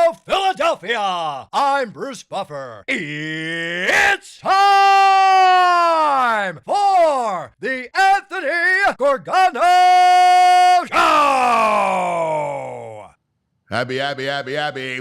of Philadelphia. I'm Bruce Buffer. It's time for the Anthony Gorgano Show. Happy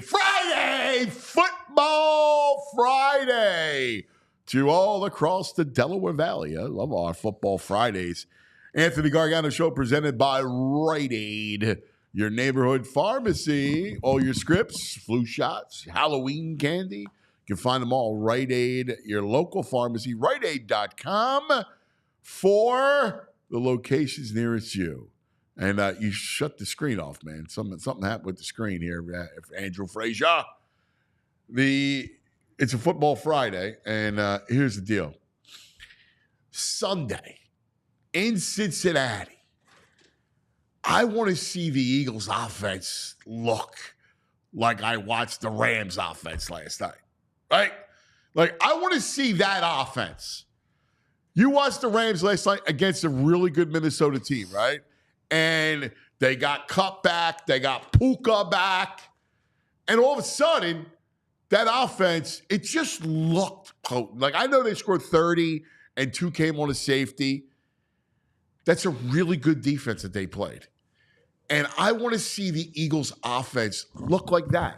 Friday, Football Friday to all across the Delaware Valley. I love our Football Fridays. Anthony Gargano Show presented by Rite Aid, your neighborhood pharmacy. All your scripts, flu shots, Halloween candy. You can find them all. Rite Aid, your local pharmacy. RiteAid.com for the locations nearest you. And you shut the screen off, man. Something happened with the screen here, Andrew Frazier. It's a Football Friday, and here's the deal. Sunday in Cincinnati, I want to see the Eagles offense look like I watched the Rams offense last night, right? Like, I want to see that offense. You watched the Rams last night against a really good Minnesota team, right? And they got Cup back, they got Puka back, and all of a sudden, that offense, it just looked potent. Like, I know they scored 30 and 2 came on a safety. That's a really good defense that they played. And I want to see the Eagles offense look like that.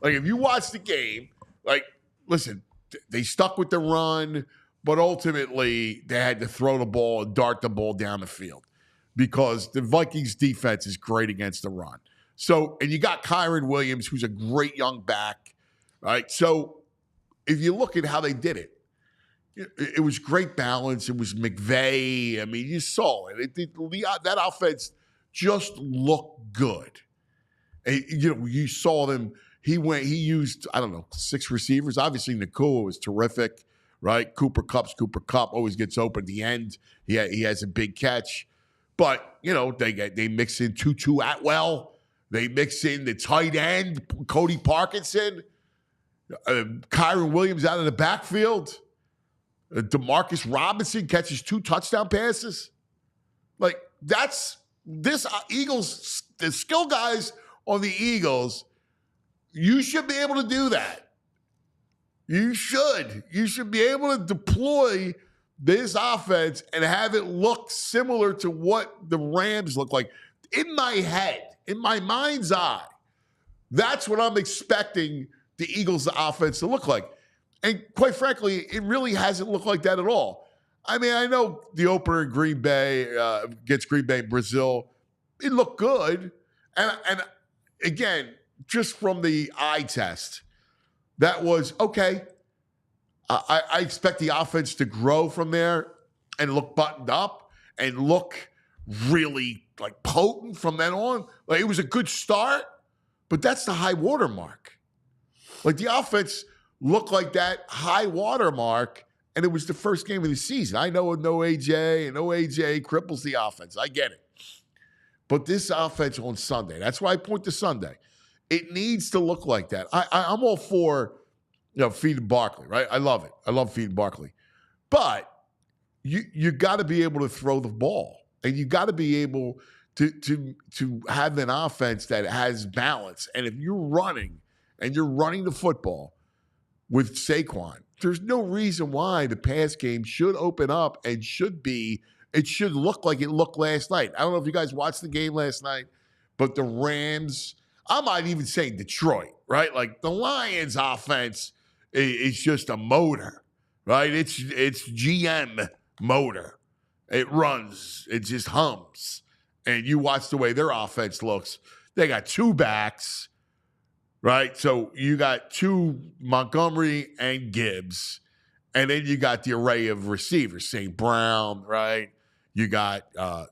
Like, if you watch the game, like, listen, they stuck with the run, but ultimately they had to throw the ball and dart the ball down the field because the Vikings defense is great against the run. So, and you got Kyron Williams, who's a great young back, right? So if you look at how they did it, it was great balance. It was McVay. I mean, you saw it. That offense just looked good. And, you saw them. He used, 6 receivers. Obviously, Nakua was terrific, right? Cooper Kupp always gets open at the end. He has a big catch. But, they mix in Tutu Atwell. They mix in the tight end, Cody Parkinson. Kyron Williams out of the backfield. Demarcus Robinson catches 2 touchdown passes. Like, that's this Eagles, the skill guys on the Eagles, you should be able to do that. You should. You should be able to deploy this offense and have it look similar to what the Rams look like. In my head, in my mind's eye, that's what I'm expecting the Eagles' offense to look like. And quite frankly, it really hasn't looked like that at all. I mean, I know the opener in Green Bay against Green Bay in Brazil, it looked good. And again, just from the eye test, that was okay. I expect the offense to grow from there and look buttoned up and look really like potent from then on. Like, it was a good start, but that's the high water mark. Like, the offense looked like that high water mark, and it was the first game of the season. I know no AJ, and no AJ cripples the offense. I get it. But this offense on Sunday, that's why I point to Sunday. It needs to look like that. I'm all for feeding Barkley, right? I love it. I love feeding Barkley. But you got to be able to throw the ball. And you got to be able to have an offense that has balance. And if you're running the football with Saquon, there's no reason why the pass game should open up and it should look like it looked last night. I don't know if you guys watched the game last night, but the Rams, I might even say Detroit, right? Like, the Lions offense is just a motor, right? It's GM motor. It runs. It just hums. And you watch the way their offense looks. They got 2 backs, right? So you got 2 Montgomery and Gibbs. And then you got the array of receivers, St. Brown, right? You got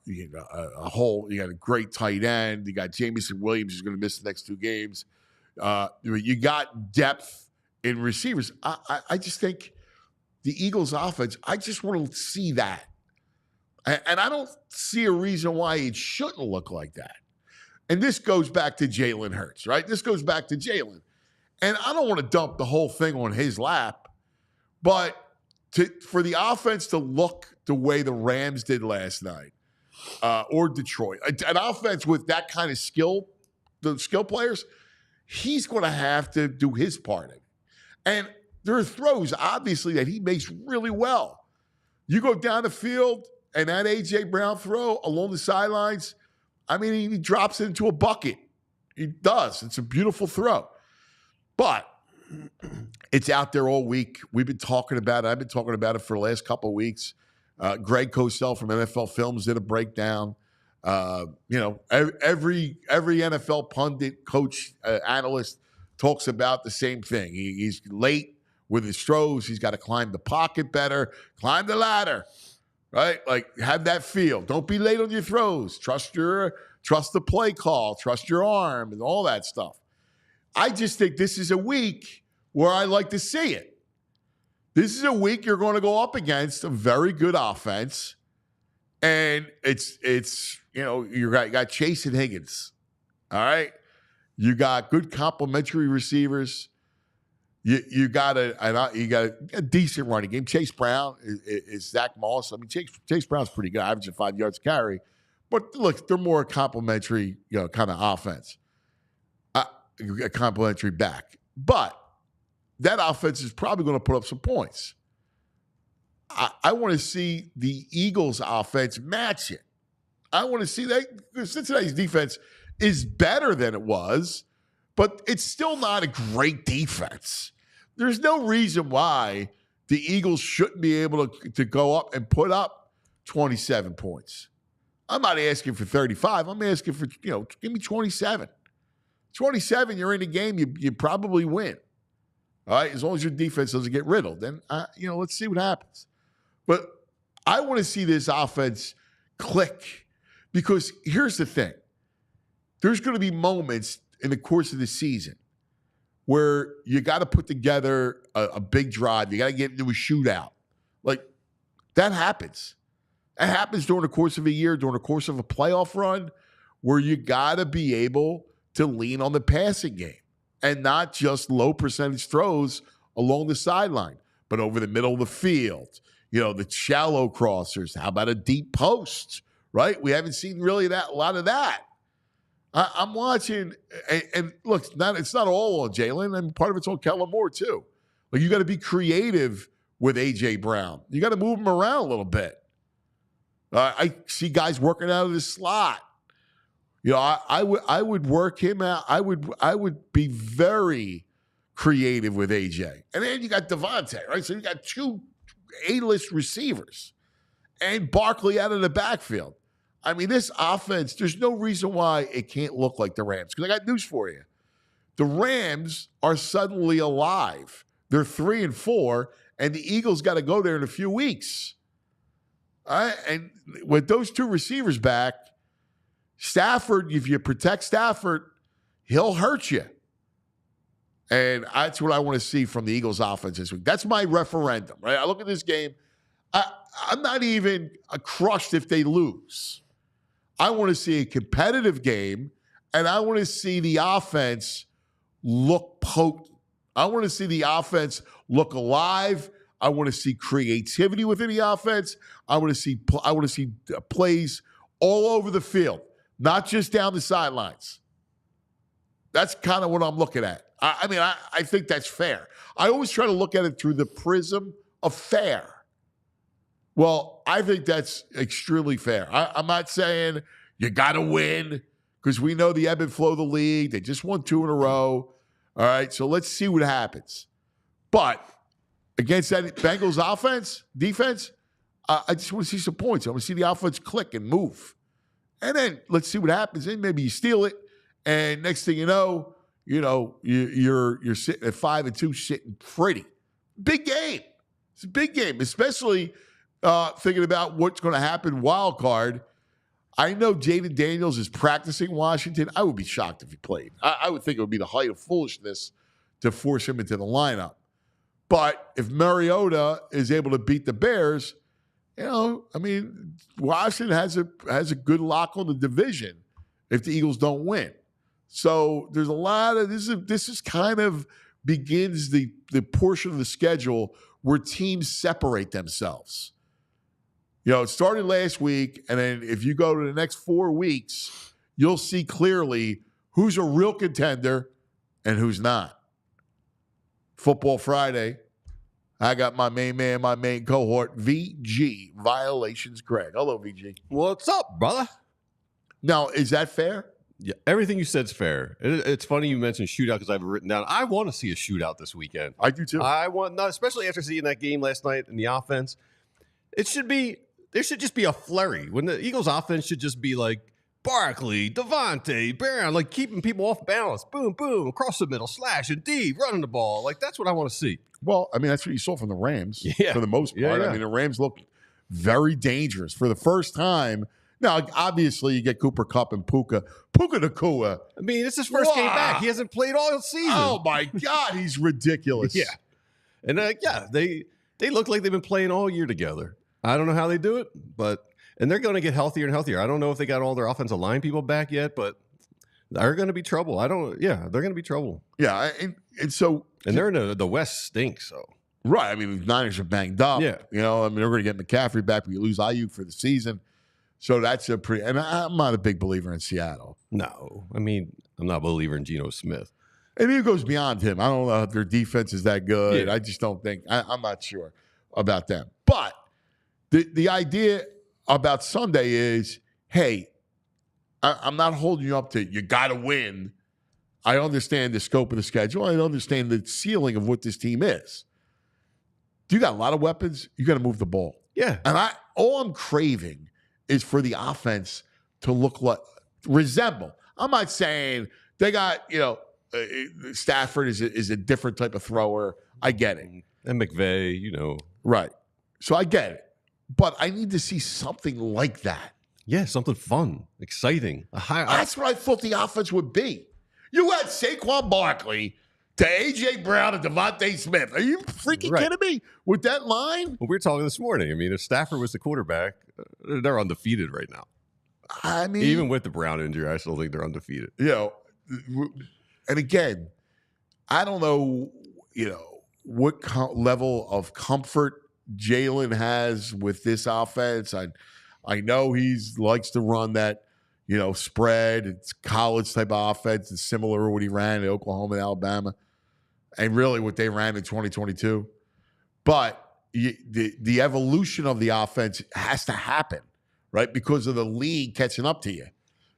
you got a great tight end. You got Jamison Williams, who's going to miss the next 2 games. You got depth in receivers. I just think the Eagles' offense, I just want to see that. And I don't see a reason why it shouldn't look like that. And this goes back to Jalen Hurts, right? This goes back to Jalen. And I don't want to dump the whole thing on his lap, but for the offense to look the way the Rams did last night, or Detroit, an offense with that kind of skill, the skill players, he's going to have to do his part of it. And there are throws, obviously, that he makes really well. You go down the field, and that A.J. Brown throw along the sidelines, I mean, he drops it into a bucket. He does. It's a beautiful throw. But it's out there all week. We've been talking about it. I've been talking about it for the last couple of weeks. Greg Cosell from NFL Films did a breakdown. Every NFL pundit, coach, analyst talks about the same thing. He's late with his throws. He's got to climb the pocket better, climb the ladder, right? Like, have that feel. Don't be late on your throws. Trust the play call, trust your arm, and all that stuff. I just think this is a week where I like to see it. This is a week you're going to go up against a very good offense, and you got Chase and Higgins, all right? You got good complementary receivers. You got a decent running game. Chase Brown is Zach Moss. I mean, Chase Brown's pretty good, averaging 5 yards a carry. But look, they're more complementary, kind of offense, a complementary back. But that offense is probably going to put up some points. I want to see the Eagles' offense match it. I want to see that. Cincinnati's defense is better than it was, but it's still not a great defense. There's no reason why the Eagles shouldn't be able to go up and put up 27 points. I'm not asking for 35. I'm asking for, give me 27. 27, you're in the game, you probably win. All right, as long as your defense doesn't get riddled. Then, let's see what happens. But I want to see this offense click, because here's the thing. There's going to be moments in the course of the season where you got to put together a big drive. You got to get into a shootout. Like, that happens. That happens during the course of a year, during the course of a playoff run, where you got to be able to lean on the passing game and not just low percentage throws along the sideline, but over the middle of the field. The shallow crossers. How about a deep post, right? We haven't seen really a lot of that. I'm watching, and look, it's not all on Jalen, and part of it's on Kellen Moore too. Like, you got to be creative with A.J. Brown. You got to move him around a little bit. I see guys working out of the slot. I would work him out. I would be very creative with AJ. And then you got Devontae, right? So you got two A-list receivers and Barkley out of the backfield. I mean, this offense, there's no reason why it can't look like the Rams. Because I got news for you. The Rams are suddenly alive. They're 3-4, and the Eagles got to go there in a few weeks. All right? And with those two receivers back, Stafford, if you protect Stafford, he'll hurt you. And that's what I want to see from the Eagles offense this week. That's my referendum, right? I look at this game. I'm not even crushed if they lose. I want to see a competitive game, and I want to see the offense look potent. I want to see the offense look alive. I want to see creativity within the offense. I want to see plays all over the field, not just down the sidelines. That's kind of what I'm looking at. I think that's fair. I always try to look at it through the prism of fair. Well, I think that's extremely fair. I'm not saying you got to win, because we know the ebb and flow of the league. They just won 2 in a row. All right, so let's see what happens. But against that Bengals defense, I just want to see some points. I want to see the offense click and move. And then let's see what happens. Then maybe you steal it, and next thing you know, you're sitting at 5-2, sitting pretty. Big game. It's a big game, especially thinking about what's going to happen wild card. I know Jaden Daniels is practicing Washington. I would be shocked if he played. I would think it would be the height of foolishness to force him into the lineup. But if Mariota is able to beat the Bears, Washington has a good lock on the division if the Eagles don't win. So there's a lot of this is kind of begins the portion of the schedule where teams separate themselves. It started last week, and then if you go to the next 4 weeks, you'll see clearly who's a real contender and who's not. Football Friday, I got my main man, my main cohort, VG Violations Greg. Hello, VG. What's up, brother? Now, is that fair? Yeah, everything you said's fair. It's funny you mentioned shootout because I have it written down. I want to see a shootout this weekend. I do too. I want, not especially after seeing that game last night in the offense. There should just be a flurry. When the Eagles offense should just be like Barkley, Devontae, Brown, like keeping people off balance. Boom, boom, across the middle, slash and D, running the ball. Like that's what I want to see. Well, I mean, that's what you saw from the Rams for the most part. Yeah. I mean, the Rams looked very dangerous for the first time. Now, obviously, you get Cooper Kupp and Puka Nacua. I mean, it's his first game back. He hasn't played all season. Oh, my God. He's ridiculous. Yeah. And, they look like they've been playing all year together. I don't know how they do it, and they're going to get healthier and healthier. I don't know if they got all their offensive line people back yet, but they're going to be trouble. They're going to be trouble. Yeah, and so... And they're in the West stinks, so... Right. I mean, the Niners are banged up. Yeah. You know, I mean, they're going to get McCaffrey back, but you lose Ayuk for the season. So that's a pretty... And I'm not a big believer in Seattle. No. I mean, I'm not a believer in Geno Smith. And it goes beyond him. I don't know if their defense is that good. Yeah. I just don't think... I'm not sure about them. But the idea about Sunday is, hey, I'm not holding you up to you got to win. I understand the scope of the schedule. I understand the ceiling of what this team is. You got a lot of weapons. You got to move the ball. Yeah. And all I'm craving is for the offense to look like resemble. I'm not saying they got, Stafford is a different type of thrower. I get it. And McVay, Right. So I get it. But I need to see something like that. Yeah, something fun, exciting. That's what I thought the offense would be. You had Saquon Barkley to A.J. Brown and Devontae Smith. Are you freaking kidding me with that line? Well, we were talking this morning. I mean, if Stafford was the quarterback, they're undefeated right now. I mean, even with the Brown injury, I still think they're undefeated. And again, I don't know, what level of comfort Jalen has with this offense. I know he likes to run that, spread. It's college type of offense. It's similar to what he ran at Oklahoma and Alabama, and really what they ran in 2022. But the evolution of the offense has to happen, right? Because of the league catching up to you.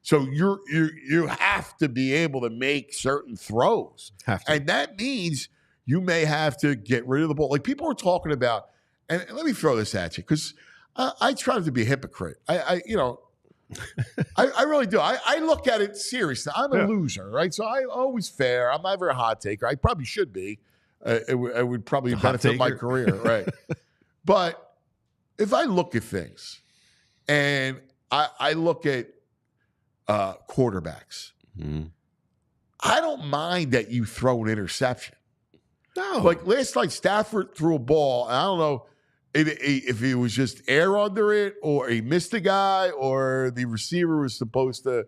So you have to be able to make certain throws, and that means you may have to get rid of the ball. Like people are talking about, and let me throw this at you because I try to be a hypocrite. I really do. I look at it seriously. I'm a loser, right? So I'm always fair. I'm never a hot taker. I probably should be. It would probably benefit my career, right? But if I look at things and I look at quarterbacks, I don't mind that you throw an interception. No. Like last night, Stafford threw a ball, and I don't know if it was just air under it or he missed a guy or the receiver was supposed to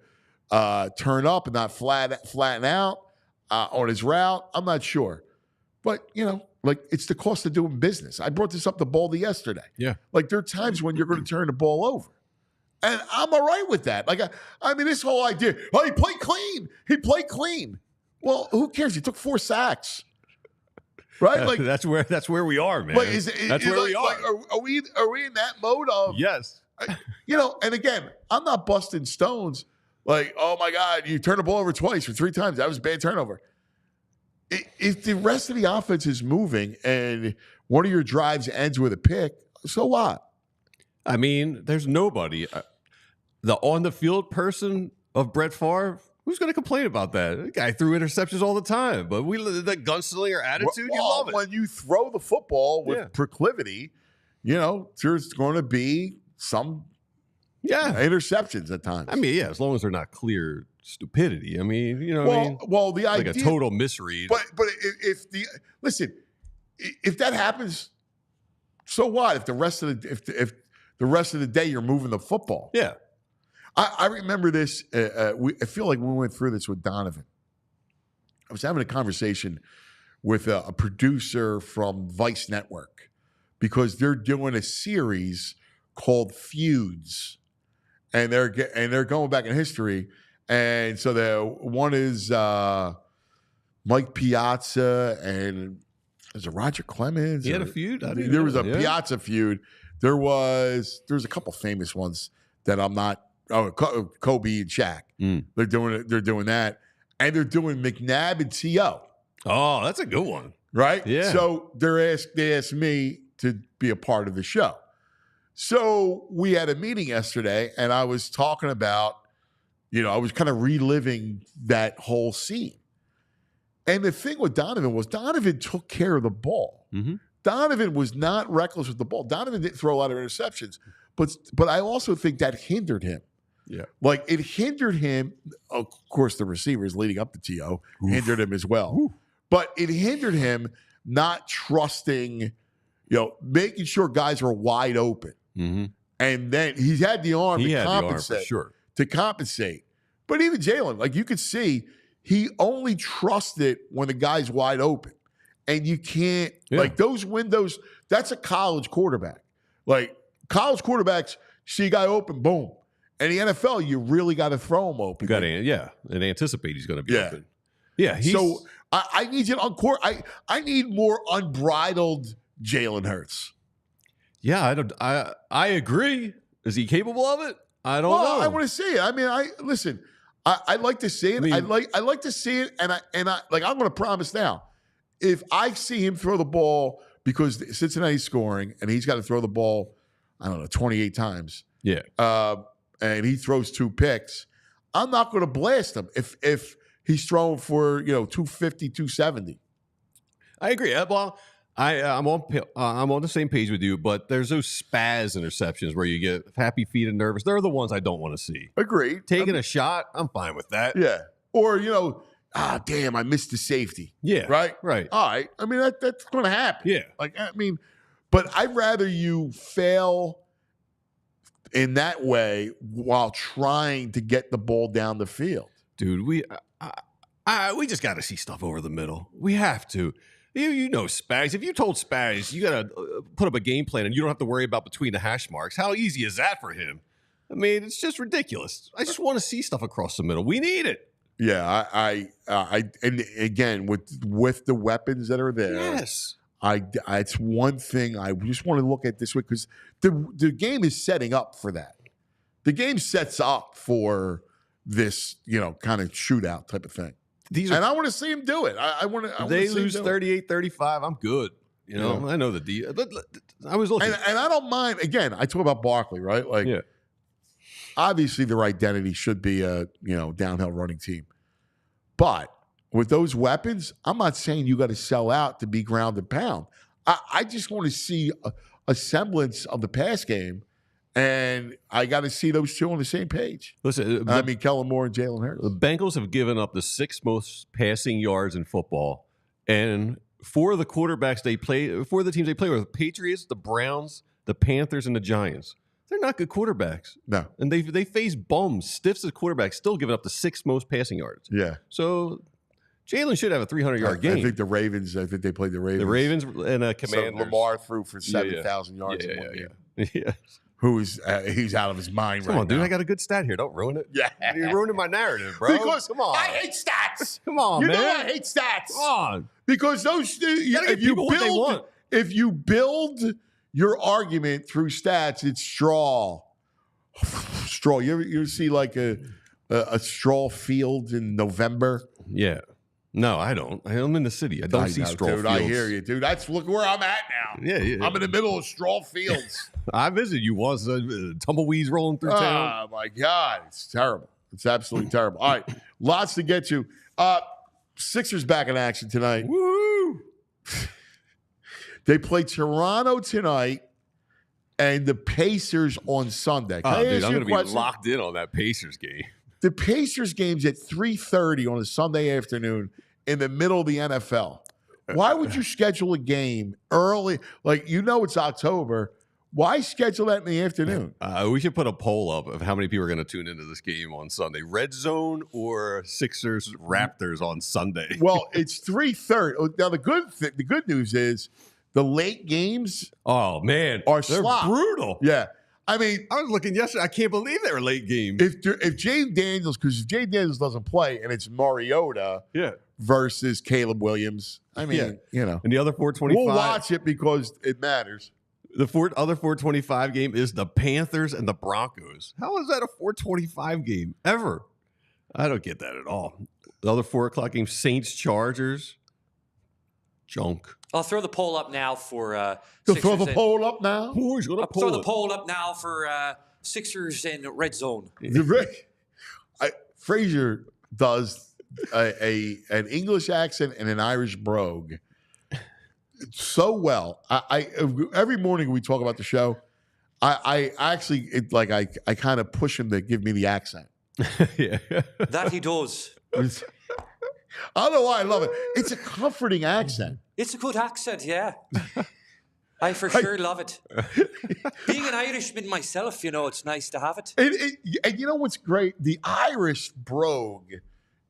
turn up and not flatten out on his route. I'm not sure. But, it's the cost of doing business. I brought this up to Baldy yesterday. Yeah. Like there are times when you're going to turn the ball over. And I'm all right with that. Like, I mean, this whole idea, he played clean. He played clean. Well, who cares? He took 4 sacks. Right? Like that's where we are, man. That's where we are. Like, are we in that mode of yes? And again, I'm not busting stones. Like, oh my God, you turned the ball over twice or 3 times. That was a bad turnover. If the rest of the offense is moving and one of your drives ends with a pick, so what? I mean, there's nobody. The on the field person of Brett Favre. Who's going to complain about that? The guy threw interceptions all the time, but the gunslinger attitude, you love it. When you throw the football with proclivity, there's going to be some interceptions at times. I mean, as long as they're not clear stupidity. I mean, well, the idea, like a total misread. But if that happens, so what? If the rest of the day you're moving the football, yeah. I remember this. I feel like we went through this with Donovan. I was having a conversation with a producer from Vice Network because they're doing a series called Feuds, and they're going back in history. And so one is Mike Piazza and is it Roger Clemens? He had a feud. There was a Piazza feud. There was a couple famous ones that I'm not. Oh, Kobe and Shaq. They're doing that, and they're doing McNabb and T.O. Oh, that's a good one, right? Yeah. So they asked me to be a part of the show. So we had a meeting yesterday, and I was talking about, I was kind of reliving that whole scene. And the thing with Donovan took care of the ball. Mm-hmm. Donovan was not reckless with the ball. Donovan didn't throw a lot of interceptions, but I also think that hindered him. Yeah. Like it hindered him. Of course, the receivers leading up to T.O. hindered him as well. Oof. But it hindered him not trusting, making sure guys were wide open. Mm-hmm. And then he had the arm to compensate. For sure. To compensate. But even Jalen, like you could see, he only trusted when the guy's wide open. And you can't, like those windows, that's a college quarterback. Like college quarterbacks, see a guy open, boom. In the NFL, you really got to throw him open. You got to, and anticipate he's going to be open. Yeah. So I need you on court. I need more unbridled Jalen Hurts. Yeah, I agree. Is he capable of it? I don't know. I want to see it. I mean, I like to see it. I like to see it, and I'm going to promise now. If I see him throw the ball because Cincinnati's scoring and he's got to throw the ball, I don't know, 28 times. Yeah. And he throws 2 picks, I'm not going to blast him if he's throwing for 250, 270. I agree. Well, I'm on the same page with you, but there's those spaz interceptions where you get happy feet and nervous. They're the ones I don't want to see. Agreed. Taking a shot, I'm fine with that. Yeah. Or damn, I missed the safety. Yeah. Right. All right. I mean that's going to happen. Yeah. But I'd rather you fail in that way while trying to get the ball down the field. Dude, we just got to see stuff over the middle. We have to. You know Spags. If you told Spags you got to put up a game plan and you don't have to worry about between the hash marks, how easy is that for him? I mean, it's just ridiculous. I just want to see stuff across the middle. We need it. Yeah, and again with the weapons that are there. Yes. It's one thing I just want to look at this week because the game is setting up for that. The game sets up for this, kind of shootout type of thing. And I want to see him do it. I want to. They lose 38-35. I'm good. I know the deal. But I was looking, and I don't mind. Again, I talk about Barkley, right? Like, obviously, their identity should be a downhill running team, but with those weapons, I'm not saying you got to sell out to be ground and pound. I just want to see a semblance of the pass game, and I got to see those two on the same page. Listen, Kellen Moore and Jalen Hurts. The Bengals have given up the 6th most passing yards in football, and for the quarterbacks they play, for the teams they play with, the Patriots, the Browns, the Panthers, and the Giants. They're not good quarterbacks. No. And they face bums, stiffs as quarterbacks, still giving up the 6th most passing yards. Yeah. So Jalen should have a 300-yard game. I think the Ravens. I think they played the Ravens. The Ravens and a Commanders. So Lamar threw for 7,000 yards in one game. Yeah. He's out of his mind Come right on, dude. now. I got a good stat here. Don't ruin it. Yeah. You're ruining my narrative, bro. Because come on. I hate stats. Come on, man. You know I hate stats. Come on. Because those if you build your argument through stats, it's straw. Straw. You see like a straw field in November? Yeah. No, I don't. I'm in the city. I don't see straw dude, fields. I hear you, dude. Look where I'm at now. Yeah. I'm in the middle of straw fields. I visited you once. Tumbleweeds rolling through town. Oh, my God. It's terrible. It's absolutely terrible. All right. Lots to get to. Sixers back in action tonight. Woo! They play Toronto tonight and the Pacers on Sunday. I'm going to be locked in on that Pacers game. The Pacers game's at 3:30 on a Sunday afternoon in the middle of the NFL. Why would you schedule a game early? Like, it's October. Why schedule that in the afternoon? We should put a poll up of how many people are going to tune into this game on Sunday. Red Zone or Sixers Raptors on Sunday? Well, it's 3:30. Now, the good news is the late games are they're brutal. Yeah. I mean, I was looking yesterday. I can't believe they were late games. If Jaden Daniels, because if Jaden Daniels doesn't play and it's Mariota versus Caleb Williams. I mean, And the other 425. we'll watch it because it matters. The other 425 game is the Panthers and the Broncos. How is that a 425 game ever? I don't get that at all. The other 4 o'clock game, Saints Chargers. Junk. I'll throw the poll up now for You'll Sixers throw the and- poll up now. Who's gonna I'll throw the poll up now for Sixers and Red Zone. Frazier does an English accent and an Irish brogue so well. I every morning we talk about the show. I actually I kind of push him to give me the accent. Yeah. That he does. I don't know why I love it. It's a comforting accent. It's a good accent, yeah. I for sure love it. Being an Irishman myself, it's nice to have it. And you know what's great? The Irish brogue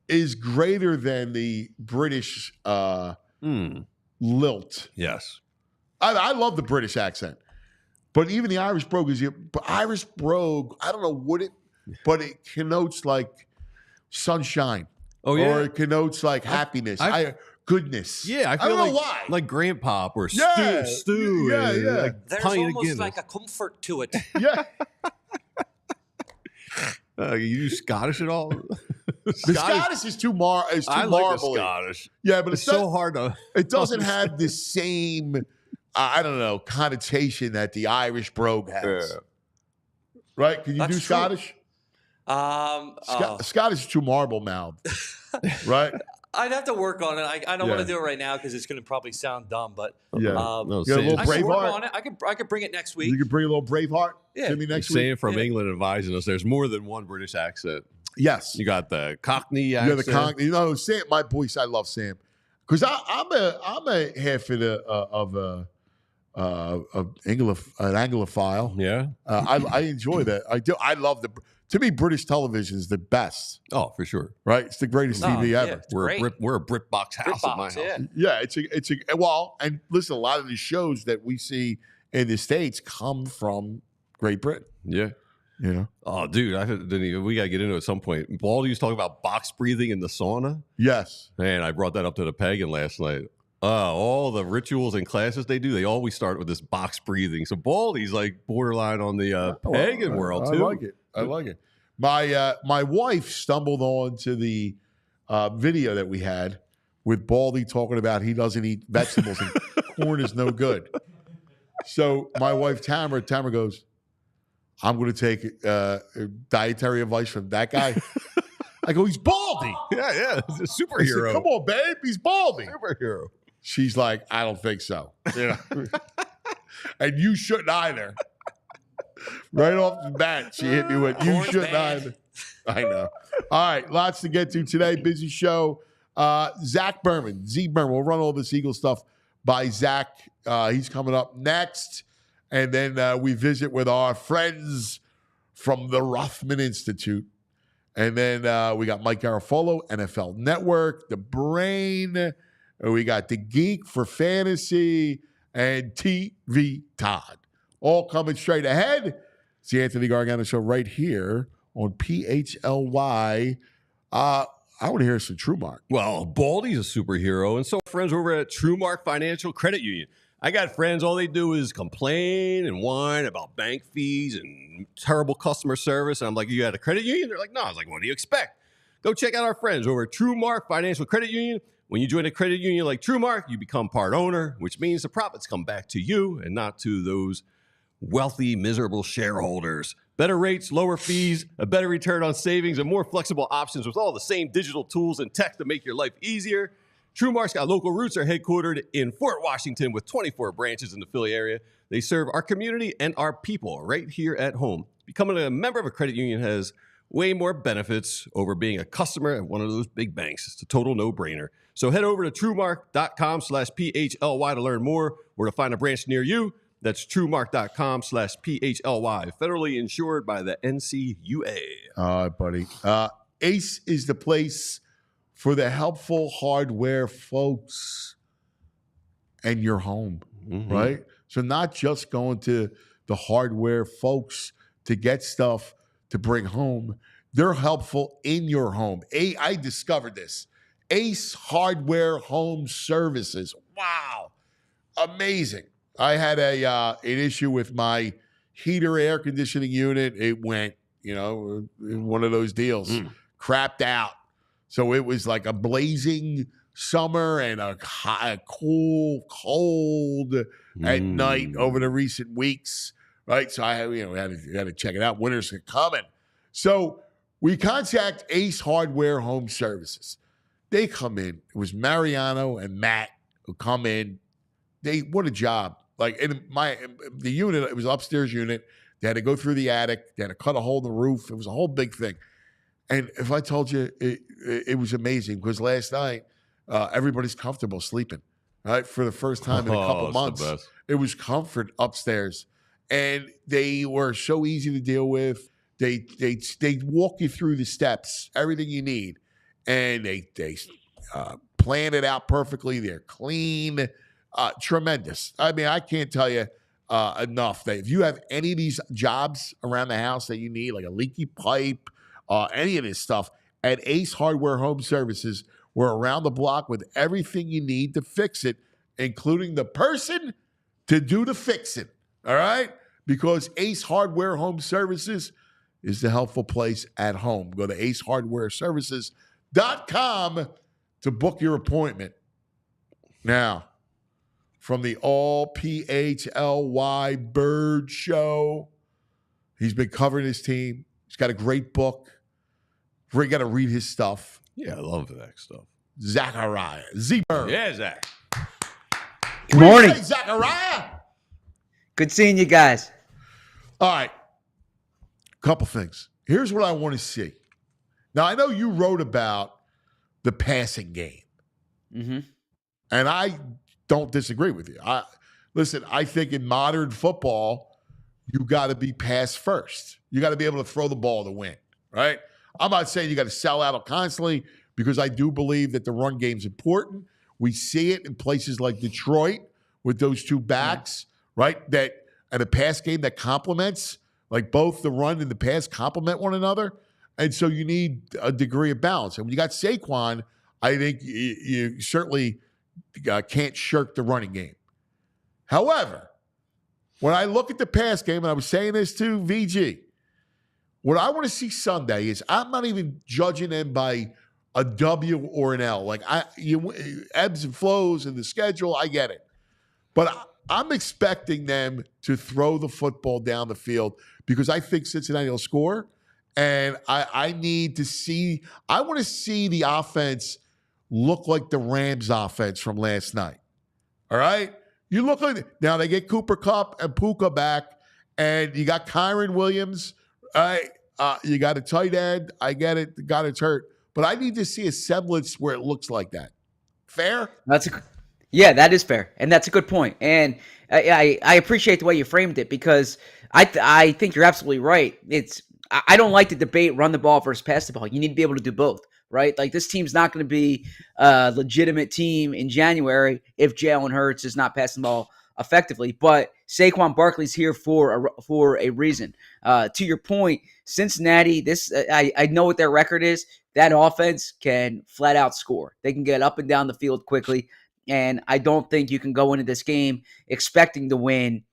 is greater than the British lilt. Yes. I love the British accent, but even the Irish brogue is Irish brogue. I don't know what but it connotes like sunshine. Oh yeah. Or it connotes like happiness. Goodness. Yeah, I don't feel know why. Like grandpa or Yeah, stew. yeah. Like There's pint of almost Guinness. like a comfort to it. Yeah. You Scottish at all? The Scottish is too I like the marbly. Scottish. Yeah, but It's so hard to. it doesn't have the same, I don't know, connotation that the Irish brogue has. Yeah. Right? Can you That's do true. Scottish? Oh. Scottish is too marble-mouthed. Right? I'd have to work on it. I don't want Yeah. to do it right now because it's going to probably sound dumb, but Yeah. No, You got a saying, little I can work Braveheart? on it. I could bring it next week. You can bring a little Braveheart Yeah. to me next week? saying from Yeah. England advising us there's more than one British accent. Yes. You got the Cockney You accent. got the Sam, my voice, I love Sam. Because I'm a half of an Anglophile. Yeah. I enjoy that. I do. I love to me, British television is the best, Oh, for sure. right? It's the greatest No, TV yeah. ever. It's We're great. we're a BritBox house at my house. yeah. Yeah, it's a well, and listen, a lot of the shows that we see in the States come from Great Britain. Yeah. You know? Oh, dude, we got to get into it at some point. Baldy was talking about box breathing in the sauna. Yes. Man, I brought that up to the pagan last night. All the rituals and classes they do, they always start with this box breathing. So Baldy's like borderline on the pagan world, too. I like it. I like it. My wife stumbled onto the video that we had with Baldy talking about he doesn't eat vegetables and corn is no good. So my wife Tamara goes, I'm going to take dietary advice from that guy. I go, he's Baldy. Yeah, he's a I said, superhero. come on, babe, he's Baldy. Superhero. She's like, I don't think so. You know? And you shouldn't either. Right off the bat, she hit me with, you Corn's shouldn't bad. either. I know. All right, lots to get to today. Busy show. Zach Berman, Z Berman. We'll run all this Eagle stuff by Zach. He's coming up next. And then we visit with our friends from the Rothman Institute. And then we got Mike Garafolo, NFL Network, The Brain. And we got The Geek for Fantasy and TV Todd. All coming straight ahead. It's the Anthony Gargano Show right here on PHLY. I want to hear some Trumark. Well, Baldy's a superhero, and so are friends over at Trumark Financial Credit Union. I got friends, all they do is complain and whine about bank fees and terrible customer service. And I'm like, you got a credit union? They're like, no. I was like, what do you expect? Go check out our friends over at Trumark Financial Credit Union. When you join a credit union like Trumark, you become part owner, which means the profits come back to you and not to those wealthy, miserable shareholders. Better rates, lower fees, a better return on savings, and more flexible options with all the same digital tools and tech to make your life easier. Trumark's got local roots, are headquartered in Fort Washington with 24 branches in the Philly area. They serve our community and our people right here at home. Becoming a member of a credit union has way more benefits over being a customer at one of those big banks. It's a total no-brainer. So head over to trumark.com/PHLY to learn more or to find a branch near you. That's trumark.com/PHLY. Federally insured by the NCUA. All right, buddy. Ace is the place for the helpful hardware folks and your home, right? So not just going to the hardware folks to get stuff to bring home. They're helpful in your home. I discovered this. Ace Hardware Home Services. Wow. Amazing. I had an issue with my heater air conditioning unit. It went, in one of those deals, crapped out. So it was like a blazing summer and a cool, cold at night over the recent weeks, right? So I had to check it out. Winter's coming. So we contact Ace Hardware Home Services. They come in. It was Mariano and Matt who come in. What a job. Like in the unit, it was an upstairs unit. They had to go through the attic. They had to cut a hole in the roof. It was a whole big thing. And if I told you, it was amazing because last night, everybody's comfortable sleeping, right? For the first time in a couple months. It was comfort upstairs. And they were so easy to deal with. They walk you through the steps, everything you need. And they plan it out perfectly. They're clean. Tremendous. I mean, I can't tell you enough that if you have any of these jobs around the house that you need, like a leaky pipe, any of this stuff, at Ace Hardware Home Services, we're around the block with everything you need to fix it, including the person to do the fixing. All right? Because Ace Hardware Home Services is the helpful place at home. Go to acehardwareservices.com to book your appointment. Now, from the all PHLY Bird Show, he's been covering his team. He's got a great book. We got to read his stuff. Yeah, I love that stuff. Zachariah. Z-Bird. Yeah, Zach. Good morning. Say, Zachariah. Good seeing you guys. All right. Couple things. Here's what I want to see. Now, I know you wrote about the passing game. Mm-hmm. And I don't disagree with you. Listen, I think in modern football, you got to be pass first. You got to be able to throw the ball to win, right? I'm not saying you got to sell out constantly because I do believe that the run game's important. We see it in places like Detroit with those two backs, right? And a pass game that complements, like both the run and the pass complement one another. And so you need a degree of balance. And when you got Saquon, I think you certainly can't shirk the running game. However, when I look at the pass game, and I was saying this to VG, what I want to see Sunday is I'm not even judging them by a W or an L. Like ebbs and flows in the schedule, I get it. But I'm expecting them to throw the football down the field because I think Cincinnati will score. And I want to see the offense look like the Rams offense from last night. All right? You look like now they get Cooper Kupp and Puka back, and you got Kyron Williams. You got a tight end. I get it. The guy that's hurt. But I need to see a semblance where it looks like that. Fair? Yeah, that is fair. And that's a good point. And I appreciate the way you framed it because I think you're absolutely right. I don't like to debate run the ball versus pass the ball. You need to be able to do both, right? Like this team's not going to be a legitimate team in January if Jalen Hurts is not passing the ball effectively. But Saquon Barkley's here for a reason. To your point, Cincinnati, I know what their record is. That offense can flat out score. They can get up and down the field quickly. And I don't think you can go into this game expecting to win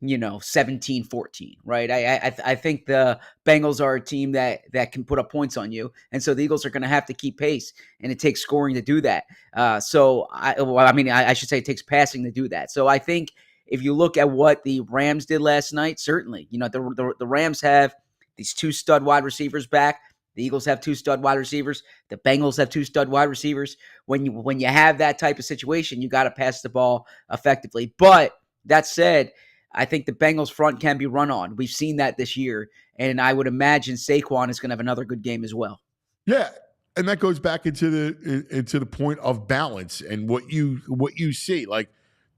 17-14, right? I think the Bengals are a team that can put up points on you. And so the Eagles are going to have to keep pace, and it takes scoring to do that. I should say it takes passing to do that. So I think if you look at what the Rams did last night, certainly, the Rams have these two stud wide receivers back. The Eagles have two stud wide receivers. The Bengals have two stud wide receivers. When you have that type of situation, you got to pass the ball effectively. But that said, I think the Bengals front can be run on. We've seen that this year, and I would imagine Saquon is going to have another good game as well. Yeah, and that goes back into the point of balance and what you see. Like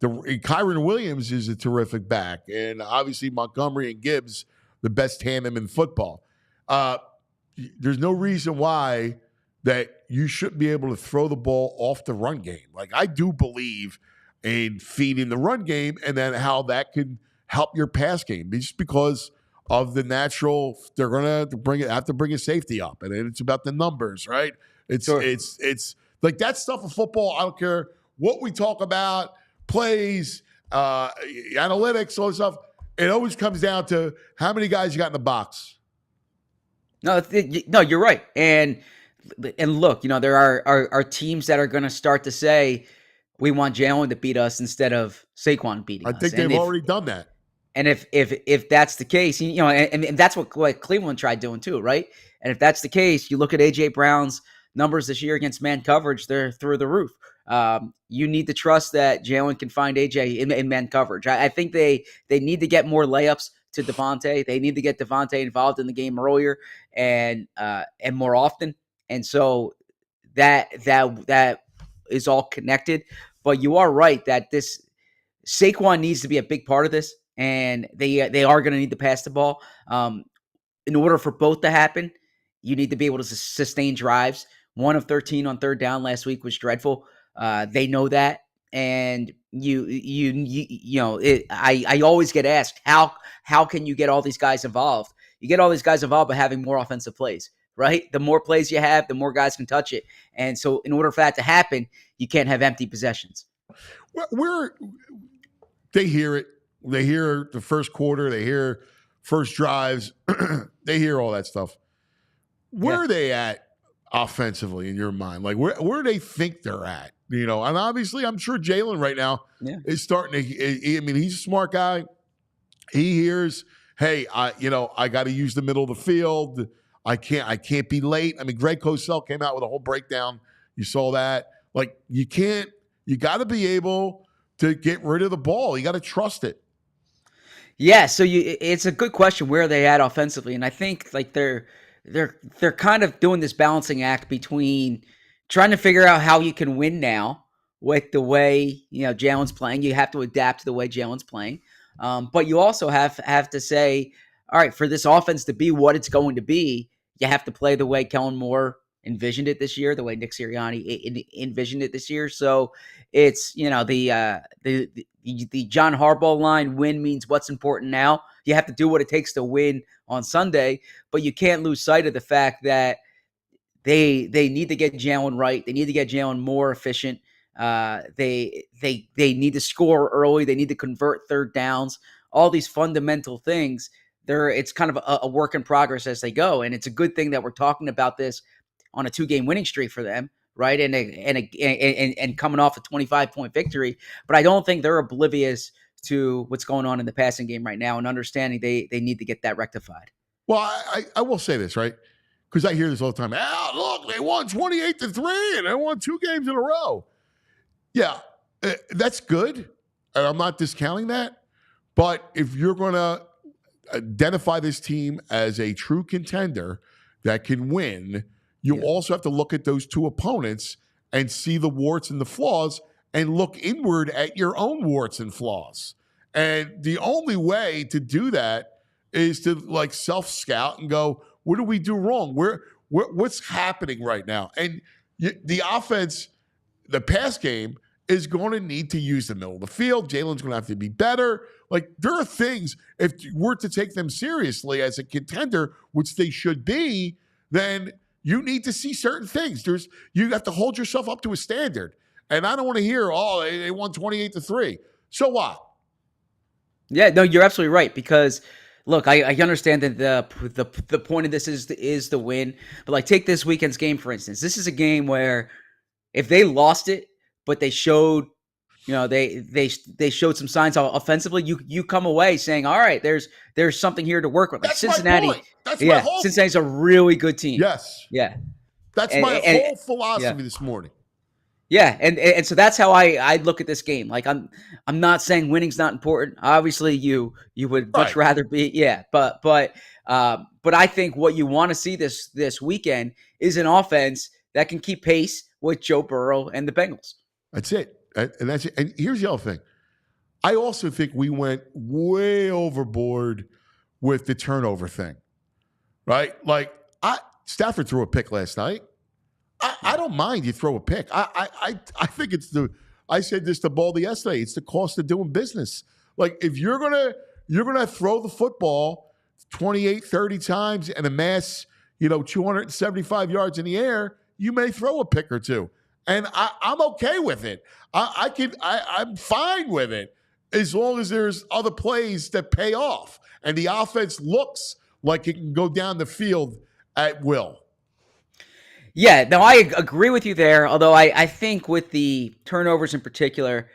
Kyron Williams is a terrific back, and obviously Montgomery and Gibbs, the best tandem in football. There's no reason why that you shouldn't be able to throw the ball off the run game. Like I do believe in feeding the run game and then how that can help your pass game just because of the natural. They're going to have to bring a safety up, and it's about the numbers, right? It's Like that stuff of football, I don't care what we talk about, plays, analytics, all this stuff. It always comes down to how many guys you got in the box. No, you're right. And look, there are teams that are going to start to say, we want Jalen to beat us instead of Saquon beating us. I think they've already done that. And if that's the case, and that's what Cleveland tried doing too, right? And if that's the case, you look at A.J. Brown's numbers this year against man coverage, they're through the roof. You need to trust that Jalen can find A.J. in man coverage. I think they need to get more layups to Devontae. They need to get Devontae involved in the game earlier and more often. And so that is all connected. But you are right that this Saquon needs to be a big part of this, and they are going to need to pass the ball. In order for both to happen, you need to be able to sustain drives. 1 of 13 on third down last week was dreadful. They know that, and I always get asked how can you get all these guys involved? You get all these guys involved by having more offensive plays, right? The more plays you have, the more guys can touch it, and so in order for that to happen, you can't have empty possessions. They hear it. They hear the first quarter. They hear first drives. They hear all that stuff. Where are they at offensively in your mind? Like where do they think they're at? And obviously I'm sure Jalen right now is starting to, he's a smart guy. He hears, hey, I got to use the middle of the field. I can't be late. Greg Cosell came out with a whole breakdown. You saw that. Like you got to be able to get rid of the ball. You got to trust it. Yeah. So it's a good question. Where are they at offensively? And I think like they're kind of doing this balancing act between trying to figure out how you can win now with the way, Jalen's playing. You have to adapt to the way Jalen's playing. But you also have to say, all right, for this offense to be what it's going to be, you have to play the way Kellen Moore envisioned it this year, the way Nick Sirianni envisioned it this year. So it's, the John Harbaugh line, win means what's important now. You have to do what it takes to win on Sunday, but you can't lose sight of the fact that they need to get Jalen right. They need to get Jalen more efficient. They need to score early. They need to convert third downs. All these fundamental things. It's kind of a work in progress as they go, and it's a good thing that we're talking about this on a 2-game winning streak for them, right? And coming off a 25-point victory, but I don't think they're oblivious to what's going on in the passing game right now and understanding they need to get that rectified. Well, I will say this, right? Because I hear this all the time. Look, they won 28-3 and they won 2 games in a row. Yeah, that's good. And I'm not discounting that. But if you're going to identify this team as a true contender that can win, you also have to look at those 2 opponents and see the warts and the flaws and look inward at your own warts and flaws. And the only way to do that is to like self-scout and go, what do we do wrong? What's happening right now? And the offense, the pass game is going to need to use the middle of the field. Jalen's going to have to be better. Like there are things, if we're to take them seriously as a contender, which they should be, then you need to see certain things. You have to hold yourself up to a standard. And I don't want to hear, they won 28-3. So what? Yeah, no, you're absolutely right. Because look, I understand that the point of this is the win. But like take this weekend's game, for instance. This is a game where if they lost it, but they showed, they showed some signs offensively, you come away saying, all right, there's something here to work with. Like That's Cincinnati. my point. That's my whole Cincinnati's a really good team. Yes. Yeah. That's my whole philosophy this morning. Yeah, and so that's how I look at this game. Like I'm not saying winning's not important. Obviously, you would much rather be, but I think what you want to see this weekend is an offense that can keep pace with Joe Burrow and the Bengals. That's it, and that's it. And here's the other thing. I also think we went way overboard with the turnover thing, right? Like Stafford threw a pick last night. I don't mind you throw a pick. I think I said this to Baldy yesterday. It's the cost of doing business. Like if you're gonna throw the football 28, 30 times and amass 275 yards in the air, you may throw a pick or two. And I'm okay with it. I'm fine with it as long as there's other plays that pay off and the offense looks like it can go down the field at will. Yeah, no, I agree with you there. Although I think with the turnovers in particular,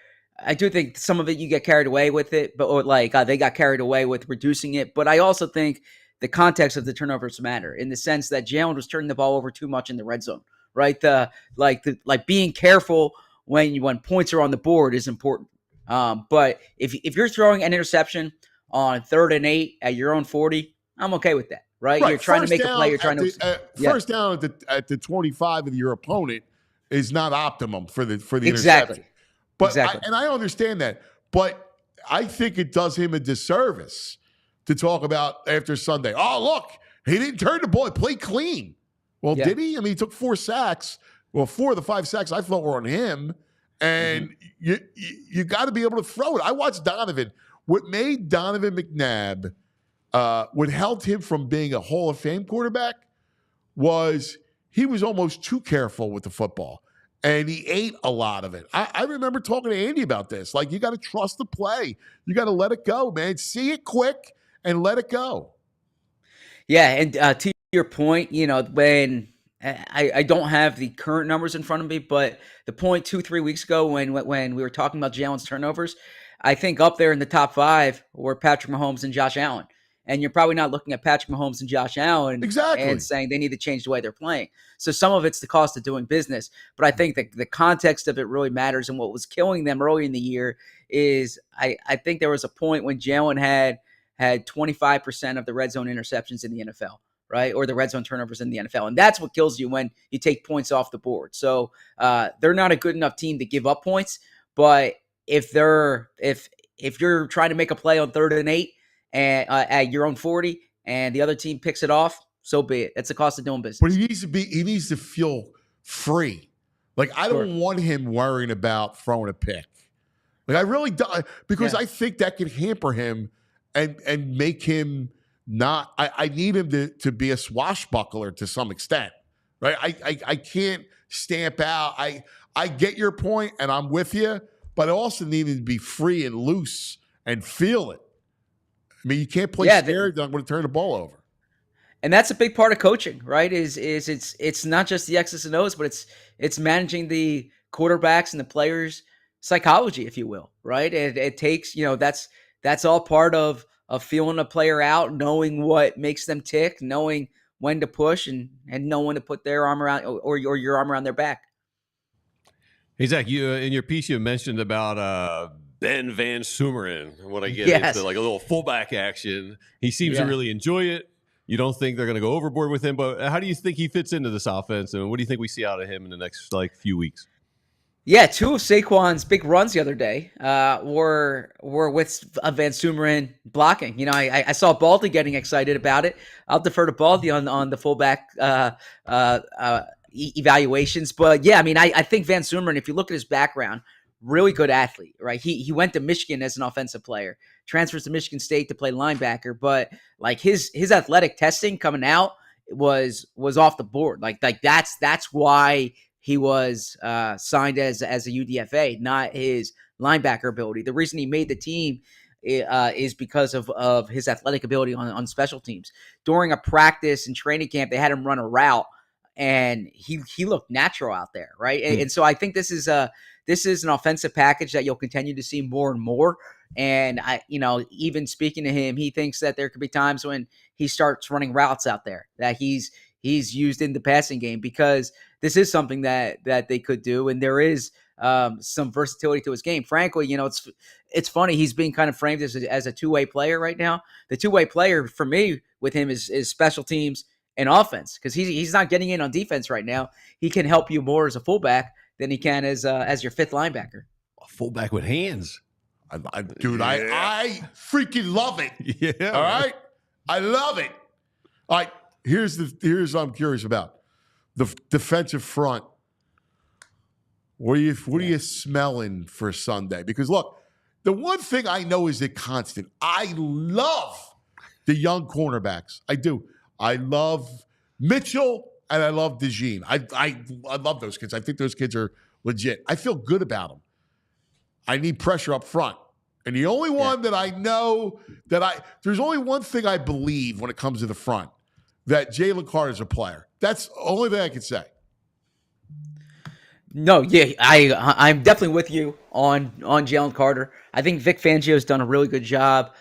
I do think some of it you get carried away with it, but they got carried away with reducing it. But I also think the context of the turnovers matter in the sense that Jalen was turning the ball over too much in the red zone, right? Being careful when points are on the board is important. But if you're throwing an interception on 3rd and 8 at your own 40, I'm okay with that. Right? You're trying to make a play. You're trying to first down at the 25 of your opponent is not optimum for the exactly. interception. But exactly. I understand that, but I think it does him a disservice to talk about after Sunday. Oh, look, he didn't turn the ball; he played clean. Well, did he? I mean, he took 4 sacks. Well, 4 of the 5 sacks I thought were on him, and you got to be able to throw it. I watched Donovan. What made Donovan McNabb? What held him from being a Hall of Fame quarterback was he was almost too careful with the football, and he ate a lot of it. I remember talking to Andy about this. Like, you got to trust the play. You got to let it go, man. See it quick and let it go. Yeah, and to your point, when I don't have the current numbers in front of me, but the point 2-3 weeks ago when we were talking about Jalen's turnovers, I think up there in the top 5 were Patrick Mahomes and Josh Allen. And you're probably not looking at Patrick Mahomes and Josh Allen and saying they need to change the way they're playing. So some of it's the cost of doing business. But I think that the context of it really matters. And what was killing them early in the year is I think there was a point when Jalen had 25% of the red zone interceptions in the NFL, right? Or the red zone turnovers in the NFL. And that's what kills you when you take points off the board. So they're not a good enough team to give up points. But if you're trying to make a play on 3rd and 8, and at your own 40, and the other team picks it off, so be it. It's the cost of doing business. But he needs to feel free. Like, I don't want him worrying about throwing a pick. Like, I really don't, because I think that could hamper him and make him not. I need him to be a swashbuckler to some extent, right? I can't stamp out. I get your point, and I'm with you, but I also need him to be free and loose and feel it. I mean, you can't play scared. I'm going to turn the ball over. And that's a big part of coaching, right? Is it's not just the X's and O's, but it's managing the quarterbacks and the players' psychology, if you will, right? It takes, that's all part of feeling a player out, knowing what makes them tick, knowing when to push and know when to put their arm around or your arm around their back. Hey, Zach, you in your piece you mentioned about Ben Van Sumeren. What I get is like a little fullback action. He seems to really enjoy it. You don't think they're going to go overboard with him, but how do you think he fits into this offense, and what do you think we see out of him in the next few weeks? Yeah, 2 of Saquon's big runs the other day were with Van Sumeren blocking. I saw Baldy getting excited about it. I'll defer to Baldy on the fullback evaluations, but yeah, I mean, I think Van Sumeren, if you look at his background, really good athlete, right? He went to Michigan as an offensive player, transfers to Michigan State to play linebacker, but like his athletic testing coming out was off the board. Like that's why he was signed as a UDFA, not his linebacker ability. The reason he made the team is because of his athletic ability on special teams. During a practice and training camp, they had him run a route, and he looked natural out there, right? And so I think this is an offensive package that you'll continue to see more and more. And even speaking to him, he thinks that there could be times when he starts running routes out there that he's used in the passing game, because this is something that they could do. And there is some versatility to his game. Frankly, it's funny. He's being kind of framed as a two-way player right now. The two-way player for me with him is special teams and offense, because he's not getting in on defense right now. He can help you more as a fullback than he can as your fifth linebacker. A fullback with hands. I freaking love it. Yeah. All right. I love it. All right. Here's what I'm curious about. The defensive front. What are you smelling for Sunday? Because look, the one thing I know is the constant. I love the young cornerbacks. I do. I love Mitchell and I love DeJean. I love those kids. I think those kids are legit. I feel good about them. I need pressure up front. And the only one that I know there's only one thing I believe when it comes to the front, that Jalen Carter's a player. That's the only thing I can say. No, yeah, I'm definitely with you on Jalen Carter. I think Vic Fangio's done a really good job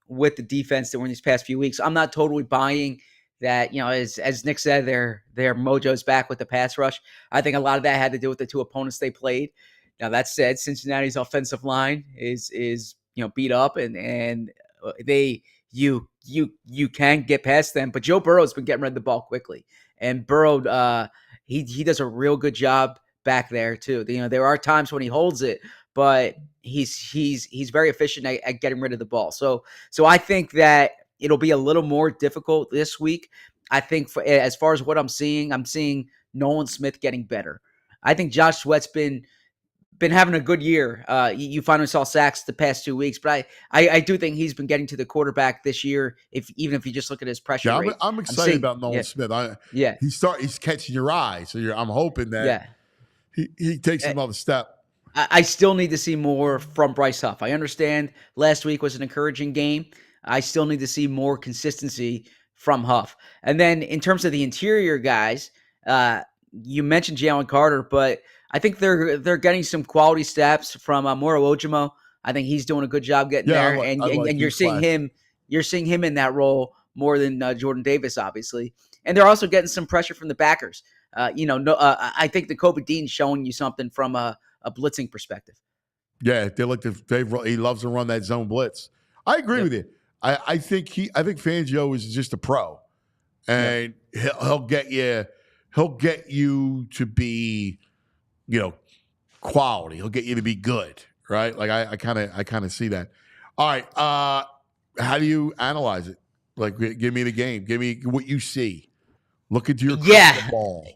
with the defense during these past few weeks. I'm not totally buying that, as Nick said, their mojo's back with the pass rush. I think a lot of that had to do with the two opponents they played. Now, that said, Cincinnati's offensive line is beat up, and you can get past them. But Joe Burrow's been getting rid of the ball quickly, and Burrow he does a real good job back there too. There are times when he holds it, but he's very efficient at getting rid of the ball. So I think that it'll be a little more difficult this week. I think as far as what I'm seeing Nolan Smith getting better. I think Josh Sweat's been having a good year. You finally saw sacks the past 2 weeks, but I do think he's been getting to the quarterback this year. Even if you just look at his pressure rate. I'm excited about Nolan Smith. He's catching your eye, so I'm hoping that he takes another step. I still need to see more from Bryce Huff. I understand last week was an encouraging game. I still need to see more consistency from Huff. And then in terms of the interior guys, you mentioned Jalen Carter, but I think they're getting some quality steps from Moro Ojimo. I think he's doing a good job getting there, and you're seeing him in that role more than Jordan Davis, obviously. And they're also getting some pressure from the backers. I think the Kobe Dean's showing you something from a blitzing perspective. Yeah, he loves to run that zone blitz. I agree with you. I think Fangio is just a pro, and he'll get you to be, quality. He'll get you to be good, right? Like I kind of see that. All right, how do you analyze it? Like, give me the game. Give me what you see. Look at your crystal ball.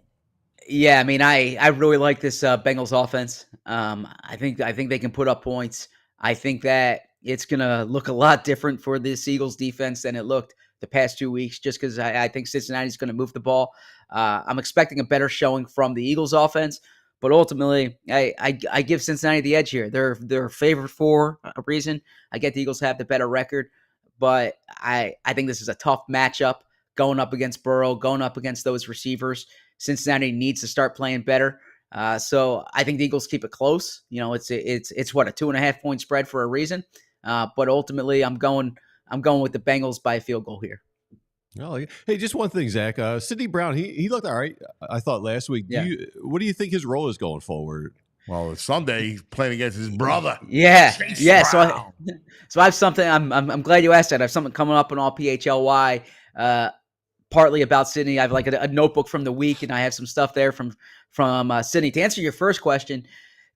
Yeah, I mean, I really like this Bengals offense. I think they can put up points. I think that it's gonna look a lot different for this Eagles defense than it looked the past 2 weeks, just because I think Cincinnati's going to move the ball. I'm expecting a better showing from the Eagles offense, but ultimately, I give Cincinnati the edge here. They're favored for a reason. I get the Eagles have the better record, but I think this is a tough matchup going up against Burrow, going up against those receivers. Cincinnati needs to start playing better. So I think the Eagles keep it close. It's what, a 2.5 point spread for a reason. But ultimately, I'm going with the Bengals by a field goal here. Oh, hey, just one thing, Zach. Sidney Brown, he looked all right, I thought, last week. Yeah. What do you think his role is going forward? Well, Sunday he's playing against his brother. Yeah, Chase yeah. Brown. So I have something. I'm glad you asked that. I have something coming up on all PHLY. Partly about Sydney. I have like a notebook from the week, and I have some stuff there from Sydney. To answer your first question,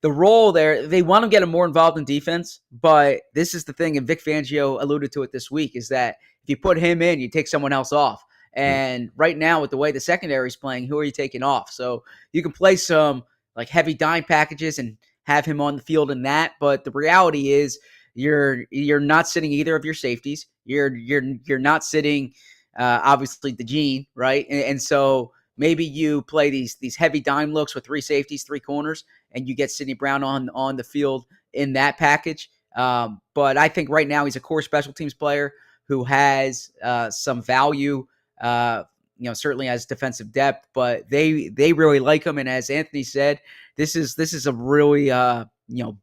the role there, they want to get him more involved in defense, but this is the thing, and Vic Fangio alluded to it this week, is that if you put him in, you take someone else off. And right now, with the way the secondary is playing, who are you taking off? So you can play some like heavy dime packages and have him on the field in that, but the reality is you're not sitting either of your safeties. You're not sitting obviously the Gene, right? And so maybe you play these heavy dime looks with 3 safeties, 3 corners, and you get Sidney Brown on the field in that package. But I think right now he's a core special teams player who has some value, certainly as defensive depth, but they really like him. And as Anthony said, this is a really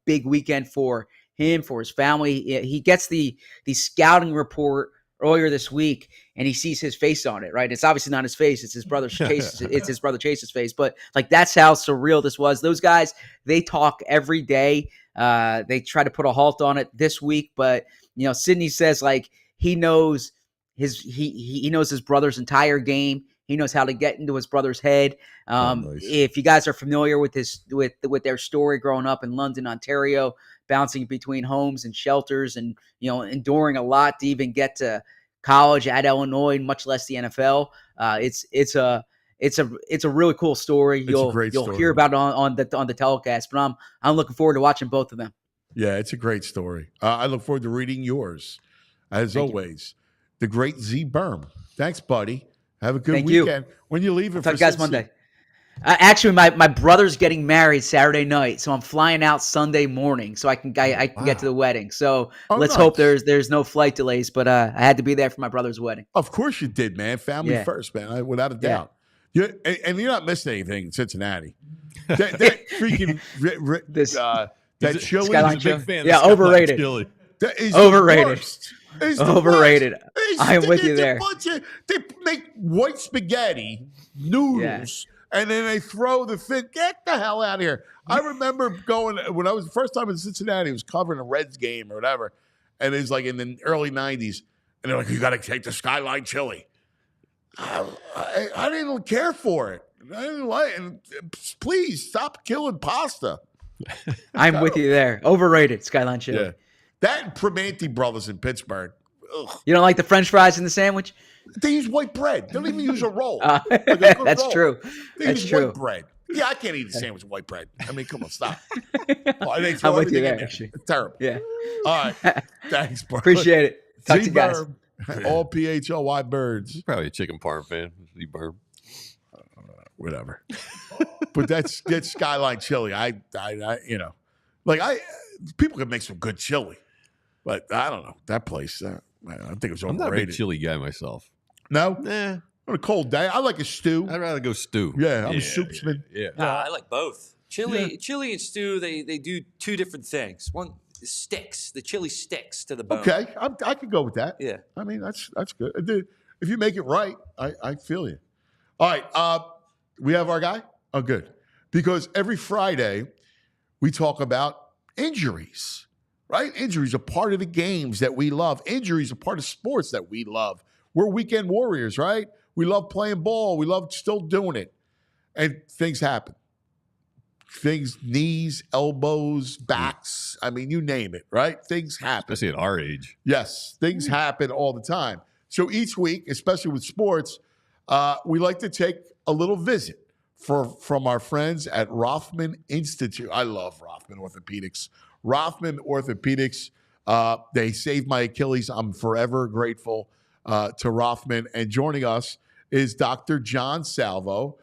big weekend for him, for his family. He gets the scouting report earlier this week, and he sees his face on it, right? It's obviously not his face. It's his brother Chase. It's his brother Chase's face. But like, that's how surreal this was. Those guys, they talk every day. They try to put a halt on it this week, but Sidney says like he knows he knows his brother's entire game. He knows how to get into his brother's head. Nice. If you guys are familiar with their story growing up in London, Ontario, bouncing between homes and shelters, and enduring a lot to even get to college at Illinois, much less the NFL. It's a really cool story. You'll hear about it on the telecast, but I'm looking forward to watching both of them. Yeah, it's a great story. I look forward to reading yours, as always. The great Z Berm. Thanks, buddy. Have a good weekend. When you leave it for guys Monday. Actually, my brother's getting married Saturday night, so I'm flying out Sunday morning so I can get to the wedding. So let's hope there's no flight delays. But I had to be there for my brother's wedding. Of course you did, man. Family first, man. Without a doubt. And you're not missing anything in Cincinnati. That freaking that chili. Skyline chili. Big fan. Yeah, overrated. Chili. That is overrated. Overrated. I am with you there. They make white spaghetti noodles. Yeah. And then they throw the thing. Get the hell out of here. I remember going, when I was the first time in Cincinnati, I was covering a Reds game or whatever. And it was like in the early 90s. And they're like, you got to take the Skyline chili. I didn't care for it. I didn't like it. And please stop killing pasta. I'm with you there. Overrated, Skyline chili. Yeah. That and Primanti Brothers in Pittsburgh. Ugh. You don't like the French fries in the sandwich? They use white bread. They don't even use a roll. That's roll. True. They use white bread. Yeah, I can't eat a sandwich with white bread. I mean, come on, stop. I'm with you there, actually. It's terrible. Yeah. All right. Thanks, bro. Appreciate it. Talk to you guys. All PHLY birds. He's probably a chicken parm fan. Z-Berm. Whatever. But that's Skyline chili. I people can make some good chili, but I don't know that place. I think it was overrated. I'm not a big chili guy myself. No, nah. On a cold day, I like a stew. I'd rather go stew. Yeah, I'm a soupsman. Yeah. I like both. Chili and stew. They do two different things. One sticks. The chili sticks to the bone. Okay, I could go with that. Yeah. I mean that's good. If you make it right, I feel you. All right, we have our guy. Oh, good, because every Friday we talk about injuries. Right? Injuries are part of the games that we love. Injuries are part of sports that we love. We're weekend warriors, right? We love playing ball. We love still doing it. And things happen. Things, knees, elbows, backs. I mean, you name it, right? Things happen. Especially at our age. Yes, things happen all the time. So each week, especially with sports, we like to take a little visit from our friends at Rothman Institute. I love Rothman Orthopedics. Rothman Orthopedics, they saved my Achilles. I'm forever grateful to Rothman. And joining us is Dr. John Salvo,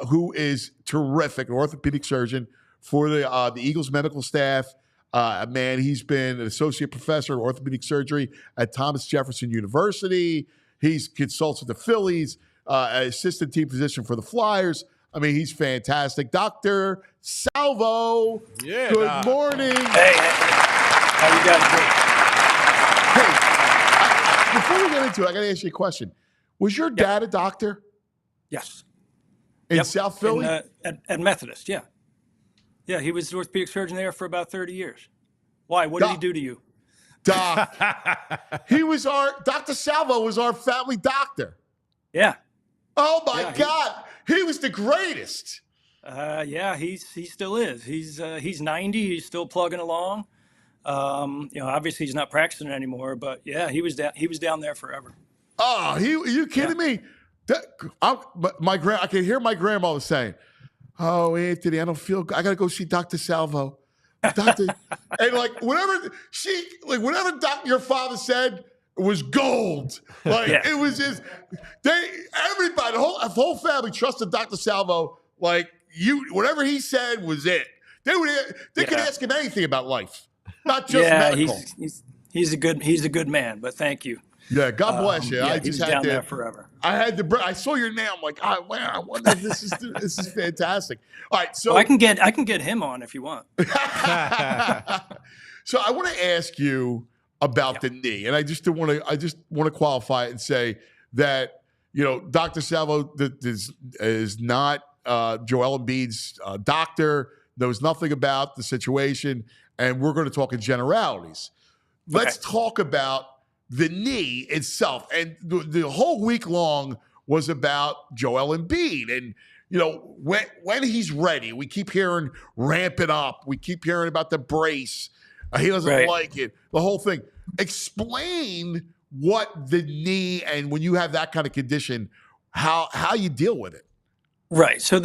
who is terrific, an orthopedic surgeon for the Eagles medical staff. Man, he's been an associate professor of orthopedic surgery at Thomas Jefferson University. He's consults with the Phillies, assistant team physician for the Flyers. I mean, he's fantastic. Dr. Salvo, good morning. Hey, how you guys doing? Hey, before we get into it, I got to ask you a question. Was your dad a doctor? Yes. In South Philly? At Methodist, yeah. Yeah, he was the orthopedic surgeon there for about 30 years. Why? What did he do to you? Doc. Dr. Salvo was our family doctor. Yeah. Oh, my God. He was the greatest. Yeah, he still is. He's 90. He's still plugging along. Obviously he's not practicing anymore, but yeah, he was down there forever. Oh, are you kidding me? I can hear my grandmother saying, "Oh, Anthony, I don't feel good. I got to go see Dr. Salvo." Doctor, and whatever your father said was gold. It was just everybody, the whole family trusted Dr. Salvo. Whatever he said was it. They could ask him anything about life, not just medical. He's a good man. But thank you. Yeah, God bless you. I just had down there forever. I saw your name. I'm like, wow, I wonder if this is fantastic. All right, so I can get him on if you want. So I want to ask you about the knee, and I just want to qualify it and say that Dr. Salvo is not Joel Embiid's doctor, knows nothing about the situation, and we're going to talk in generalities. Let's talk about the knee itself. And the whole week long was about Joel Embiid. And, when he's ready, we keep hearing ramp it up. We keep hearing about the brace. He doesn't like it. The whole thing. Explain what the knee, and when you have that kind of condition, how you deal with it. Right. So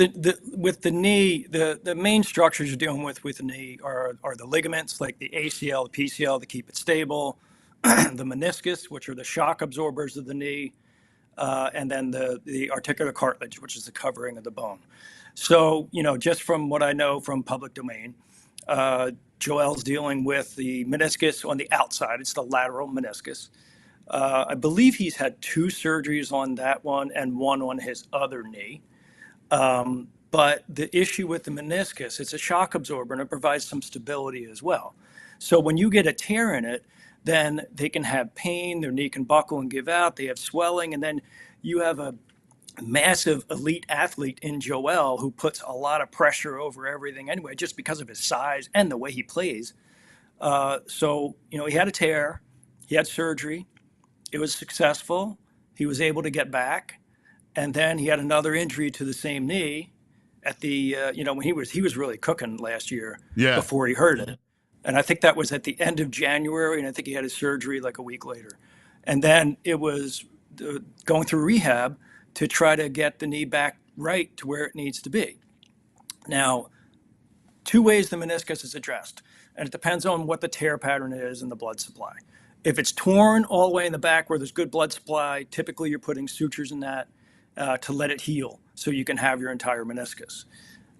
with the knee, the main structures you're dealing with the knee are the ligaments, like the ACL, the PCL, to keep it stable, the meniscus, which are the shock absorbers of the knee, and then the articular cartilage, which is the covering of the bone. So, just from what I know from public domain, Joel's dealing with the meniscus on the outside. It's the lateral meniscus. I believe he's had 2 surgeries on that one and 1 on his other knee. But the issue with the meniscus, it's a shock absorber and it provides some stability as well. So when you get a tear in it, then they can have pain, their knee can buckle and give out, they have swelling, and then you have a massive elite athlete in Joel who puts a lot of pressure over everything anyway, just because of his size and the way he plays. So, he had a tear, he had surgery, it was successful, he was able to get back, and then he had another injury to the same knee at the, when he was really cooking last year before he hurt it. And I think that was at the end of January, and I think he had his surgery like a week later. And then it was going through rehab to try to get the knee back right to where it needs to be. Now, 2 ways the meniscus is addressed, and it depends on what the tear pattern is and the blood supply. If it's torn all the way in the back where there's good blood supply, typically you're putting sutures in that to let it heal so you can have your entire meniscus.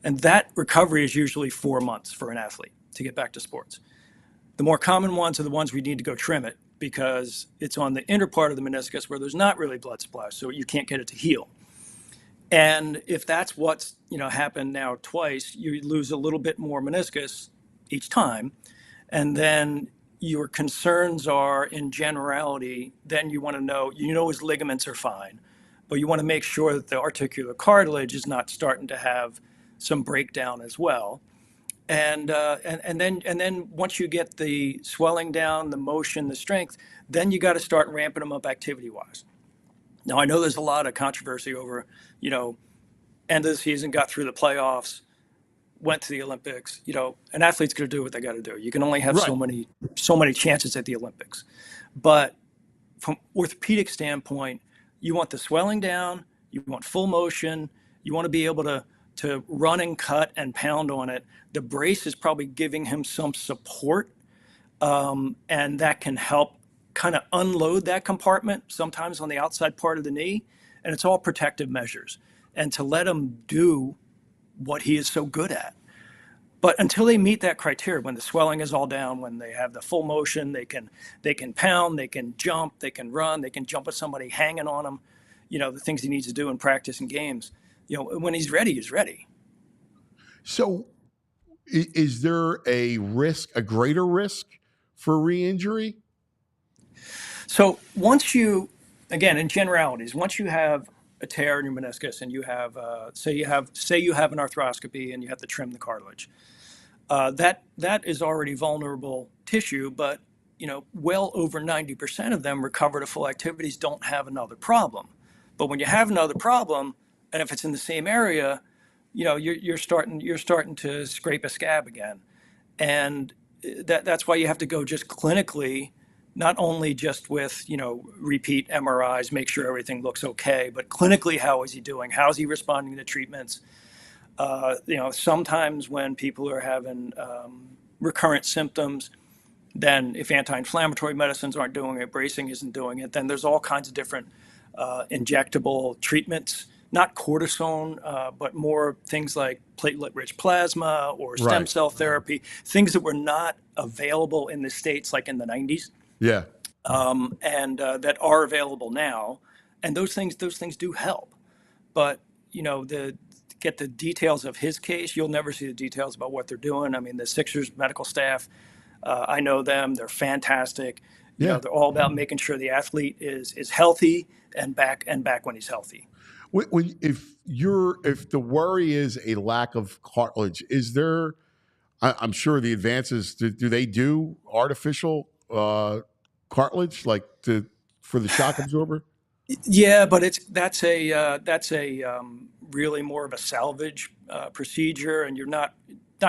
And that recovery is usually 4 months for an athlete to get back to sports. The more common ones are the ones we need to go trim it because it's on the inner part of the meniscus where there's not really blood supply, so you can't get it to heal. And if that's what's happened now twice, you lose a little bit more meniscus each time, and then your concerns are, in generality, then you want to know, his ligaments are fine, but you want to make sure that the articular cartilage is not starting to have some breakdown as well. And then once you get the swelling down, the motion, the strength, then you got to start ramping them up activity-wise. Now, I know there's a lot of controversy over, end of the season, got through the playoffs, went to the Olympics. An athlete's going to do what they got to do. You can only have so many chances at the Olympics. But from orthopedic standpoint, you want the swelling down, you want full motion, you want to be able to run and cut and pound on it. The brace is probably giving him some support, and that can help kind of unload that compartment sometimes on the outside part of the knee, and it's all protective measures. And to let him do what he is so good at. But until they meet that criteria, when the swelling is all down, when they have the full motion, they can pound, they can jump, they can run, they can jump with somebody hanging on them, the things he needs to do in practice and games. When he's ready, he's ready. So is there a greater risk for re-injury? So once you, again, in generalities, once you have a tear in your meniscus and you have, say you have an arthroscopy and you have to trim the cartilage, that is already vulnerable tissue, but well over 90% of them recover to full activities, don't have another problem. But when you have another problem, and if it's in the same area, you're starting to scrape a scab again, and that's why you have to go just clinically, not only just with repeat MRIs, make sure everything looks okay, but clinically, how is he doing? How is he responding to treatments? Sometimes when people are having recurrent symptoms, then if anti-inflammatory medicines aren't doing it, bracing isn't doing it, then there's all kinds of different injectable treatments. Not cortisone, but more things like platelet-rich plasma or stem cell therapy, things that were not available in the States like in the 90s. Yeah. And that are available now. And those things do help. But, get the details of his case, you'll never see the details about what they're doing. I mean, the Sixers medical staff, I know them. They're fantastic. They're all about making sure the athlete is healthy and back when he's healthy. If the worry is a lack of cartilage, is there? I'm sure the advances. Do they do artificial cartilage for the shock absorber? Yeah, but that's a really more of a salvage procedure, and you're not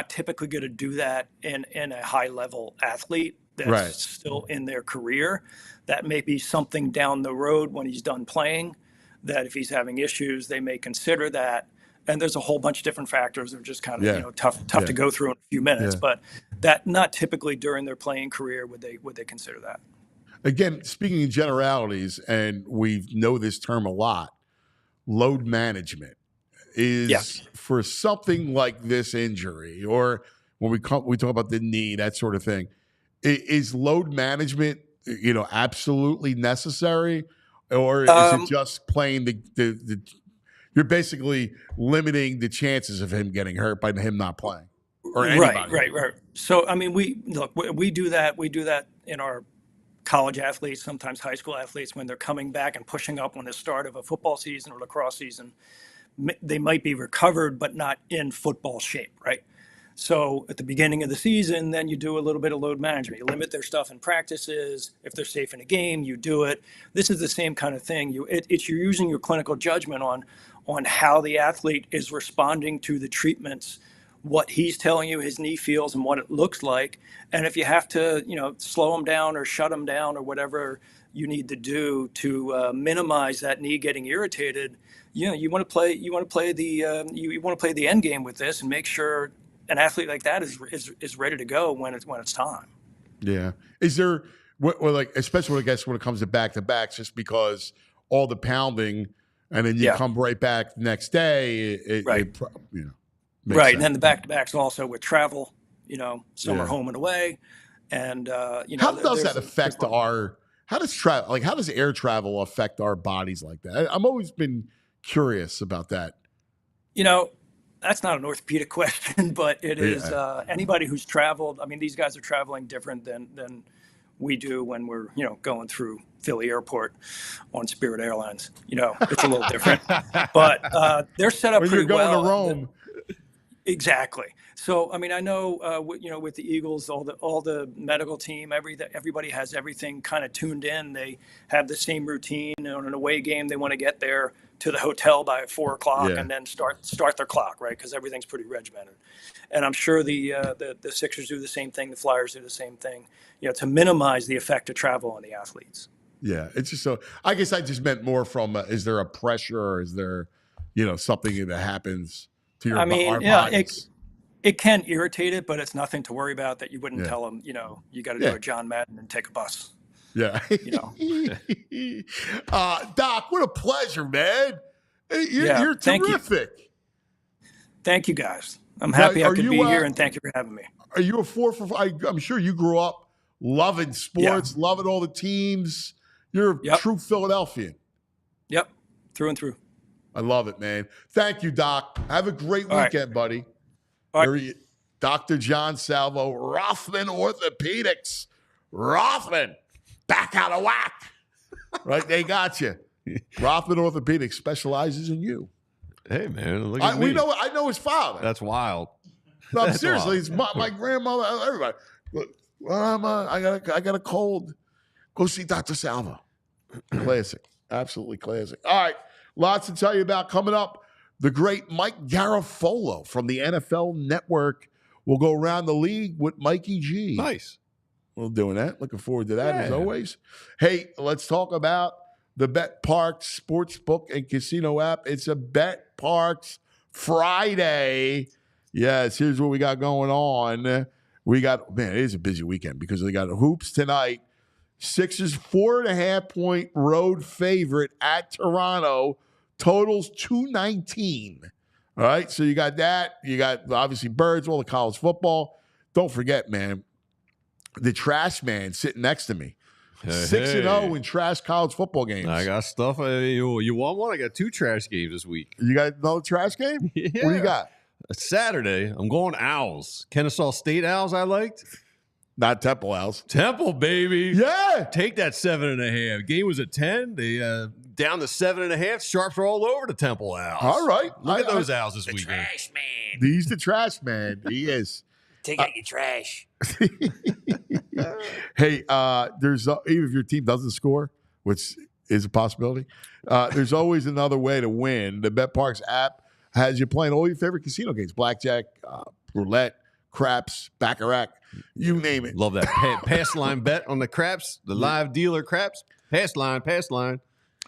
typically going to do that in a high level athlete that's still in their career. That may be something down the road when he's done playing, that if he's having issues, they may consider that. And there's a whole bunch of different factors that are just kind of tough to go through in a few minutes. But that not typically during their playing career would they consider that. again, speaking in generalities, and we know this term a lot, load management is Yes. for something like this injury, or when we talk about the knee, that sort of thing. Is load management, absolutely necessary, or is it just playing the you're basically limiting the chances of him getting hurt by him not playing, or anybody? Right. So, I mean, we do that. We do that in our college athletes, sometimes high school athletes, when they're coming back and pushing up on the start of a football season or lacrosse season. They might be recovered, but not in football shape, right? So at the beginning of the season, then you do a little bit of load management. You limit their stuff in practices. If they're safe in a game, you do it. This is the same kind of thing. You're using your clinical judgment on how the athlete is responding to the treatments, what he's telling you his knee feels and what it looks like. And if you have to, slow him down or shut him down or whatever you need to do to minimize that knee getting irritated, you want to play the end game with this and make sure an athlete like that is ready to go when it's time. Yeah. Is there, especially when it comes to back-to-backs, just because all the pounding and then you come right back the next day, Right. makes Right. sense. And then the back-to-backs also with travel, some are home and away. And, how does that affect how does air travel affect our bodies like that? I've always been curious about that. That's not an orthopedic question, but it is anybody who's traveled. I mean, these guys are traveling different than we do when we're, going through Philly Airport on Spirit Airlines. It's a little different, but they're set up when pretty you're well. going to Rome. Exactly. So, I mean, I know, with the Eagles, all the medical team, everybody has everything kind of tuned in. They have the same routine. On an away game, they want to get there to the hotel by 4:00 and then start their clock, right? Because everything's pretty regimented. And I'm sure the Sixers do the same thing. The Flyers do the same thing, to minimize the effect of travel on the athletes. Yeah, it's just so. I guess I just meant more from is there a pressure or is there, something that happens to your bodies? It can irritate it, but it's nothing to worry about that you wouldn't tell them, you got to do a John Madden and take a bus. Yeah. Doc, what a pleasure, man. You're terrific. Thank you, guys. I'm happy I could be here, and thank you for having me. Are you a 4 for 5? I'm sure you grew up loving sports, loving all the teams. You're a true Philadelphian. Yep, through and through. I love it, man. Thank you, Doc. Have a great weekend, buddy. All right. Dr. John Salvo, Rothman Orthopedics. Rothman, back out of whack. Right, they got you. Rothman Orthopedics specializes in you. Hey, man, look at me. I know his father. That's wild. No, seriously, it's my grandmother, everybody. Look, I got a cold. Go see Dr. Salvo. Classic. Absolutely classic. All right, lots to tell you about coming up. The great Mike Garafolo from the NFL Network will go around the league with Mikey G. Nice. We're doing that. Looking forward to that as always. Hey, let's talk about the Bet Parks Sportsbook and Casino app. It's a Bet Parks Friday. Yes, here's what we got going on. It is a busy weekend because we got hoops tonight. Sixers 4.5-point road favorite at Toronto. Totals 219. All right, so you got that. You got obviously Birds, all the college football. Don't forget, man, the trash man sitting next to me. 6-0 in trash college football games. I got stuff. You want one? I got 2 trash games this week. You got another trash game? Yeah. What do you got? Saturday, I'm going Owls. Kennesaw State Owls I liked. Not Temple Owls. Temple, baby. Yeah. Take that 7.5. Game was at 10. They down to 7.5. Sharps are all over the Temple Owls. All right. Look at those Owls this weekend. Trash man. He's the trash man. He is. Take out your trash. Hey, there's even if your team doesn't score, which is a possibility, there's always another way to win. The BetParks app has you playing all your favorite casino games: blackjack, roulette, craps, baccarat, you name it. Love that pass line bet on the craps, the live dealer craps. Pass line.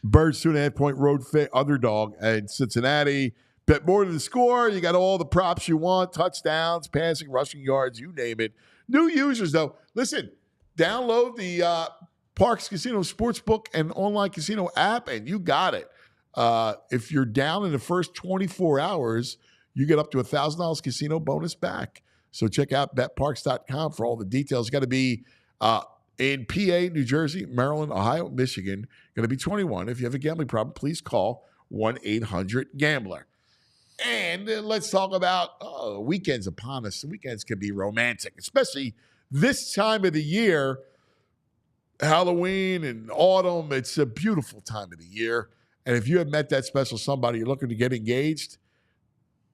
Birds 2.5-point road underdog at Cincinnati. Bet more than the score. You got all the props you want: touchdowns, passing, rushing yards, you name it. New users, though, listen, download the Parx Casino Sportsbook and online casino app, and you got it. If you're down in the first 24 hours, you get up to $1,000 casino bonus back. So check out betparks.com for all the details. Got to be in PA, New Jersey, Maryland, Ohio, Michigan. Going to be 21. If you have a gambling problem, please call 1-800-GAMBLER. And let's talk about weekends upon us. Weekends can be romantic, especially this time of the year. Halloween and autumn, it's a beautiful time of the year. And if you have met that special somebody, you're looking to get engaged,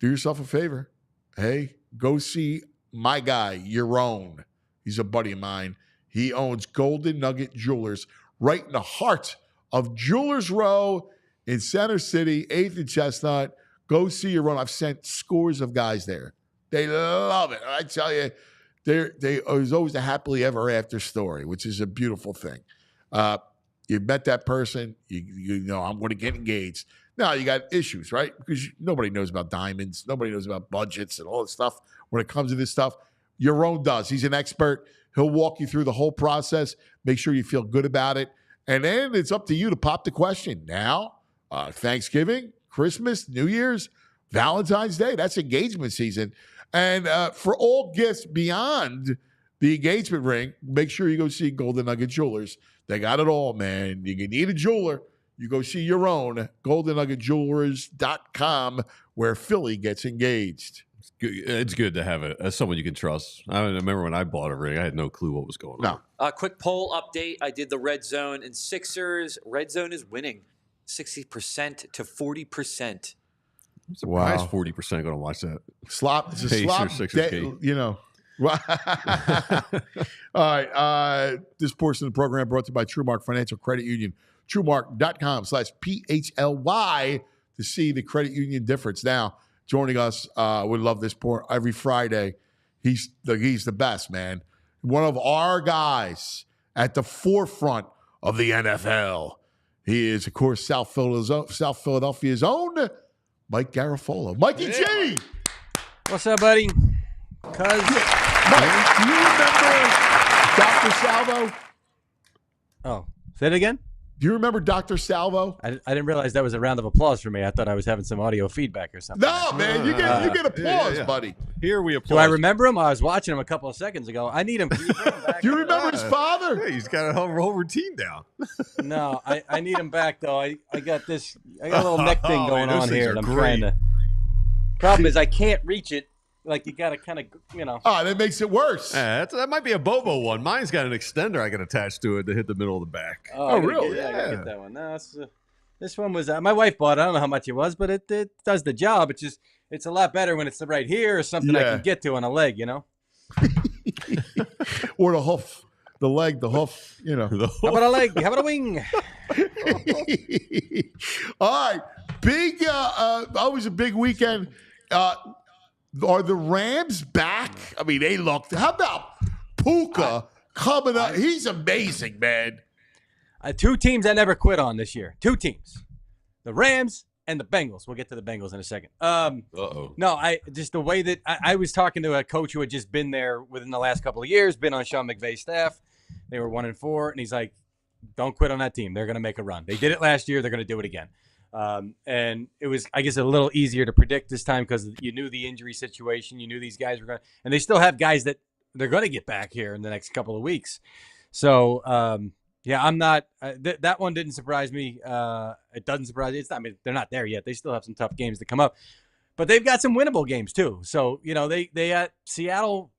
do yourself a favor. Hey, go see my guy, your own. He's a buddy of mine. He owns Golden Nugget Jewelers right in the heart of Jewelers Row in Center City, 8th and Chestnut. Go see your own. I've sent scores of guys there. They love it. I tell you, there's always a happily ever after story, which is a beautiful thing. You met that person, you know, I'm going to get engaged. Now you got issues, right? Because nobody knows about diamonds. Nobody knows about budgets and all this stuff. When it comes to this stuff, your own does. He's an expert. He'll walk you through the whole process, make sure you feel good about it. And then it's up to you to pop the question. Now, Thanksgiving, Christmas, New Year's, Valentine's Day, that's engagement season. And for all gifts beyond the engagement ring, make sure you go see Golden Nugget Jewelers. They got it all, man. You need a jeweler, you go see your own, goldennuggetjewelers.com, where Philly gets engaged. It's good to have someone you can trust. I remember when I bought a ring, I had no clue what was going on. Quick poll update. I did the red zone and Sixers. Red zone is winning 60% to 40%. I'm surprised 40% going to watch that. It's a slop, you know. All right. This portion of the program brought to you by TrueMark Financial Credit Union. TrueMark.com/PHLY to see the credit union difference. Now, joining us, we love this point every Friday. He's the best, man. One of our guys at the forefront of the NFL. He is, of course, South Philadelphia's own Mike Garafolo. Mikey G! What's up, buddy? Mike, do you remember Dr. Salvo? Oh, say it again? Do you remember Dr. Salvo? I didn't realize that was a round of applause for me. I thought I was having some audio feedback or something. No, man, you get applause, buddy. Here we applaud. Do I remember him? I was watching him a couple of seconds ago. I need him. Can you bring him back? Do you remember his father? Hey, he's got a whole routine down. No, I need him back, though. I got a little neck thing going on here, and I'm trying to. Problem is, I can't reach it. Like, you got to kind of, you know. Oh, that makes it worse. That might be a Bobo one. Mine's got an extender I can attach to it to hit the middle of the back. Oh really? I gotta get that one. No, this one was, my wife bought it. I don't know how much it was, but it does the job. It's a lot better when it's right here or something I can get to on a leg, you know? Or the hoof. The leg, the hoof, you know. How about a leg? How about a wing? All right. Big, always a big weekend. Are the Rams back? I mean, they looked. How about Puka coming up? He's amazing, man. Two teams I never quit on this year. Two teams. The Rams and the Bengals. We'll get to the Bengals in a second. No, just the way that I was talking to a coach who had just been there within the last couple of years, been on Sean McVay's staff. They were 1-4, and he's like, don't quit on that team. They're going to make a run. They did it last year. They're going to do it again. And it was, I guess, a little easier to predict this time because you knew the injury situation. You knew these guys were going to – and they still have guys that they're going to get back here in the next couple of weeks. So, yeah, I'm not that one didn't surprise me. It doesn't surprise me. It's not, I mean, they're not there yet. They still have some tough games to come up. But they've got some winnable games too. So, you know, they at Seattle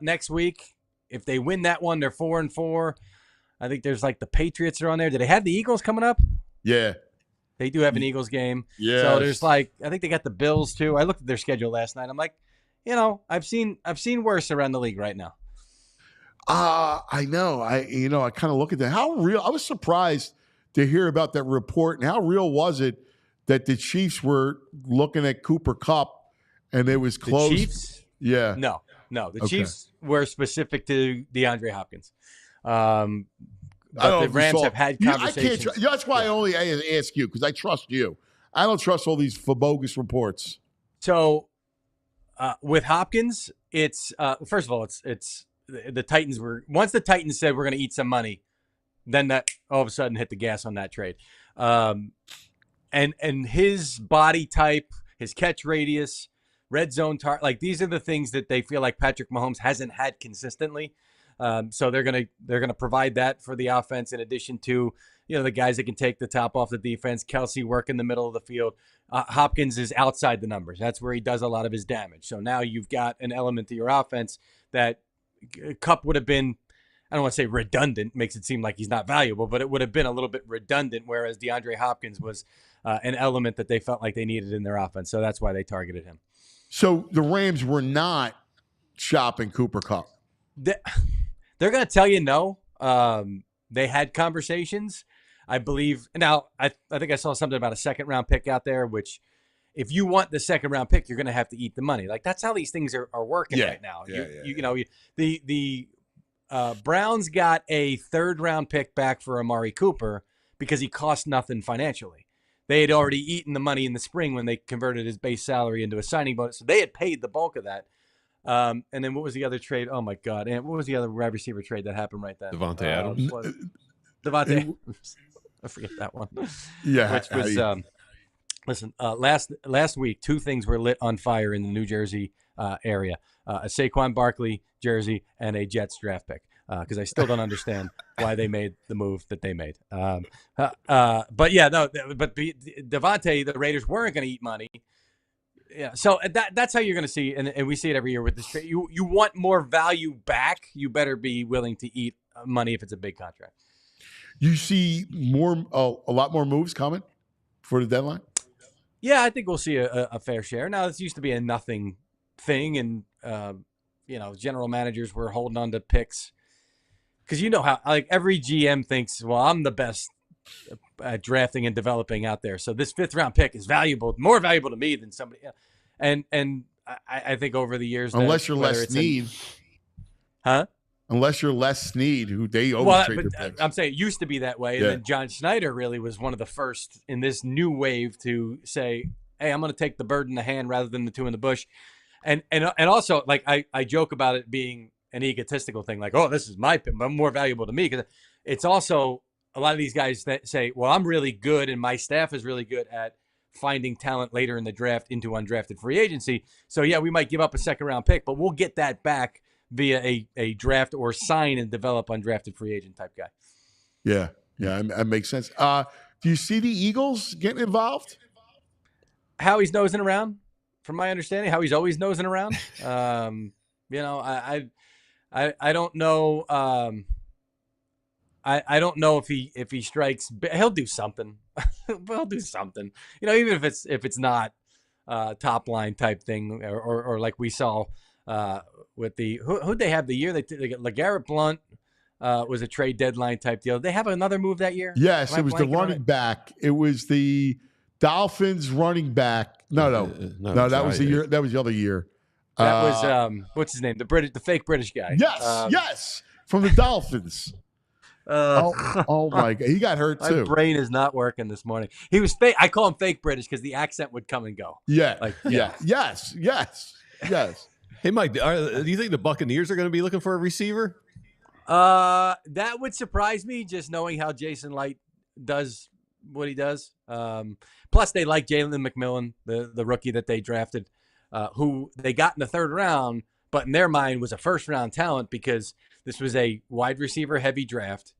next week. If they win that one, they're 4-4. I think there's like the Patriots are on there. Do they have the Eagles coming up? Yeah. They do have an Eagles game. Yeah. So there's like, I think they got the Bills too. I looked at their schedule last night. I'm like, you know, I've seen worse around the league right now. I know. I kind of look at that. How real? I was surprised to hear about that report. And how real was it that the Chiefs were looking at Cooper Kupp and it was close? The Chiefs? Yeah. No. The Chiefs were specific to DeAndre Hopkins. But the Rams have had conversations. That's why I only ask you, because I trust you. I don't trust all these bogus reports. So with Hopkins, it's first of all, it's the Titans were – once the Titans said we're going to eat some money, then that all of a sudden hit the gas on that trade. And his body type, his catch radius, red zone like these are the things that they feel like Patrick Mahomes hasn't had consistently. So they're gonna provide that for the offense in addition to the guys that can take the top off the defense. Kelsey work in the middle of the field. Hopkins is outside the numbers. That's where he does a lot of his damage. So now you've got an element to your offense that Kupp would have been, I don't want to say redundant, makes it seem like he's not valuable, but it would have been a little bit redundant, whereas DeAndre Hopkins was an element that they felt like they needed in their offense. So that's why they targeted him. So the Rams were not shopping Cooper Kupp. They're going to tell you no. They had conversations, I believe. Now, I think I saw something about a second-round pick out there, which if you want the second-round pick, you're going to have to eat the money. Like, that's how these things are working right now. The Browns got a third-round pick back for Amari Cooper because he cost nothing financially. They had already eaten the money in the spring when they converted his base salary into a signing bonus. So they had paid the bulk of that. And then what was the other trade? Oh, my God. And what was the other wide receiver trade that happened right then? Devontae Adams. Devontae. I forget that one. Yeah. Which was, listen, last week, two things were lit on fire in the New Jersey area. A Saquon Barkley jersey and a Jets draft pick. Because I still don't understand why they made the move that they made. But yeah, no. But Devontae, the Raiders weren't going to eat money. Yeah, so that's how you're going to see, and we see it every year with this trade. You want more value back. You better be willing to eat money if it's a big contract. You see a lot more moves coming for the deadline. Yeah, I think we'll see a fair share. Now, this used to be a nothing thing, and general managers were holding on to picks. Because you know how, like, every GM thinks, well, I'm the best at drafting and developing out there. So this fifth-round pick is more valuable to me than somebody else. And I think over the years, unless you're Les Snead, Unless you're Les Snead, who they always trade their picks. I'm saying it used to be that way, and then John Schneider really was one of the first in this new wave to say, "Hey, I'm going to take the bird in the hand rather than the two in the bush," and also, like, I joke about it being an egotistical thing, like, oh, this is my pick, but more valuable to me, because it's also a lot of these guys that say, well, I'm really good and my staff is really good at finding talent later in the draft into undrafted free agency. So yeah, we might give up a second round pick, but we'll get that back via a draft or sign and develop undrafted free agent type guy. Yeah, that makes sense. Do you see the Eagles getting involved? Howie's nosing around, from my understanding. Howie's always nosing around. I don't know. I don't know if he strikes. He'll do something. He'll do something. Even if it's not top line type thing, or like we saw with the who'd they have the year they got LeGarrette Blount was a trade deadline type deal. Did they have another move that year? Yes, it was the running back. It was the Dolphins running back. No, that was the year. That was the other year. That was what's his name? The fake British guy. Yes, from the Dolphins. Oh my God, he got hurt too. My brain is not working this morning. He was fake. I call him fake British because the accent would come and go. Yes. Hey, Mike, do you think the Buccaneers are going to be looking for a receiver? That would surprise me, just knowing how Jason Light does what he does. Plus, they like Jalen McMillan, the rookie that they drafted, who they got in the third round, but in their mind was a first-round talent because this was a wide receiver heavy draft.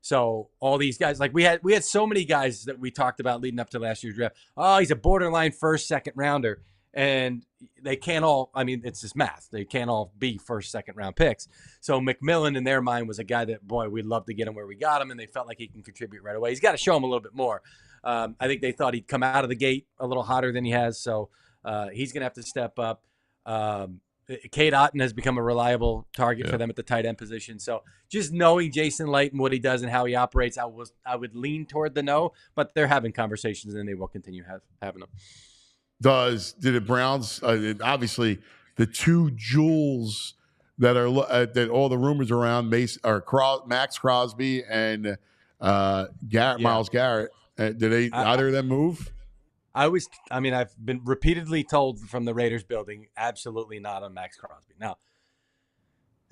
So all these guys, like we had so many guys that we talked about leading up to last year's draft. Oh, he's a borderline first, second rounder. And they can't all, I mean, it's just math. They can't all be first, second round picks. So McMillan in their mind was a guy that, boy, we'd love to get him where we got him. And they felt like he can contribute right away. He's got to show him a little bit more. I think they thought he'd come out of the gate a little hotter than he has. So he's going to have to step up. Cade Otton has become a reliable target for them at the tight end position. So just knowing Jason Light and what he does and how he operates, I would lean toward the no, but they're having conversations and they will continue having them. Did the Browns, obviously the two jewels that are that all the rumors around are Max Crosby and Miles Garrett. Did either of them move? I've been repeatedly told from the Raiders building, absolutely not on Max Crosby. Now,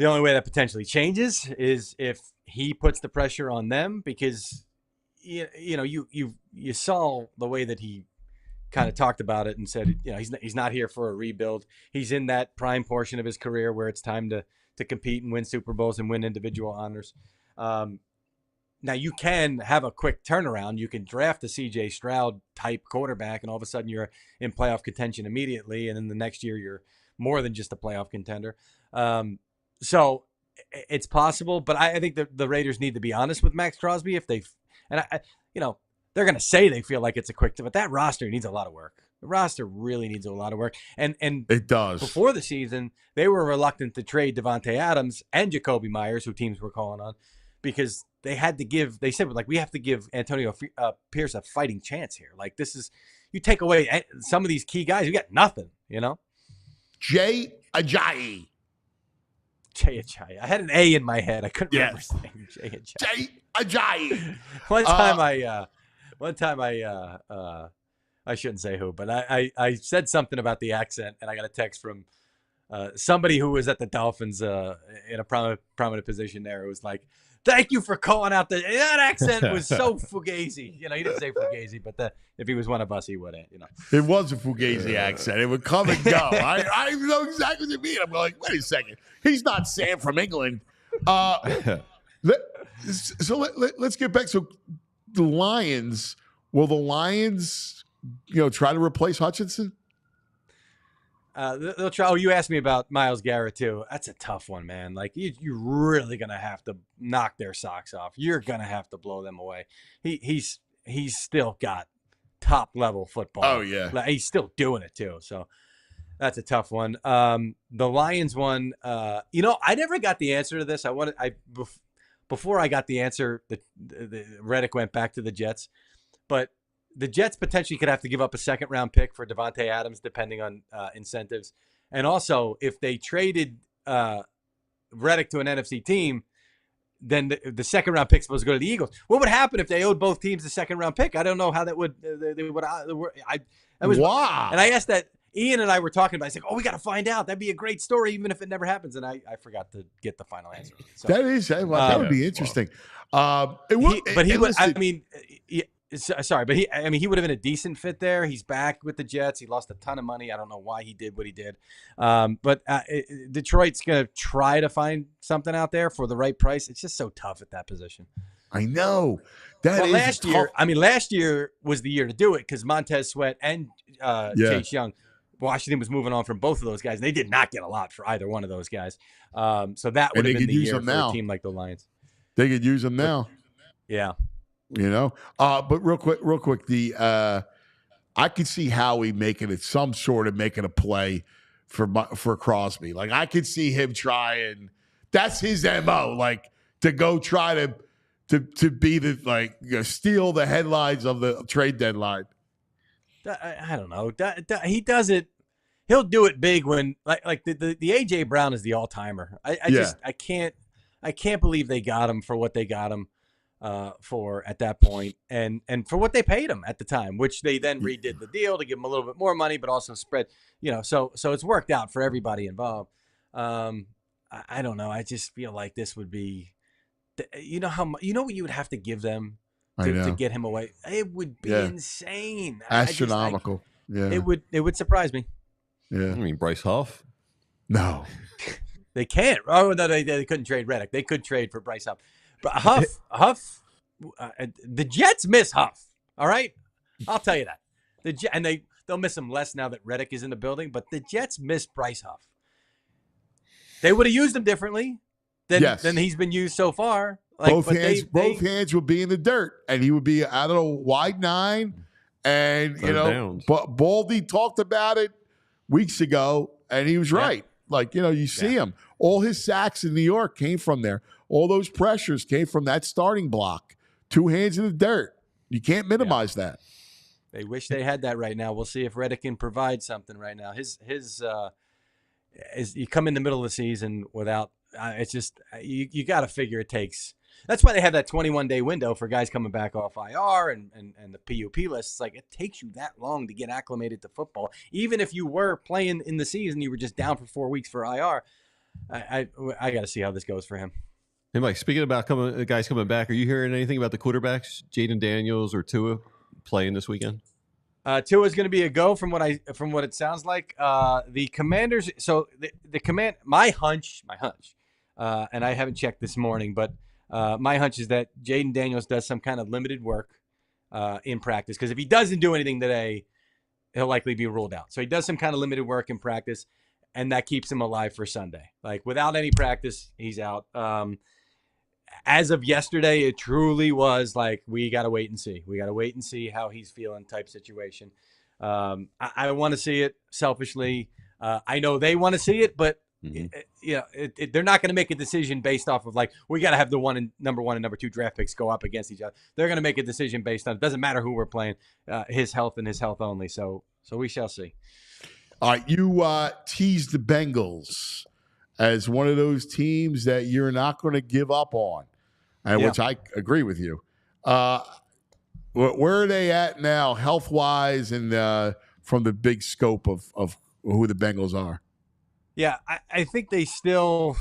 The only way that potentially changes is if he puts the pressure on them, because you saw the way that he kind of talked about it and said, he's not here for a rebuild. He's in that prime portion of his career where it's time to compete and win Super Bowls and win individual honors. Now you can have a quick turnaround. You can draft a CJ Stroud type quarterback, and all of a sudden you're in playoff contention immediately. And then the next year you're more than just a playoff contender. So it's possible, but I think the Raiders need to be honest with Max Crosby they're going to say they feel like it's a quick, but that roster needs a lot of work. The roster really needs a lot of work. And it does. Before the season, they were reluctant to trade Devontae Adams and Jacoby Myers, who teams were calling on, because they said, we have to give Antonio Pierce a fighting chance here. Like, you take away some of these key guys, you got nothing, Jay Ajayi. Jay Ajayi. I had an A in my head. I couldn't remember his name. Jay Ajayi. Jay Ajayi. One time I shouldn't say who, but I said something about the accent, and I got a text from somebody who was at the Dolphins in a prominent position there. It was like, thank you for calling out that accent was so fugazi. He didn't say fugazi, but if he was one of us, he would have. It was a fugazi accent. It would come and go. I know exactly what you mean. I'm like, wait a second. He's not Sam from England. Let's get back. So the Lions, will the Lions, try to replace Hutchinson? They'll try. Oh, you asked me about Myles Garrett too. That's a tough one, man. Like, you're really gonna have to knock their socks off. You're gonna have to blow them away. He's still got top level football. Oh yeah, like, he's still doing it too. So that's a tough one. The Lions one. I never got the answer to this. Before I got the answer, the Reddick went back to the Jets, but the Jets potentially could have to give up a second-round pick for Devontae Adams, depending on incentives. And also, if they traded Reddick to an NFC team, then the second-round pick's supposed to go to the Eagles. What would happen if they owed both teams the second-round pick? I don't know how that would. Wow. And I asked that. Ian and I were talking about it. I said, we got to find out. That'd be a great story, even if it never happens. And I forgot to get the final answer. So, that would be interesting. He would have been a decent fit there. He's back with the Jets. He lost a ton of money. I don't know why he did what he did. But Detroit's going to try to find something out there for the right price. It's just so tough at that position. I know. Last year was the year to do it, because Montez Sweat and Chase Young, Washington was moving on from both of those guys. And they did not get a lot for either one of those guys. So that would have been the year for a team like the Lions. They could use them now. Yeah. But real quick, I could see Howie making a play for Crosby. Like, I could see him trying. That's his MO. Like, to go try to be steal the headlines of the trade deadline. I don't know. He does it. He'll do it big when like the AJ Brown is the all timer. I can't believe they got him for what they got him for at that point, and for what they paid him at the time, which they then redid the deal to give him a little bit more money, but also spread. So it's worked out for everybody involved. I don't know. I just feel like this would be, what you would have to give them to get him away. It would be insane, astronomical. It would surprise me. Yeah, I mean, Bryce Huff. No, they can't. Oh no, they couldn't trade Reddick. They could trade for Bryce Huff, but Huff. The Jets miss Huff. All right, I'll tell you that. They'll miss him less now that Reddick is in the building. But the Jets miss Bryce Huff. They would have used him differently than he's been used so far. Both hands would be in the dirt, and he would be out of a wide nine. And but Baldy talked about it weeks ago, and he was right. Like, you see him. All his sacks in New York came from there. All those pressures came from that starting block. 2 hands in the dirt. You can't minimize that. They wish they had that right now. We'll see if Reddick can provide something right now. You come in the middle of the season without. It's just you got to figure it takes. That's why they have that 21-day window for guys coming back off IR and the PUP list. It's like, it takes you that long to get acclimated to football. Even if you were playing in the season, you were just down for 4 weeks for IR. I got to see how this goes for him. Hey, Mike, speaking about guys coming back, are you hearing anything about the quarterbacks, Jaden Daniels or Tua, playing this weekend? Tua is going to be a go from what it sounds like. The Commanders. So my hunch, and I haven't checked this morning, but my hunch is that Jaden Daniels does some kind of limited work in practice, because if he doesn't do anything today, he'll likely be ruled out. So he does some kind of limited work in practice, and that keeps him alive for Sunday. Like, without any practice, he's out. As of yesterday, it truly was like, we got to wait and see. We got to wait and see how he's feeling type situation. I want to see it selfishly. I know they want to see it, but they're not going to make a decision based off of like, we got to have the number 1 and number 2 draft picks go up against each other. They're going to make a decision based on, it doesn't matter who we're playing, his health and his health only. So we shall see. All right, you teased the Bengals as one of those teams that you're not going to give up on, and which I agree with you. Where are they at now, health-wise, and from the big scope of who the Bengals are? Yeah, I think they still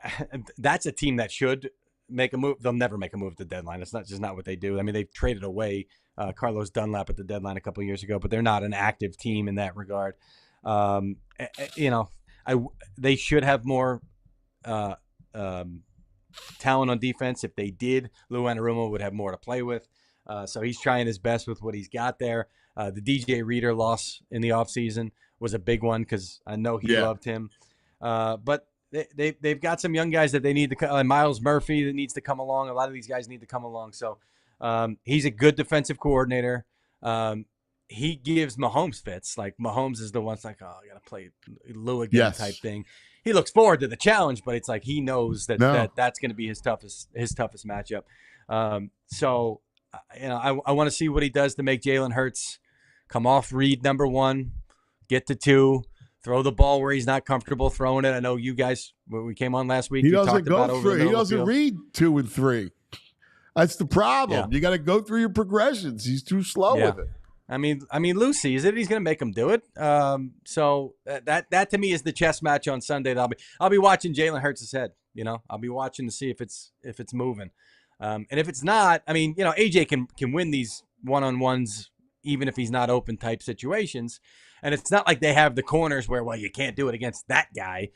– that's a team that should make a move. They'll never make a move at the deadline. It's not what they do. I mean, they've traded away Carlos Dunlap at the deadline a couple of years ago, but they're not an active team in that regard. They should have more talent on defense. If they did, Lou Anarumo would have more to play with. So he's trying his best with what he's got there. The DJ Reader loss in the offseason was a big one, because I know he loved him. But they've got some young guys that they need to come. Miles Murphy that needs to come along. A lot of these guys need to come along. So he's a good defensive coordinator. He gives Mahomes fits. Like, Mahomes is the one's like, oh, I got to play Lou again type thing. He looks forward to the challenge, but it's like he knows that's going to be his toughest matchup. I want to see what he does to make Jalen Hurts come off read number 1, get to 2, throw the ball where he's not comfortable throwing it. I know you guys, when we came on last week, he doesn't read 2 and 3. That's the problem. You got to go through your progressions. He's too slow with it. I mean, Lou sees it. He's going to make him do it. So that to me is the chess match on Sunday. That I'll be watching Jalen Hurts' head. I'll be watching to see if it's moving. And if it's not, I mean, AJ can win these one-on-ones even if he's not open type situations. And it's not like they have the corners where, well, you can't do it against that guy.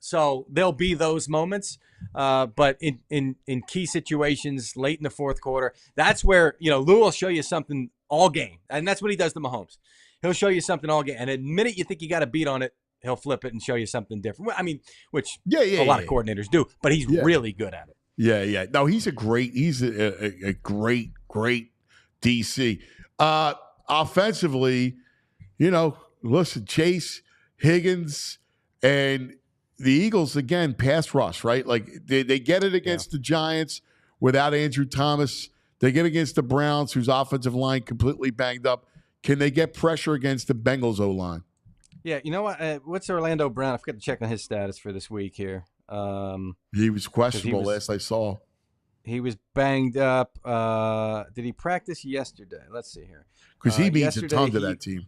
So there'll be those moments. But in key situations late in the fourth quarter, that's where Lou will show you something all game. And that's what he does to Mahomes. He'll show you something all game. And the minute you think you got a beat on it, he'll flip it and show you something different. I mean, which a lot of coordinators do, but he's really good at it. Yeah. No, he's a great DC. Offensively, listen, Chase, Higgins, and the Eagles, again, pass rush, right? Like, they get it against the Giants without Andrew Thomas. They get against the Browns, whose offensive line completely banged up. Can they get pressure against the Bengals O-line? Yeah, you know what? What's Orlando Brown? I forgot to check on his status for this week here. He was questionable last I saw. He was banged up. Did he practice yesterday? Let's see here. Because he means a ton to that team.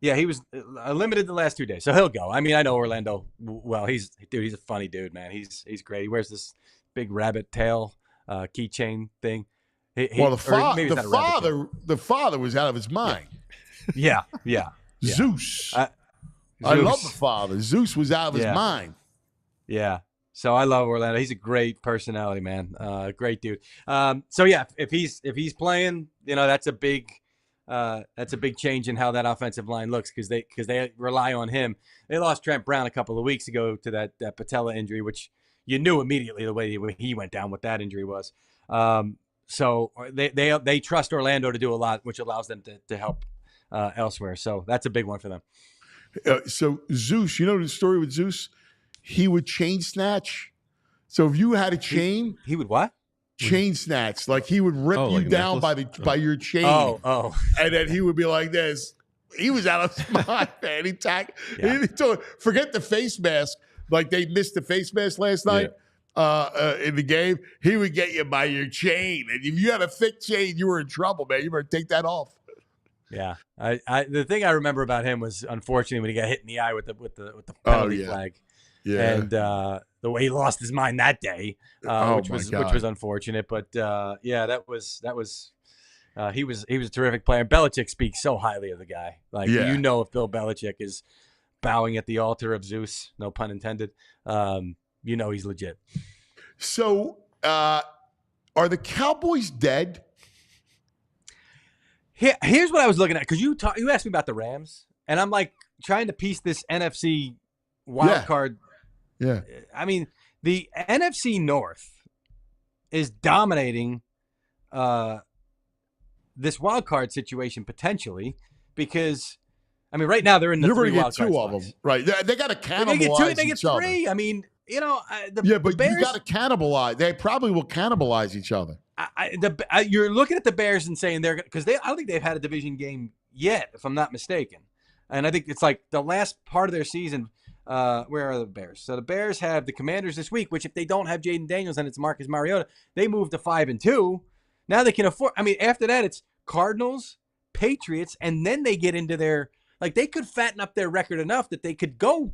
Yeah, he was limited the last 2 days, so he'll go. I mean, I know Orlando well. He's a funny dude, man. He's great. He wears this big rabbit tail keychain thing. The father was out of his mind. Yeah. Zeus. I love the father. Zeus was out of his mind. Yeah. So I love Orlando. He's a great personality, man. Great dude. If he's playing, that's a big change in how that offensive line looks, because they rely on him. They lost Trent Brown a couple of weeks ago to that patella injury, which you knew immediately the way he went down, what that injury was. So they trust Orlando to do a lot, which allows them to help elsewhere. So that's a big one for them. So Zeus, the story with Zeus? He would chain snatch. So if you had a chain, he would what? Chain snatch. Like, he would rip you down by your chain. Oh. And then he would be like this. He was out of his mind, man. He forget the face mask. Like, they missed the face mask last night. In the game, he would get you by your chain, and if you had a thick chain, you were in trouble, man. You better take that off. Yeah, the thing I remember about him was, unfortunately, when he got hit in the eye with the penalty flag. Yeah. And the way he lost his mind that day, which was unfortunate. But yeah, that was he was a terrific player. Belichick speaks so highly of the guy. Like you know, if Bill Belichick is bowing at the altar of Zeus, no pun intended, you know he's legit. So are the Cowboys dead? Here's what I was looking at, because you asked me about the Rams, and I'm like trying to piece this NFC wild card. Yeah. I mean, the NFC North is dominating this wild card situation potentially, because I mean, right now they're in the three wild card spots. You're going to get 2 of them, right? They got to cannibalize they get each other. 3. I mean, you know, but Bears, you got to cannibalize. They probably will cannibalize each other. You're looking at the Bears and saying they're because I don't think they've had a division game yet, if I'm not mistaken. And I think it's like the last part of their season. Where are the Bears? So the Bears have the Commanders this week, which if they don't have Jaden Daniels and it's Marcus Mariota, they move to 5-2. Now they can afford. I mean, after that, it's Cardinals, Patriots, and then they get into their they could fatten up their record enough that they could go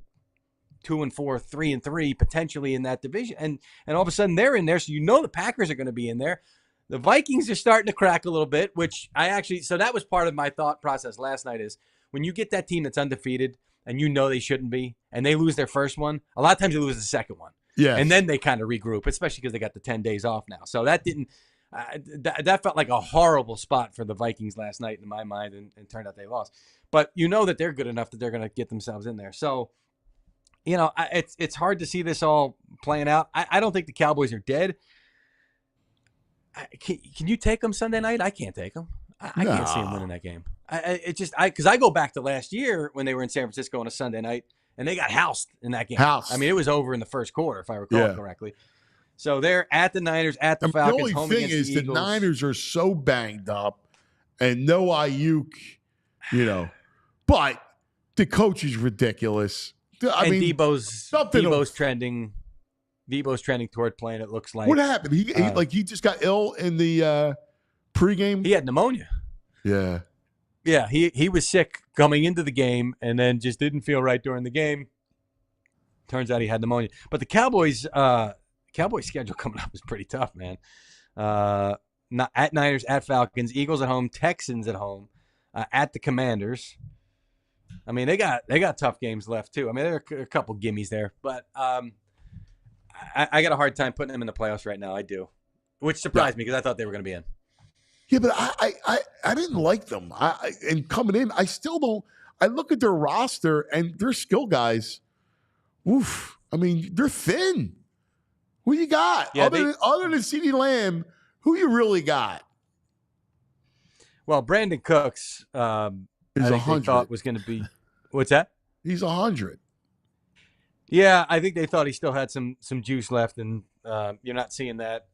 2-4, 3-3 potentially in that division, and all of a sudden they're in there. So you know the Packers are going to be in there. The Vikings are starting to crack a little bit, which so that was part of my thought process last night is when you get that team that's undefeated and you know they shouldn't be, and they lose their first one, a lot of times they lose the second one. Yeah. And then they kind of regroup, especially because they got the 10 days off now. So that didn't that felt like a horrible spot for the Vikings last night in my mind, and turned out they lost. But you know that they're good enough that they're going to get themselves in there. So, you know, it's hard to see this all playing out. I don't think the Cowboys are dead. Can you take them Sunday night? I can't take them. I can't see them winning that game. Because I go back to last year when they were in San Francisco on a Sunday night, and they got housed in that game. I mean, it was over in the first quarter, if I recall correctly. So they're at the Niners, at the Falcons. The only thing is the Niners are so banged up, and no Ayuk, you know. But the coach is ridiculous. I mean, Debo's trending. Debo's trending toward playing. It looks like. What happened? He just got ill in the pregame. He had pneumonia. Yeah. Yeah, he was sick coming into the game, and then just didn't feel right during the game. Turns out he had pneumonia. But the Cowboys schedule coming up is pretty tough, man. Not at Niners, at Falcons, Eagles at home, Texans at home, at the Commanders. I mean, they got tough games left too. I mean, there are a couple gimmies there, but I got a hard time putting them in the playoffs right now. I do, which surprised me because I thought they were going to be in. Yeah, but I didn't like them. And coming in, I still don't. I look at their roster and their skill guys. Oof! I mean, they're thin. Who you got? Yeah, other than CeeDee Lamb, who you really got? Well, Brandon Cooks, I think they thought was going to be. What's that? He's 100. Yeah, I think they thought he still had some juice left, and you're not seeing that.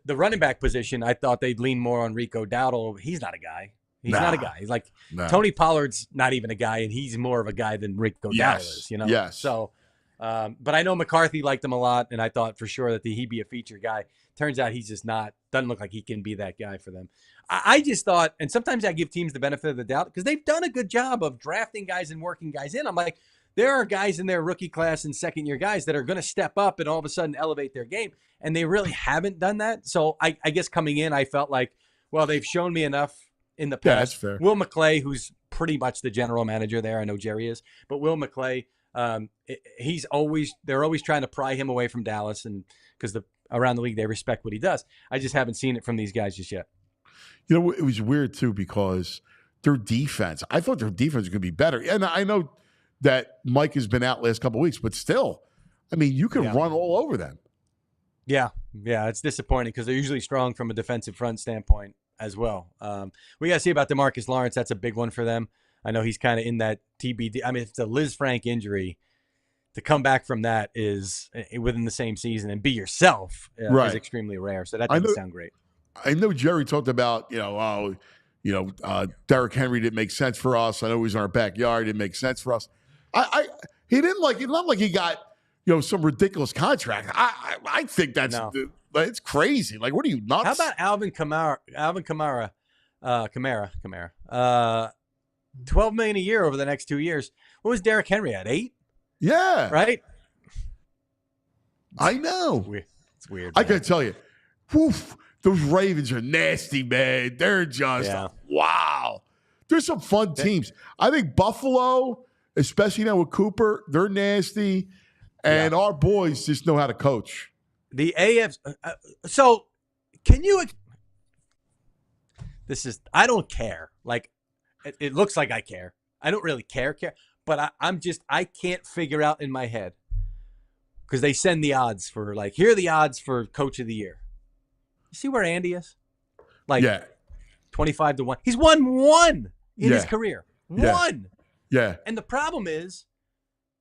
The running back position, I thought they'd lean more on Rico Dowdle. He's not a guy. He's not a guy. He's like Tony Pollard's not even a guy, and he's more of a guy than Rico Dowdle is. You know. Yes. So, but I know McCarthy liked him a lot, and I thought for sure that he'd be a feature guy. Turns out he's just not. Doesn't look like he can be that guy for them. I just thought, and sometimes I give teams the benefit of the doubt because they've done a good job of drafting guys and working guys in. I'm like, there are guys in their rookie class and second-year guys that are going to step up and all of a sudden elevate their game, and they really haven't done that. So I guess coming in, I felt like, well, they've shown me enough in the past. Yeah, that's fair. Will McClay, who's pretty much the general manager there, I know Jerry is, but Will McClay, they're always trying to pry him away from Dallas, and because around the league they respect what he does. I just haven't seen it from these guys just yet. You know, it was weird too because their defense. I thought their defense was going to be better, and I know that Mike has been out last couple of weeks, but still, I mean, you can run all over them. Yeah, it's disappointing because they're usually strong from a defensive front standpoint as well. We got to see about DeMarcus Lawrence. That's a big one for them. I know he's kind of in that TBD. I mean, it's a Liz Frank injury. To come back from that is within the same season and be yourself is extremely rare. So that doesn't sound great. I know Jerry talked about, Derrick Henry didn't make sense for us. I know he was in our backyard. It didn't make sense for us. He didn't like it. Not like he got, some ridiculous contract. I think it's crazy. Like, what are you, nuts? How about Alvin Kamara? $12 million a year over the next 2 years. What was Derrick Henry at? 8? Yeah. Right? I know. It's weird. I got to tell you, woof, those Ravens are nasty, man. They're just, wow. There's some fun teams. I think Buffalo, especially now with Cooper, they're nasty. And our boys just know how to coach. The AFC. So can you – I don't care. Like, it looks like I care. I don't really care. But I can't figure out in my head because they send the odds for, like, here are the odds for Coach of the Year. You see where Andy is? Like, 25-1. He's won one in his career. One. Yeah. And the problem is,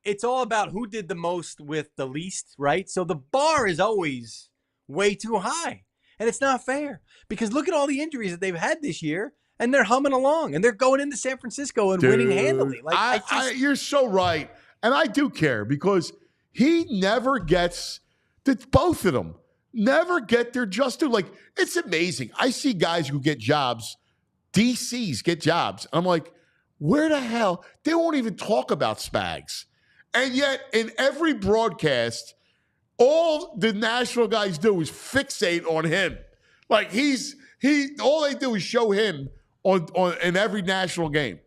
it's all about who did the most with the least, right? So the bar is always way too high. And it's not fair because look at all the injuries that they've had this year, and they're humming along, and they're going into San Francisco and winning handily. Like you're so right. And I do care because he never gets both of them never get their just due. Like, it's amazing. I see guys who get jobs, DCs get jobs. I'm like, where the hell? They won't even talk about Spags. And yet, in every broadcast, all the national guys do is fixate on him. Like all they do is show him on in every national game.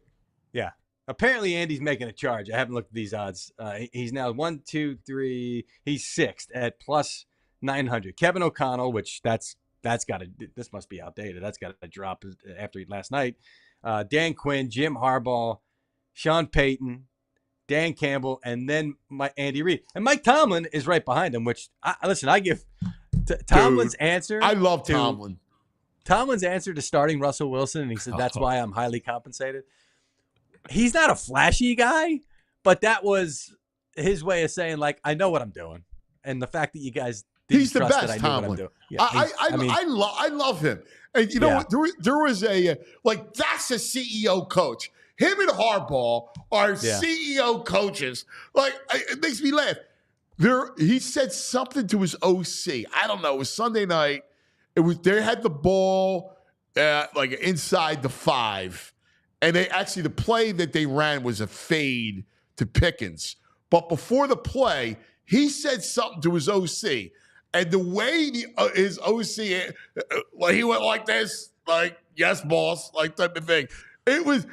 Yeah. Apparently, Andy's making a charge. I haven't looked at these odds. He's now 1, 2, 3. He's sixth at plus 900. Kevin O'Connell, which this must be outdated. That's got to drop after last night. Dan Quinn, Jim Harbaugh, Sean Payton, Dan Campbell, and then Andy Reid. And Mike Tomlin is right behind him, which, I give Tomlin's answer. I love Tomlin. Tomlin's answer to starting Russell Wilson, and he said, that's why I'm highly compensated. He's not a flashy guy, but that was his way of saying, like, I know what I'm doing. And the fact that you guys didn't trust that I knew what I'm doing. Yeah, I love him. And you know what? There was that's a CEO coach. Him and Harbaugh are CEO coaches. Like, it makes me laugh. He said something to his OC. I don't know. It was Sunday night. They had the ball inside the 5. And the play that they ran was a fade to Pickens. But before the play, he said something to his OC. And the way his OC, he went like this, like, yes, boss, like type of thing. It was,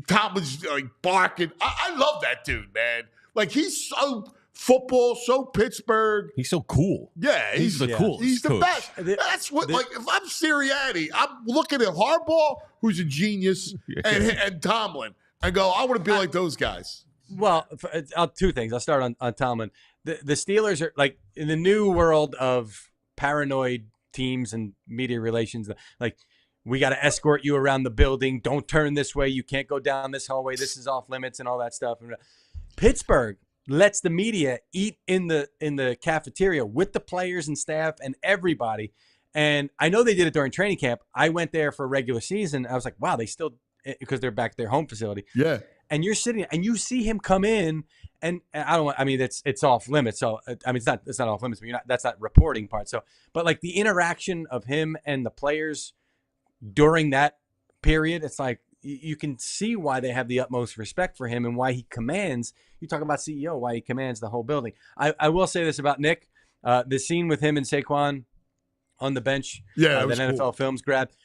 Tom was like barking. I love that dude, man. Like, he's so football, so Pittsburgh. He's so cool. Yeah, he's the coolest. He's the coach. best. That's what, if I'm Sirianni, I'm looking at Harbaugh, who's a genius, and Tomlin, and go, I want to be like those guys. Well, two things. I'll start on Tomlin. The Steelers are, like, in the new world of paranoid teams and media relations, like, we got to escort you around the building. Don't turn this way. You can't go down this hallway. This is off limits and all that stuff. Pittsburgh lets the media eat in the cafeteria with the players and staff and everybody. And I know they did it during training camp. I went there for a regular season. I was like, wow, they still, because they're back at their home facility. Yeah. And you're sitting and you see him come in and it's off limits. So, it's not off limits, but that's not reporting part. So, but like the interaction of him and the players during that period, it's like, you can see why they have the utmost respect for him and why he commands. You talk about CEO, why he commands the whole building. I will say this about Nick. The scene with him and Saquon on the bench, that NFL cool. Films grabbed.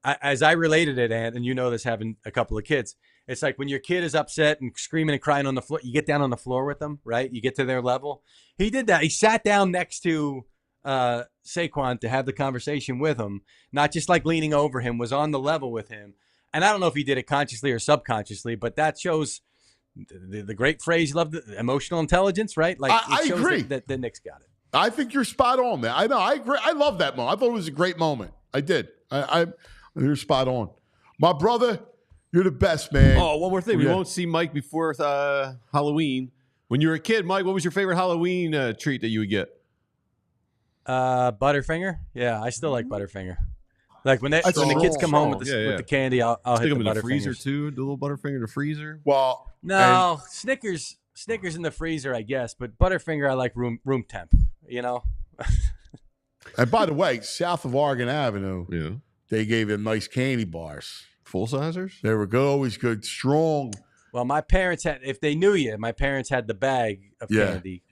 As I related it, and you know this having a couple of kids, it's like when your kid is upset and screaming and crying on the floor, you get down on the floor with them, right? You get to their level. He did that. He sat down next to Saquon to have the conversation with him, not just like leaning over him, was on the level with him. And I don't know if he did it consciously or subconsciously, but that shows the great phrase you love, the emotional intelligence, right? Like, I agree that Nick's got it. I think you're spot on, man. I know. I agree. I love that moment. I thought it was a great moment. I did. You're spot on. My brother, you're the best, man. Oh, one more thing. We won't see Mike before Halloween. When you were a kid, Mike, what was your favorite Halloween treat that you would get? Butterfinger. Yeah, I still like Butterfinger. Like when the kids come home with the candy, I'll hit them in the freezer too. The little Butterfinger in the freezer. Well, no, Snickers in the freezer, I guess. But Butterfinger, I like room temp. You know. And by the way, south of Oregon Avenue, they gave them nice candy bars, full sizers. They were good, always good, strong. Well, my parents had. If they knew you, my parents had the bag of candy.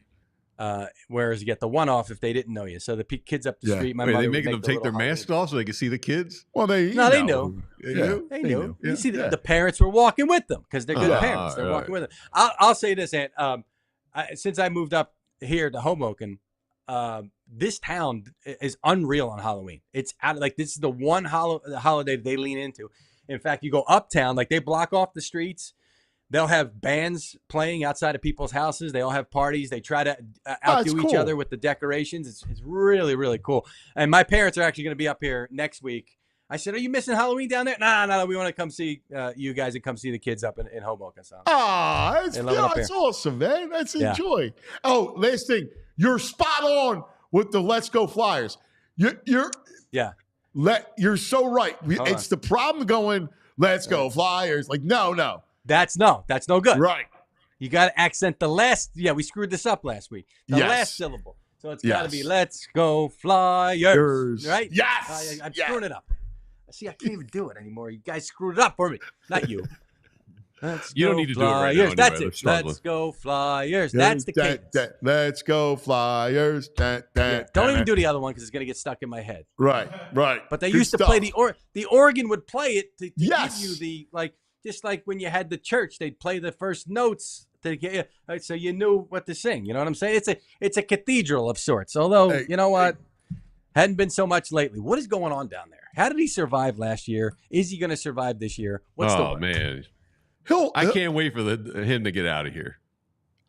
Whereas you get the one-off if they didn't know you. So the kids up the Yeah. street, my Wait, mother they would making make them take their masks off so they can see the kids? Well, they they know. knew. Yeah. They knew. Yeah. You see, Yeah. the parents were walking with them because they're good parents. They're right. walking with them. I'll say this, Ant. Since I moved up here to Hoboken, this town is unreal on Halloween. It's this is the one holiday they lean into. In fact, you go uptown, like they block off the streets. They'll have bands playing outside of people's houses. They all have parties. They try to outdo each other with the decorations. It's really, really cool. And my parents are actually going to be up here next week. I said, "Are you missing Halloween down there?" No. We want to come see you guys and come see the kids up in Hoboken. So. That's awesome, man. That's enjoy. Oh, last thing. You're spot on with the Let's Go Flyers. You're so right. It's the problem going, let's go Flyers. Like, no. That's no good. Right. You got to accent the last. Yeah, we screwed this up last week. The last syllable. So it's got to be let's go Flyers. Right? Yes. I'm screwing it up. See, I can't even do it anymore. You guys screwed it up for me. Not you. You don't need to do it right now. That's anyway. it. Let's go Flyers. That's the cadence. Let's go Flyers. Don't even do the other one because it's going to get stuck in my head. Right. But they used to play the organ would play it to give you the just like when you had the church, they'd play the first notes to get you, right, so you knew what to sing. You know what I'm saying? It's a cathedral of sorts. Although you know what, hadn't been so much lately. What is going on down there? How did he survive last year? Is he going to survive this year? What's the word? Man. I can't wait for him to get out of here.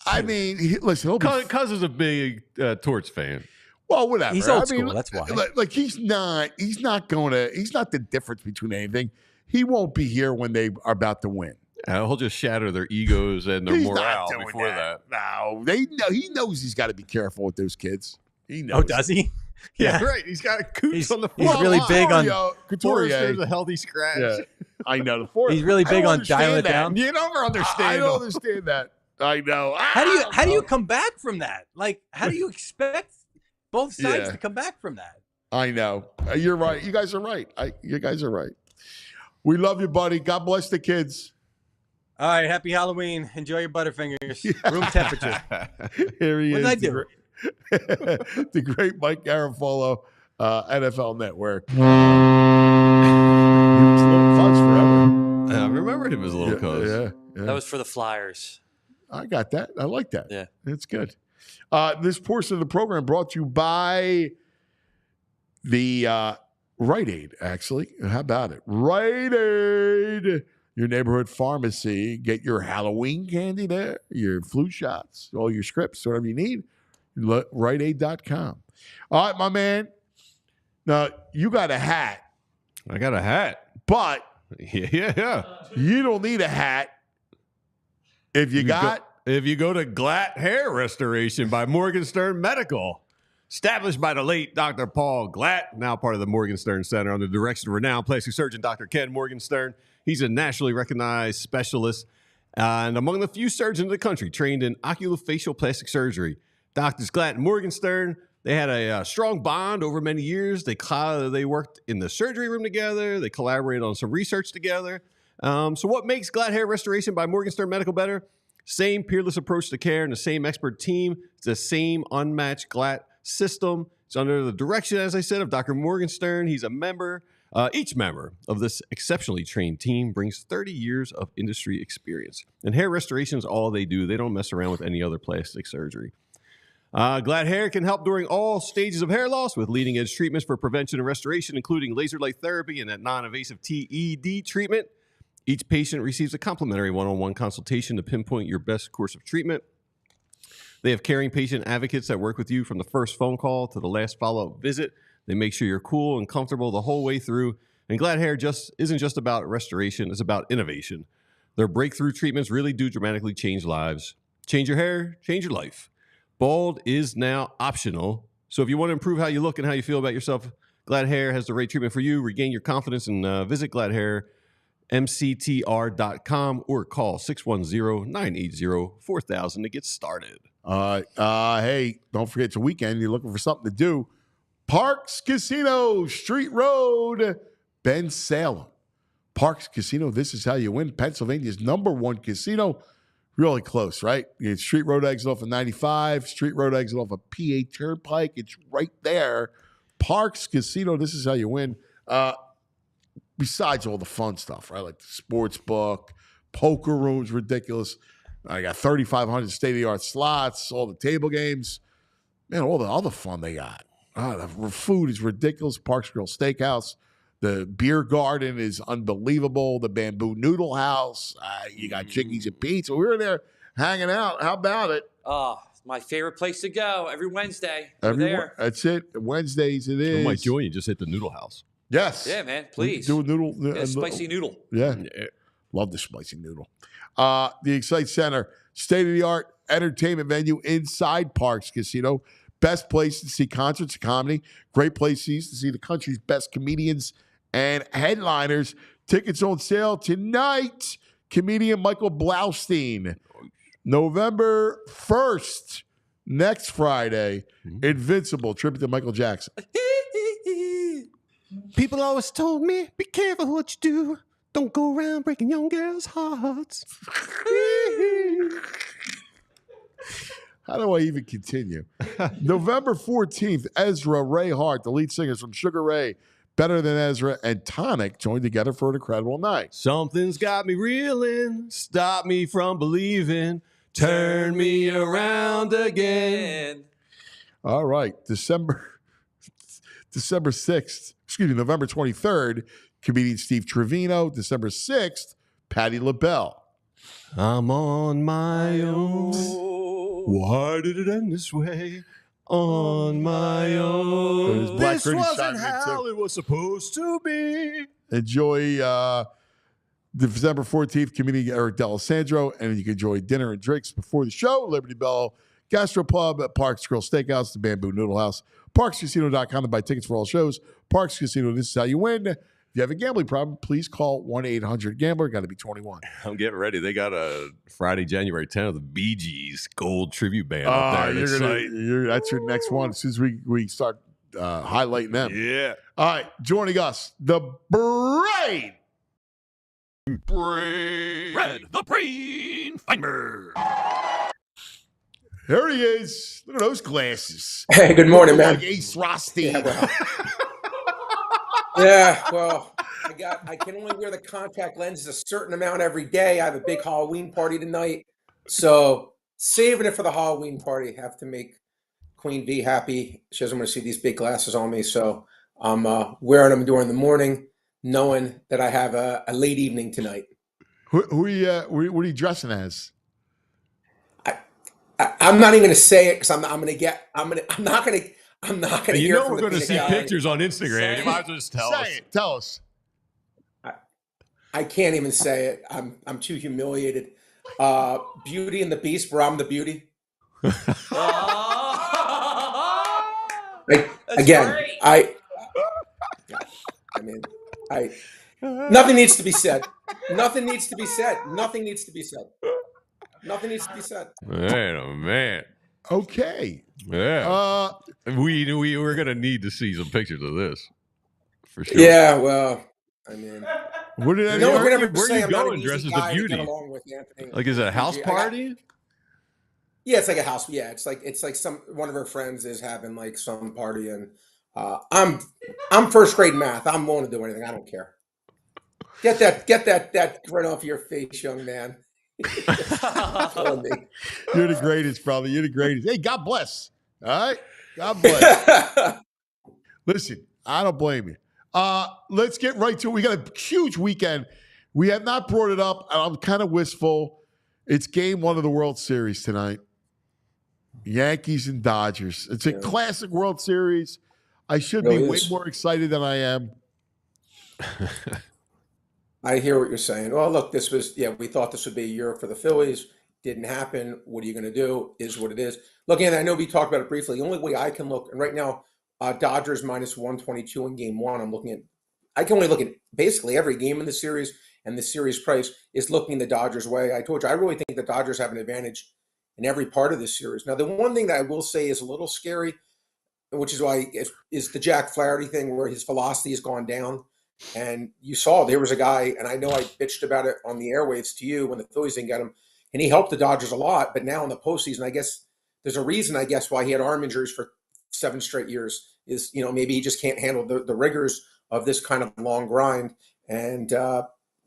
I mean, listen, Cousins a big Torts fan. Well, whatever. He's old school. That's why. Like he's not the difference between anything. He won't be here when they are about to win. He'll just shatter their egos and their morale before that. No, he knows he's got to be careful with those kids. He knows. Oh, does he? Yeah, right. He's got a cooch on the floor. He's really big on Couturier. A healthy scratch. Yeah, I know. He's really big on dialing it down. You never understand. I don't understand that. I know. How do you come back from that? Like, how do you expect both sides to come back from that? I know. You're right. You guys are right. You guys are right. We love you, buddy. God bless the kids. All right. Happy Halloween. Enjoy your Butterfingers. Room temperature. Here he is. What did I do? The great Mike Garafolo, NFL Network. He was Little Cuz forever. I remember him as Little Cuz. Yeah. That was for the Flyers. I got that. I like that. Yeah. It's good. This portion of the program brought to you by the Rite Aid, actually. How about it? Rite Aid, your neighborhood pharmacy. Get your Halloween candy there, your flu shots, all your scripts, whatever you need. RiteAid.com. All right, my man. Now, you got a hat. I got a hat. But yeah. You don't need a hat if you go to Glatt Hair Restoration by Morgenstern Medical. Established by the late Dr. Paul Glatt, now part of the Morgenstern Center under the direction of renowned plastic surgeon Dr. Ken Morgenstern. He's a nationally recognized specialist and among the few surgeons in the country trained in oculofacial plastic surgery. Doctors Glatt and Morgenstern, they had a strong bond over many years. They worked in the surgery room together. They collaborated on some research together. So what makes Glatt Hair Restoration by Morgenstern Medical better? Same peerless approach to care and the same expert team. It's the same unmatched Glatt system. It's under the direction, as I said, of Dr. Morgenstern. He's a member. Each member of this exceptionally trained team brings 30 years of industry experience. And hair restoration is all they do. They don't mess around with any other plastic surgery. Glatt Hair can help during all stages of hair loss with leading-edge treatments for prevention and restoration, including laser light therapy and that non-invasive TED treatment. Each patient receives a complimentary one-on-one consultation to pinpoint your best course of treatment. They have caring patient advocates that work with you from the first phone call to the last follow-up visit. They make sure you're cool and comfortable the whole way through. And Glatt Hair isn't just about restoration, it's about innovation. Their breakthrough treatments really do dramatically change lives. Change your hair, change your life. Bald is now optional. So if you want to improve how you look and how you feel about yourself, Glatt Hair has the right treatment for you. Regain your confidence and visit Glatt Hair, mctr.com, or call 610-980-4000 to get started. Hey, don't forget it's a weekend. You're looking for something to do. Parks Casino, Street Road, Ben Salem. Parks Casino, this is how you win. Pennsylvania's #1 casino. really close, right? You get Street Road exit off of 95, Street Road exit off of PA Turnpike. It's right there. Parks Casino, this is how you win. Besides all the fun stuff, right? Like the sports book, poker rooms, ridiculous. I got 3,500 state-of-the-art slots, all the table games. Man, all the other fun they got. The food is ridiculous. Parks Grill Steakhouse. The beer garden is unbelievable. The Bamboo Noodle House. You got Chickies and Pizza. We were there hanging out. How about it? Oh, my favorite place to go every Wednesday. We're there. That's it. Wednesdays it is. I might join you. Just hit the Noodle House. Yes. Yeah, man. Please. Do a noodle. Yeah, spicy noodle. Yeah. Love the spicy noodle. The Excite Center, state-of-the-art entertainment venue inside Parks Casino. Best place to see concerts and comedy. Great places to see the country's best comedians and headliners. Tickets on sale tonight. Comedian Michael Blaustein. November 1st, next Friday. Invincible, tribute to Michael Jackson. People always told me, be careful what you do. Don't go around breaking young girls' hearts. How do I even continue? November 14th, Ezra, Ray Hart, the lead singers from Sugar Ray, Better Than Ezra, and Tonic joined together for an incredible night. Something's got me reeling, stop me from believing, turn me around again. All right, November 23rd, comedian Steve Trevino. December 6th, Patti LaBelle. I'm on my own. Why did it end this way? On my own. This wasn't how it was supposed to be. Enjoy December 14th, comedian Eric D'Alessandro, and you can enjoy dinner and drinks before the show. Liberty Bell Gastropub at Parks Grill Steakhouse, the Bamboo Noodle House, ParksCasino.com to buy tickets for all shows. Parks Casino, this is how you win. If you have a gambling problem, please call 1-800-GAMBLER. Got to be 21. I'm getting ready. They got a Friday, January 10th, the Bee Gees Gold Tribute Band up there. That's your next one as soon as we start highlighting them. Yeah. All right, joining us, the Brain. Red, the Brain Finder. There he is. Look at those glasses. Hey, good morning, man. Like Ace Rothstein. Yeah, well, I can only wear the contact lenses a certain amount every day. I have a big Halloween party tonight, so saving it for the Halloween party. Have to make Queen V happy. She doesn't want to see these big glasses on me, so I'm wearing them during the morning, knowing that I have a late evening tonight. What are you dressing as? I'm not even going to say it because I'm not going to. You know we're going to see pictures on Instagram. You might as well just tell us. Tell us. I can't even say it. I'm too humiliated. Beauty and the Beast, where I'm the beauty. Nothing needs to be said. Nothing needs to be said. Nothing needs to be said. Nothing needs to be said. Man, oh man. Okay. Yeah. We were gonna need to see some pictures of this for sure. Yeah. Well, I mean, where are you going dressed as the beauty? Like, is it a house party? Yeah, it's like a house. Yeah, it's like one of her friends is having like some party, and I'm first grade math. I'm willing to do anything. I don't care. Get that grin off your face, young man. You're the greatest, brother. You're the greatest. Hey, God bless. All right? God bless. Listen, I don't blame you. Let's get right to it. We got a huge weekend. We have not brought it up. I'm kind of wistful. It's game 1 of the World Series tonight. Yankees and Dodgers. It's a classic World Series. I should be way more excited than I am. I hear what you're saying. Well, look, we thought this would be a year for the Phillies. Didn't happen. What are you going to do? Is what it is. Look, Anthony, I know we talked about it briefly. The only way I can look, and right now, Dodgers minus 122 in game 1. I can only look at basically every game in the series, and the series price is looking the Dodgers' way. I told you, I really think the Dodgers have an advantage in every part of this series. Now, the one thing that I will say is a little scary, which is why is the Jack Flaherty thing, where his velocity has gone down. And you saw there was a guy, and I know I bitched about it on the airwaves to you when the Phillies didn't get him. and he helped the Dodgers a lot. But now in the postseason, I guess there's a reason, I guess, why he had arm injuries for 7 straight years. Is maybe he just can't handle the rigors of this kind of long grind, and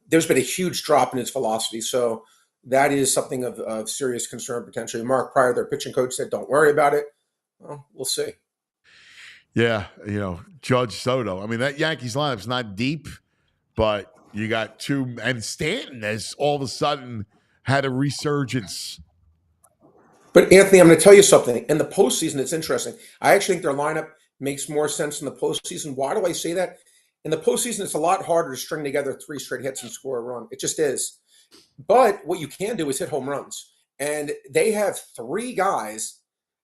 there's been a huge drop in his velocity. So that is something of serious concern potentially. Mark Pryor, their pitching coach, said, "Don't worry about it." Well, we'll see. Yeah, Judge Soto. I mean, that Yankees lineup's not deep, but you got two, and Stanton has all of a sudden had a resurgence. But Anthony, I'm going to tell you something. In the postseason, it's interesting. I actually think their lineup makes more sense in the postseason. Why do I say that? In the postseason, it's a lot harder to string together 3 straight hits and score a run. It just is. But what you can do is hit home runs. And they have 3 guys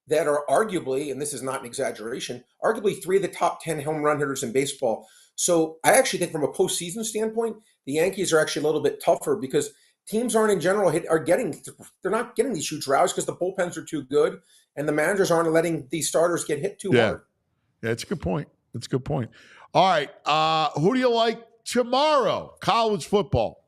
that are arguably, and this is not an exaggeration, arguably 3 of the top 10 home run hitters in baseball. So I actually think from a postseason standpoint, the Yankees are actually a little bit tougher because teams aren't in general they're not getting these huge routes because the bullpens are too good and the managers aren't letting these starters get hit too hard. Yeah, that's a good point. That's a good point. All right. Who do you like tomorrow? College football.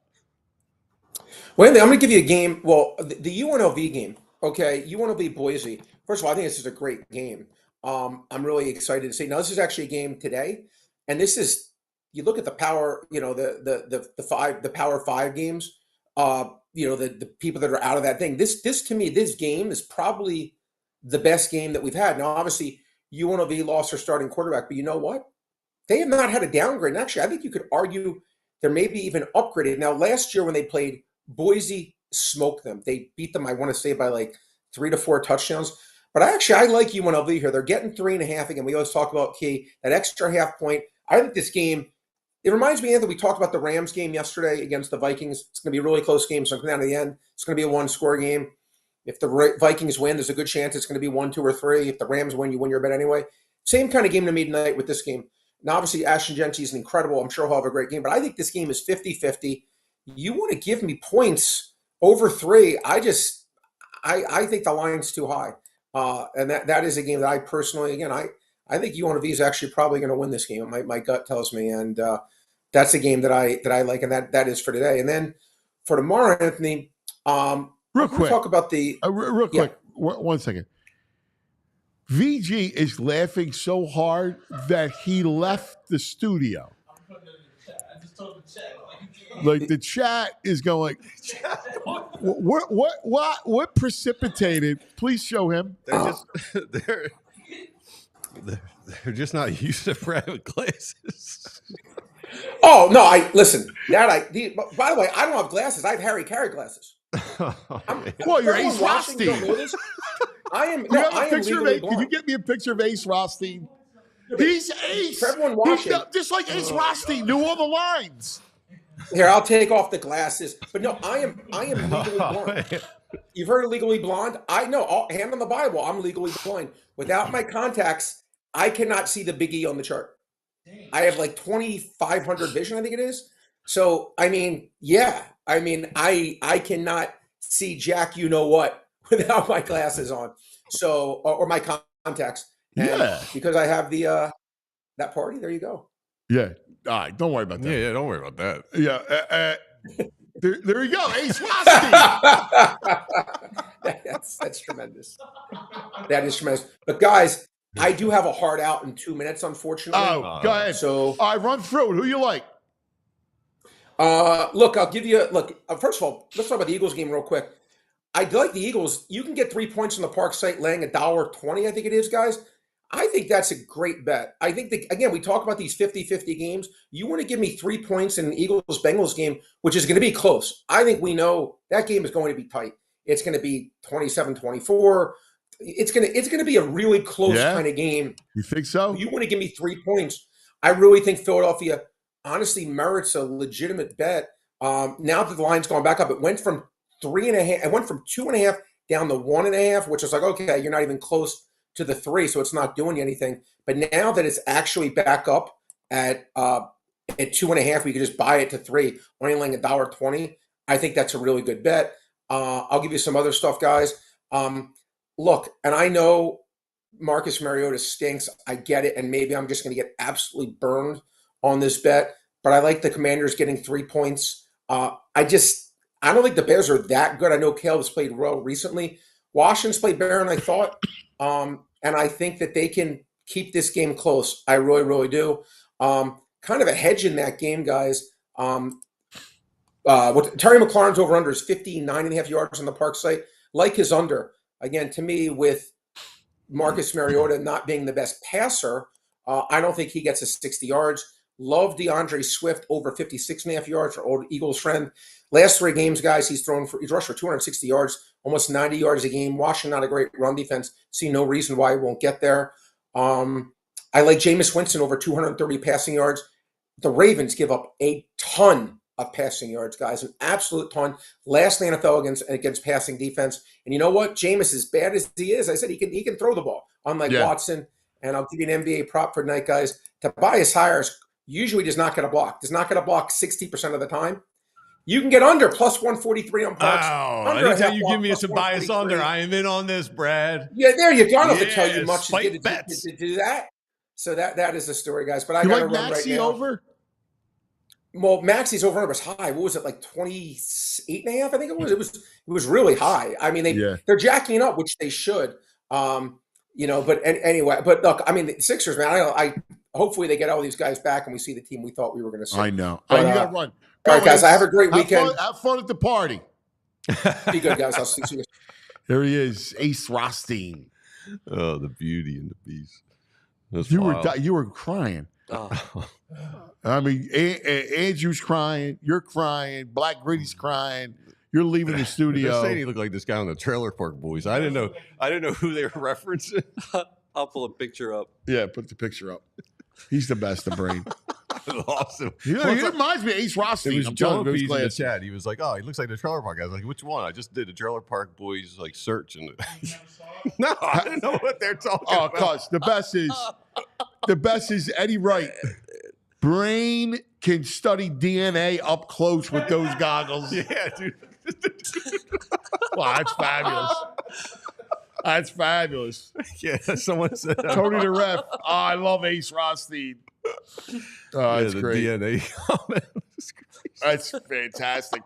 Well, I'm going to give you a game. Well, the UNLV game. Okay, UNLV Boise. First of all, I think this is a great game. I'm really excited to see. Now, this is actually a game today, and this is, you look at the power, the Power 5 games. The people that are out of that thing. This to me, this game is probably the best game that we've had. Now, obviously, UNLV lost their starting quarterback, but you know what? They have not had a downgrade. And actually, I think you could argue they're maybe even upgraded. Now, last year when they played, Boise smoked them. They beat them, I want to say, by like 3 to 4 touchdowns. But I like UNLV here. They're getting 3.5 again. We always talk about that extra half point. I think this game, it reminds me, Anthony, we talked about the Rams game yesterday against the Vikings. It's going to be a really close game. So down to the end, it's going to be a 1-score game. If the Vikings win, there's a good chance it's going to be 1, 2, or 3. If the Rams win, you win your bet anyway. Same kind of game to me tonight with this game. Now, obviously, Ashton Genty is incredible. I'm sure he'll have a great game. But I think this game is 50-50. You want to give me points over 3. I think the line's too high. And that is a game that I personally, again, I think UNLV is actually probably going to win this game. My gut tells me. And that's a game that I like, and that is for today. And then for tomorrow, Anthony, real quick, talk about the real quick. 1 second. VG is laughing so hard that he left the studio. Like the chat is going. What precipitated? Please show him. They're just not used to private classes. Oh no! Listen. By the way, I don't have glasses. I have Harry Carey glasses. Well, you're Ace Rothstein. I am. No, I am legally blind. Can you get me a picture of Ace Rothstein? He's Ace. For everyone watching, just like Ace Rothstein knew all the lines. Here, I'll take off the glasses. But no, I am legally blind. You've heard of legally blonde? I know. Hand on the Bible. I'm legally blind. Without my contacts, I cannot see the big E on the chart. I have like 2,500 vision, I think it is. So, I mean, yeah. I mean, I cannot see jack you know what without my glasses on. So, or my contacts. And because I have the that party, there you go. Yeah. All right. Don't worry about that. Yeah. Don't worry about that. Yeah. There you go. Ace Rothstein. That's tremendous. That is tremendous. But guys, I do have a hard out in 2 minutes, unfortunately. Oh, go ahead. So I run through it. Who you like? Look, I'll give you first of all, let's talk about the Eagles game real quick. I like the Eagles. You can get 3 points on the Park site laying $1.20, I think it is, guys. I think that's a great bet. I think again, we talk about these 50-50 games. You want to give me 3 points in an Eagles-Bengals game, which is going to be close. I think we know that game is going to be tight. It's going to be 27-24. It's going to be a really close kind of game. You think so? You want to give me 3 points. I really think Philadelphia honestly merits a legitimate bet. Now that the line's gone back up, it went from 3.5. It went from 2.5 down to 1.5, which is like, okay, you're not even close to the 3, so it's not doing anything. But now that it's actually back up at 2.5, we can just buy it to 3, only laying $1.20. I think that's a really good bet. I'll give you some other stuff, guys. Look, and I know Marcus Mariota stinks. I get it, and maybe I'm just going to get absolutely burned on this bet. But I like the Commanders getting 3 points. I I don't think the Bears are that good. I know Caleb's played well recently. Washington's played better than I thought. And I think that they can keep this game close. I really, really do. Kind of a hedge in that game, guys. Terry McLaurin's over-under is 59.5 yards on the Park site. Like his under. Again, to me, with Marcus Mariota not being the best passer, I don't think he gets to 60 yards. Love DeAndre Swift over 56.5 yards for old Eagles friend. Last 3 games, guys, he's rushed for 260 yards, almost 90 yards a game. Washington, not a great run defense. See no reason why he won't get there. I like Jameis Winston over 230 passing yards. The Ravens give up a ton of passing yards, guys, an absolute ton. Last in the NFL against passing defense. And you know what? Jameis, as bad as he is, I said he can throw the ball, unlike Watson. And I'll give you an NBA prop for tonight, guys. Tobias Harris usually does not get a block. Does not get a block 60% of the time. You can get under plus 143 on Parks. Wow. Anytime you give me a Tobias under, I am in on this, Brad. Yeah, there you go. I don't have to tell you much bets. to do that. So that is the story, guys. But I You got to like run right Maxey now. over? Well, Maxey's over was high. What was it, like 28.5? I think it was. It was really high. I mean, they're jacking up, which they should. But anyway, but look, I mean, the Sixers, man. I hopefully they get all these guys back and we see the team we thought we were going to see. I know. But, you got to run. All right, guys. I have a great weekend. Have fun at the party. Be good, guys. I'll see you. There he is, Ace Rothstein. Oh, the beauty and the beast. You were crying. Oh. I mean, Andrew's crying. You're crying. Black Gritty's crying. You're leaving the studio. They're saying he looked like this guy on the Trailer Park Boys. I didn't know who they were referencing. I'll pull a picture up. Yeah, put the picture up. He's the best of brain. Awesome. He reminds me of Ace Rothstein. It was John Pease in the chat. He was like, "Oh, he looks like the Trailer Park guy." I was like, "Which one?" I just did a Trailer Park Boys like search, and no, I didn't know what they're talking about. Oh, cuz the best is Eddie Wright. Brain can study DNA up close with those goggles. Yeah, dude. Wow, that's fabulous. That's fabulous. Yeah, someone said Tony the ref. Oh, I love Ace Rothstein. Oh, that's great. DNA comment. That's fantastic.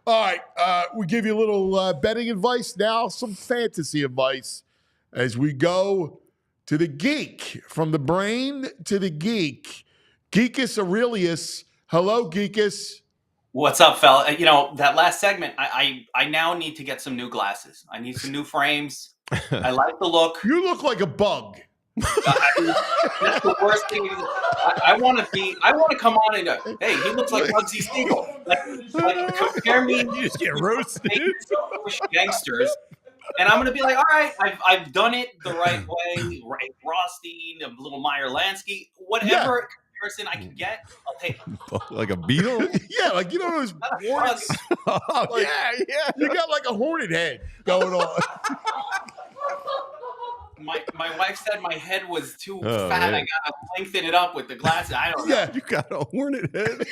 All right, we give you a little betting advice now, some fantasy advice as we go to the geek, from the brain to the geek. Geekus Aurelius. Hello, Geekus. What's up, fella? You know, that last segment, I now need to get some new glasses. I need some new frames. I like the look. You look like a bug. That's the worst thing. I want to come on and go, hey, he looks like Bugsy Siegel. Like compare me. You just get roasted. Gangsters. And I'm going to be like, all right, I've done it the right way. Right, Rothstein, a little Meyer Lansky, whatever comparison I can get, I'll take them. Like a beetle? Yeah, like you know those hornets. Oh, Like, yeah. You got like a hornet head going on. My wife said my head was too fat. Man. I gotta lengthen it up with the glasses. I don't know. Yeah, You got a hornet head.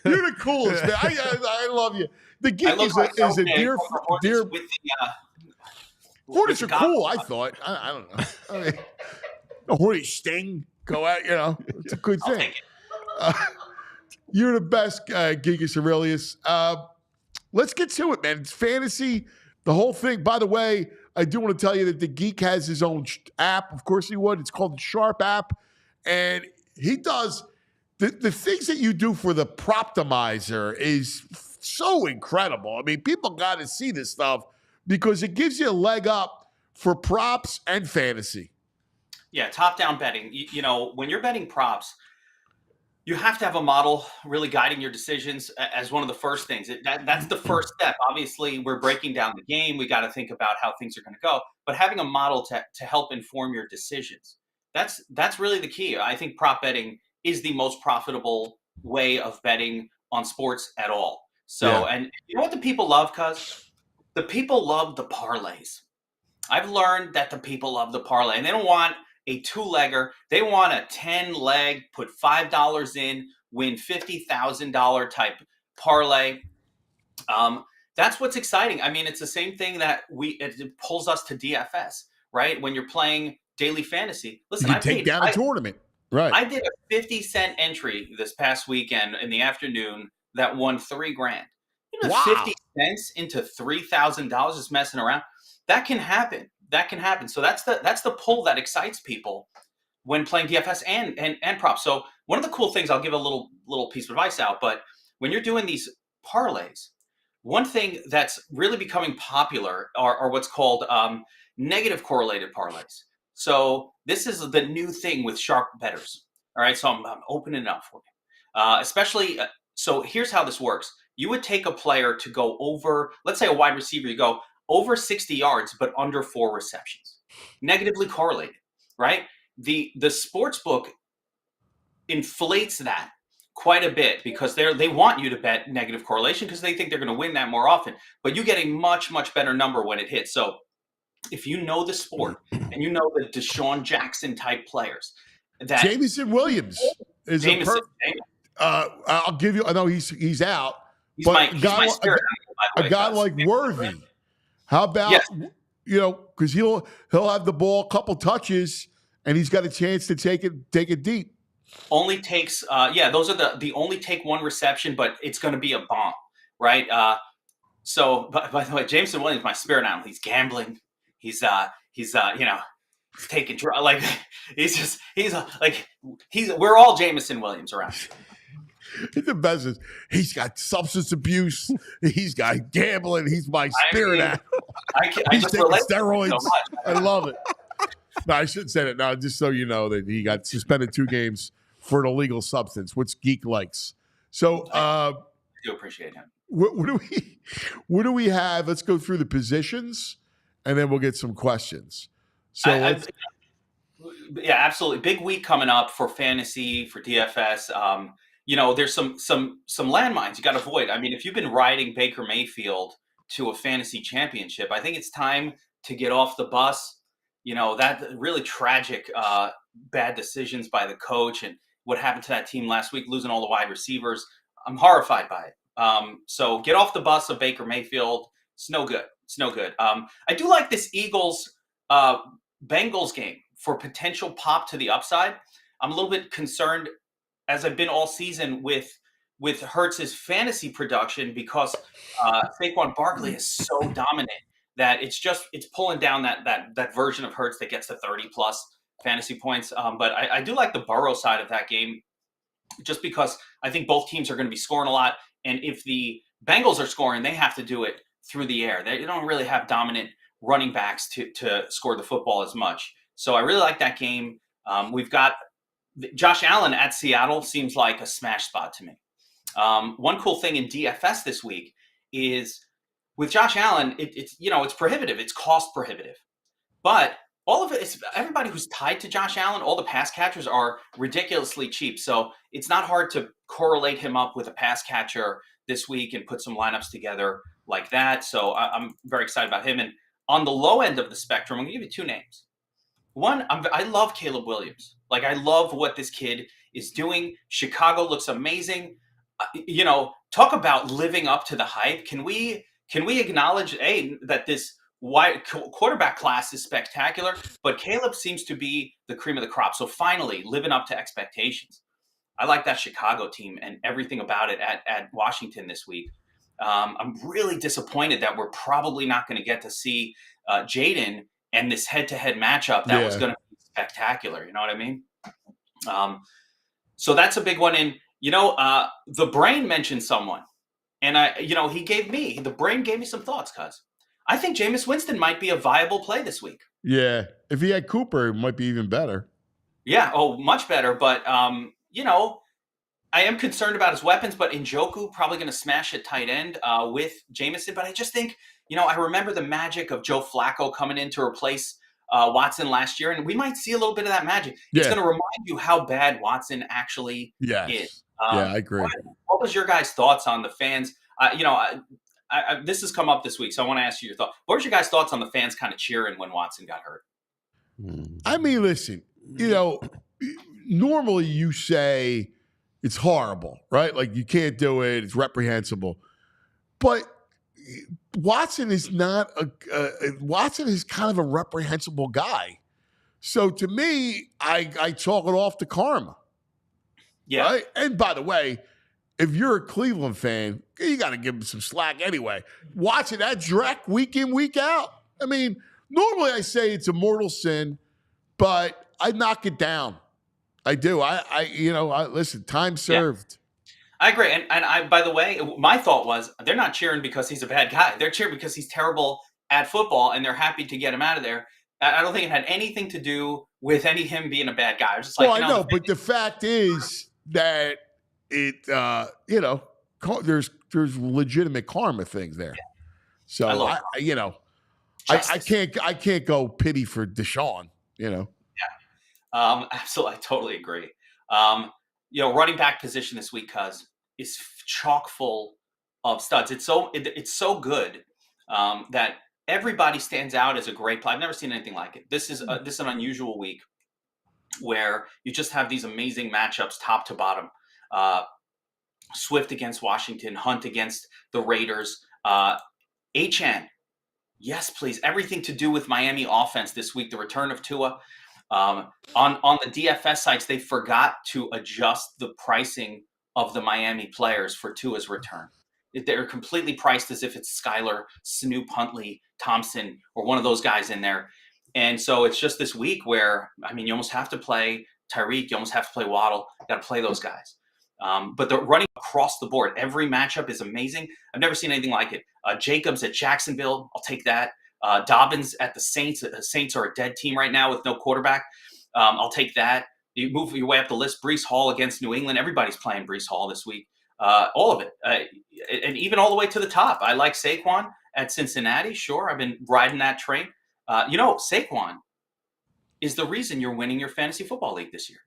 you're the coolest, man. I love you. The geek is a deer. With Hornets the are cool. I thought. I don't know. I mean, a hornet sting go out. You know, it's a good I'll thing. take it. You're the best, Geekus Aurelius. Let's get to it, man. It's fantasy, the whole thing. By the way, I do want to tell you that the Geek has his own app. Of course he would. It's called the Sharp app. And he does the things that you do for the Proptimizer is so incredible. I mean, people got to see this stuff because it gives you a leg up for props and fantasy. Yeah, top-down betting. You know, when you're betting props, you have to have a model really guiding your decisions as one of the first things. That's the first step. Obviously, we're breaking down the game. We got to think about how things are going to go. But having a model to help inform your decisions, that's really the key. I think prop betting is the most profitable way of betting on sports at all. So, And you know what the people love, cuz? The people love the parlays. I've learned that the people love the parlay, and they don't want a 2-legger. They want a 10-leg, put $5 in, win $50,000 type parlay. That's what's exciting. I mean, it's the same thing that it pulls us to DFS, right? When you're playing daily fantasy. Listen, You take down a tournament. Right. I did a 50-cent entry this past weekend in the afternoon that won $3,000. Wow. 50 cents into $3,000 just messing around. That can happen. That can happen. So that's the pull that excites people when playing DFS and props. So one of the cool things, I'll give a little piece of advice out, but when you're doing these parlays, one thing that's really becoming popular are what's called negative correlated parlays. So this is the new thing with sharp bettors. All right, so I'm opening it up for you. Especially, so here's how this works. You would take a player to go over, let's say a wide receiver, you go over 60 yards, but under 4 receptions. Negatively correlated, right? The sports book inflates that quite a bit because they want you to bet negative correlation because they think they're going to win that more often. But you get a much, much better number when it hits. So if you know the sport and you know the Deshaun Jackson type players, that Jameson Williams is I'll give you. I know he's out. He's but my spirit a guy like Worthy. How about because he'll have the ball a couple touches and he's got a chance to take it deep. Only takes those are the only take 1 reception, but it's going to be a bomb, right? So by the way, Jameson Williams, my spirit animal, he's gambling. He's taking like we're all Jameson Williams around. The best is he's got substance abuse. He's got gambling. He's my spirit animal. He's taking steroids. So I love it. No, I shouldn't say it. No, just so you know that he got suspended 2 games for an illegal substance, which Geek likes. So I do appreciate him. What do we have? Let's go through the positions, and then we'll get some questions. So yeah, absolutely. Big week coming up for fantasy, for DFS. There's some landmines you got to avoid. I mean, if you've been riding Baker Mayfield to a fantasy championship, I think it's time to get off the bus. That really tragic, bad decisions by the coach and what happened to that team last week, losing all the wide receivers. I'm horrified by it. So get off the bus of Baker Mayfield. It's no good. It's no good. I do like this Eagles-Bengals game for potential pop to the upside. I'm a little bit concerned, as I've been all season, with Hurts' fantasy production because Saquon Barkley is so dominant that it's pulling down that version of Hurts that gets to 30 plus fantasy points. But I do like the Burrow side of that game just because I think both teams are going to be scoring a lot. And if the Bengals are scoring, they have to do it through the air. They don't really have dominant running backs to score the football as much. So I really like that game. We've got Josh Allen at Seattle seems like a smash spot to me. One cool thing in DFS this week is with Josh Allen, it's prohibitive. It's cost prohibitive. But all of it, everybody who's tied to Josh Allen, all the pass catchers are ridiculously cheap. So it's not hard to correlate him up with a pass catcher this week and put some lineups together like that. So I'm very excited about him. And on the low end of the spectrum, I'm going to give you 2 names. One, I love Caleb Williams. Like, I love what this kid is doing. Chicago looks amazing. Talk about living up to the hype. Can we acknowledge that this wide quarterback class is spectacular, but Caleb seems to be the cream of the crop. So finally living up to expectations. I like that Chicago team and everything about it at Washington this week. I'm really disappointed that we're probably not going to get to see Jaden and this head-to-head matchup that was going to be spectacular. You know what I mean? So that's a big one. And, the brain mentioned someone. And the brain gave me some thoughts, cuz I think Jameis Winston might be a viable play this week. Yeah. If he had Cooper, it might be even better. Yeah. Oh, much better. But, I am concerned about his weapons, but Njoku probably going to smash at tight end with Jameson. But I just think, I remember the magic of Joe Flacco coming in to replace Watson last year, and we might see a little bit of that magic. It's going to remind you how bad Watson actually is. I agree. What was your guys' thoughts on the fans? This has come up this week, so I want to ask you your thoughts. What was your guys' thoughts on the fans kind of cheering when Watson got hurt? I mean, listen, normally you say it's horrible, right? Like, you can't do it. It's reprehensible. But Watson is not Watson is kind of a reprehensible guy. So to me, I chalk it off to karma. Yeah. Right? And by the way, if you're a Cleveland fan, you got to give them some slack anyway. Watching that Drek week in, week out. I mean, normally I say it's a mortal sin, but I knock it down. I do. Listen, time served. I agree. And I, by the way, my thought was they're not cheering because he's a bad guy. They're cheering because he's terrible at football, and they're happy to get him out of there. I don't think it had anything to do with him being a bad guy. I was just like, well, I know, but the fact is that it, there's legitimate karma things there. So I can't go pity for Deshaun. Yeah, absolutely, I totally agree. Running back position this week, cuz is chock full of studs. It's so good that everybody stands out as a great play. I've never seen anything like it. This is an unusual week where you just have these amazing matchups, top to bottom. Swift against Washington, Hunt against the Raiders. Achane, yes, please. Everything to do with Miami offense this week. The return of Tua. On the DFS sites, they forgot to adjust the pricing of the Miami players for Tua's return. They're completely priced as if it's Skylar, Snoop, Huntley, Thompson, or one of those guys in there. And so it's just this week where, you almost have to play Tyreek, you almost have to play Waddle, you got to play those guys. But they're running across the board. Every matchup is amazing. I've never seen anything like it. Jacobs at Jacksonville, I'll take that. Dobbins at the Saints. The Saints are a dead team right now with no quarterback. I'll take that. You move your way up the list. Breece Hall against New England. Everybody's playing Breece Hall this week. All of it. And even all the way to the top. I like Saquon at Cincinnati. Sure, I've been riding that train. Saquon is the reason you're winning your fantasy football league this year.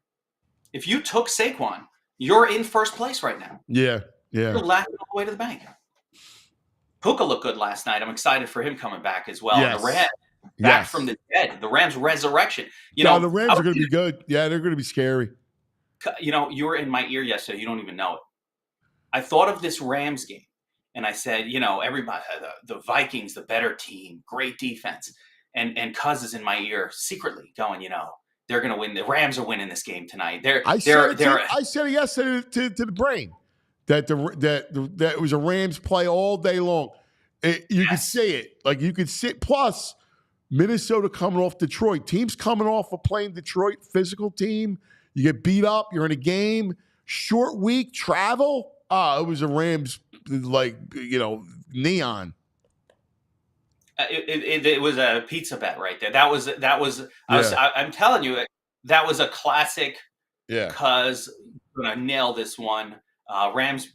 If you took Saquon, you're in first place right now. Yeah. You're laughing all the way to the bank. Puka looked good last night. I'm excited for him coming back as well. Yes. The Rams back from the dead. The Rams resurrection. The Rams are going to be good. Yeah, they're going to be scary. You were in my ear yesterday. You don't even know it. I thought of this Rams game, and I said, everybody, the Vikings, the better team, great defense. And Cuz is in my ear secretly going, they're going to win. The Rams are winning this game tonight. I said it yesterday to the brain that it was a Rams play all day long. You could say it. Like you could see. Plus, Minnesota coming off Detroit. Teams coming off of playing Detroit, physical team. You get beat up. You're in a game. Short week, travel. It was a Rams, neon. It was a pizza bet right there. That was. I'm telling you, that was a classic. Yeah. Because I'm gonna nail this one. Rams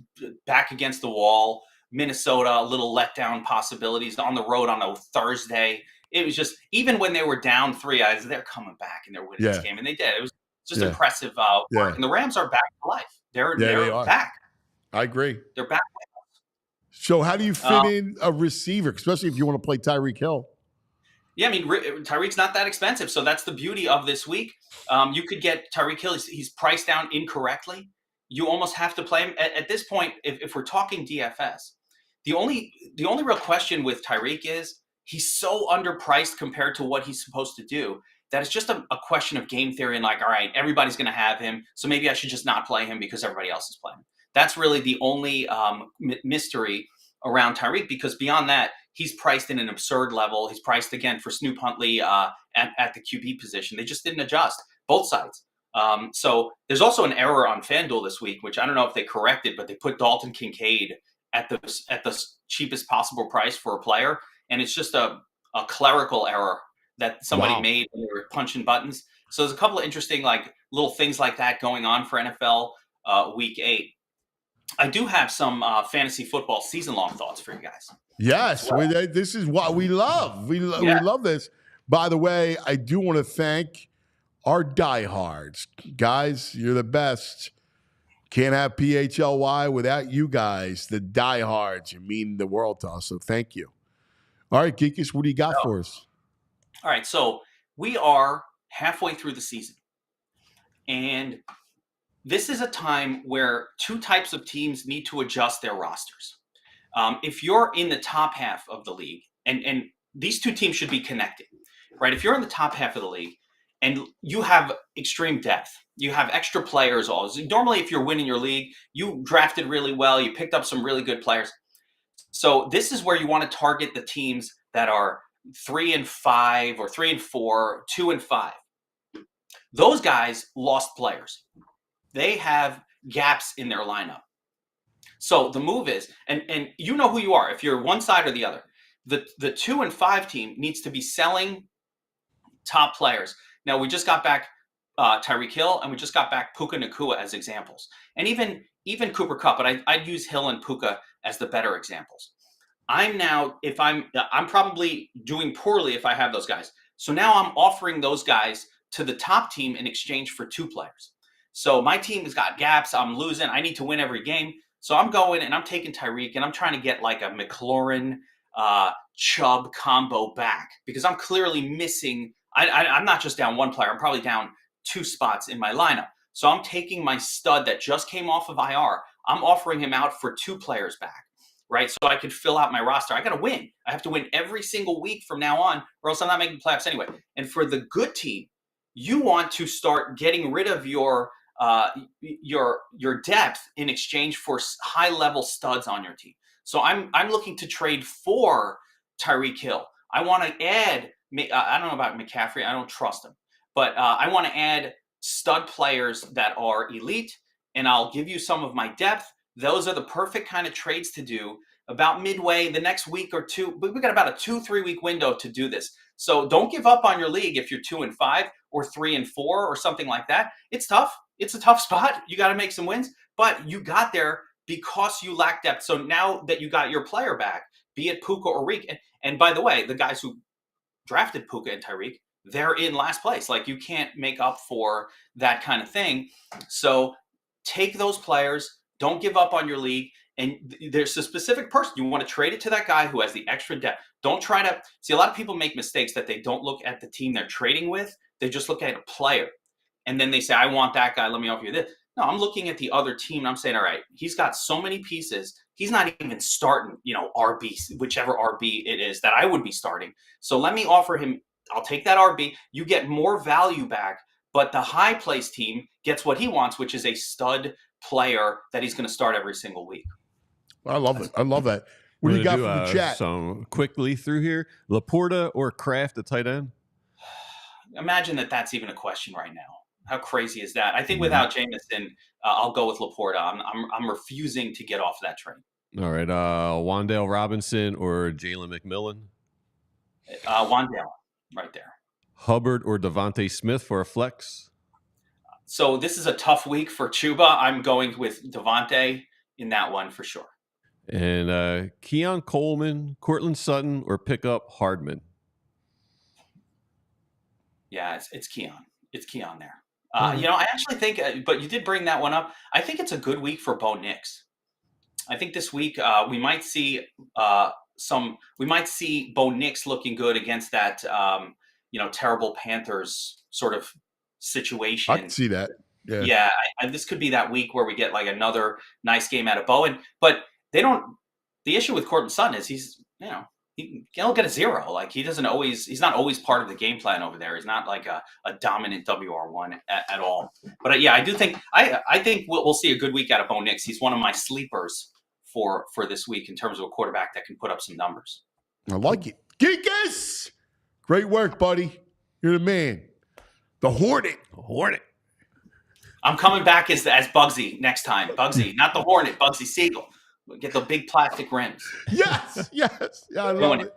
back against the wall. Minnesota, a little letdown possibilities on the road on a Thursday. It was just, even when they were down 3, they're coming back and they're winning this game, and they did. It was just impressive work. And the Rams are back to life. They're back. I agree. They're back. So how do you fit in a receiver, especially if you want to play Tyreek Hill? Yeah, Tyreek's not that expensive, so that's the beauty of this week. You could get Tyreek Hill. He's priced down incorrectly. You almost have to play him at this point. If we're talking DFS, the only real question with Tyreek is he's so underpriced compared to what he's supposed to do that it's just a question of game theory and all right, everybody's going to have him, so maybe I should just not play him because everybody else is playing him. That's really the only mystery around Tyreek, because beyond that, he's priced in an absurd level. He's priced again for Snoop Huntley at the QB position. They just didn't adjust both sides. So there's also an error on FanDuel this week, which I don't know if they corrected, but they put Dalton Kincaid at the cheapest possible price for a player, and it's just a clerical error that somebody made when they were punching buttons. So there's a couple of interesting little things like that going on for NFL Week 8. I do have some fantasy football season-long thoughts for you guys. Yes, this is what we love. We love this. By the way, I do want to thank our diehards. Guys, you're the best. Can't have PHLY without you guys, the diehards. You mean the world to us, so thank you. All right, Geekus, what do you got for us? All right, so we are halfway through the season. And this is a time where two types of teams need to adjust their rosters. If you're in the top half of the league, and these two teams should be connected, right? If you're in the top half of the league and you have extreme depth. You have extra players. Normally, if you're winning your league, you drafted really well. You picked up some really good players. So this is where you want to target the teams that are 3-5 or 3-4, 2-5. Those guys lost players. They have gaps in their lineup. So the move is, and you know who you are, if you're one side or the other. The 2-5 team needs to be selling top players. Now, we just got back Tyreek Hill, and we just got back Puka Nacua as examples. And even Cooper Kupp, but I'd use Hill and Puka as the better examples. I'm probably doing poorly if I have those guys. So now I'm offering those guys to the top team in exchange for 2 players. So my team has got gaps. I'm losing. I need to win every game. So I'm going and I'm taking Tyreek, and I'm trying to get like a McLaurin Chubb combo back, because I'm clearly missing. I'm not just down 1 player. I'm probably down 2 spots in my lineup. So I'm taking my stud that just came off of IR. I'm offering him out for 2 players back, right? So I could fill out my roster. I got to win. I have to win every single week from now on, or else I'm not making playoffs anyway. And for the good team, you want to start getting rid of your depth in exchange for high-level studs on your team. So I'm looking to trade for Tyreek Hill. I want to add. I don't know about McCaffrey. I don't trust him. But I want to add stud players that are elite, and I'll give you some of my depth. Those are the perfect kind of trades to do about midway, the next week or two. We've got about a 2-3 week window to do this. So don't give up on your league if you're 2-5 or 3-4 or something like that. It's tough. It's a tough spot. You got to make some wins, but you got there because you lack depth. So now that you got your player back, be it Puka or Reek, and by the way, the guys who drafted Puka and Tyreek, they're in last place. Like, you can't make up for that kind of thing. So take those players. Don't give up on your league. And there's a specific person. You want to trade it to that guy who has the extra depth. Don't try to see, a lot of people make mistakes that they don't look at the team they're trading with. They just look at a player. And then they say, I want that guy. Let me offer you this. No, I'm looking at the other team, and I'm saying, all right, he's got so many pieces. He's not even starting, RB, whichever RB it is that I would be starting. So let me offer him. I'll take that RB. You get more value back, but the high place team gets what he wants, which is a stud player that he's going to start every single week. I love it. I love that. What do you got from the chat? Some quickly through here. Laporta or Kraft at tight end? Imagine that's even a question right now. How crazy is that? I think without Jameson, I'll go with Laporta. I'm refusing to get off that train. All right. Wan'Dale Robinson or Jalen McMillan? Wan'Dale, right there. Hubbard or Devontae Smith for a flex? So this is a tough week for Chuba. I'm going with Devontae in that one for sure. And Keon Coleman, Cortland Sutton, or pick up Hardman? Yeah, it's Keon. It's Keon there. I actually think, but you did bring that one up. I think it's a good week for Bo Nix. I think this week we might see Bo Nix looking good against that, terrible Panthers sort of situation. I can see that. Yeah. Yeah. This could be that week where we get like another nice game out of Bowen, but the issue with Cortland Sutton is he'll get a 0. Like, he's not always part of the game plan over there. He's not like a dominant WR1 at all. But I do think, I think we'll see a good week out of Bo Nix. He's one of my sleepers for this week in terms of a quarterback that can put up some numbers. I like it. Geekus! Great work, buddy. You're the man. The Hornet. I'm coming back as Bugsy next time. Bugsy, not the Hornet, Bugsy Siegel. Get the big plastic rims. Yes. Yeah, I love it.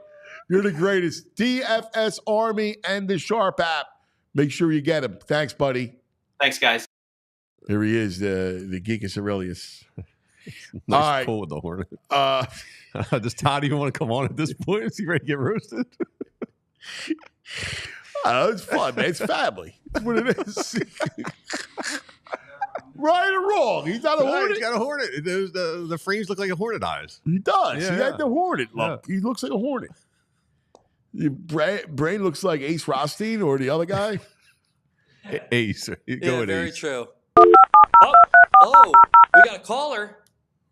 You're the greatest. DFS Army and the Sharp app. Make sure you get him. Thanks, buddy. Thanks, guys. Here he is, the Geekus Aurelius. Nice pull with the Hornet. Does Todd even want to come on at this point? Is he ready to get roasted? It's fun, man. It's family. That's what it is. Right or wrong? He's not a Hornet. He's got a Hornet. The frames look like a Hornet eyes. He does. Yeah, he had the Hornet look. Yeah. He looks like a Hornet. Your brain looks like Ace Rothstein or the other guy. Ace. Go with very Ace. True. Oh, we got a caller.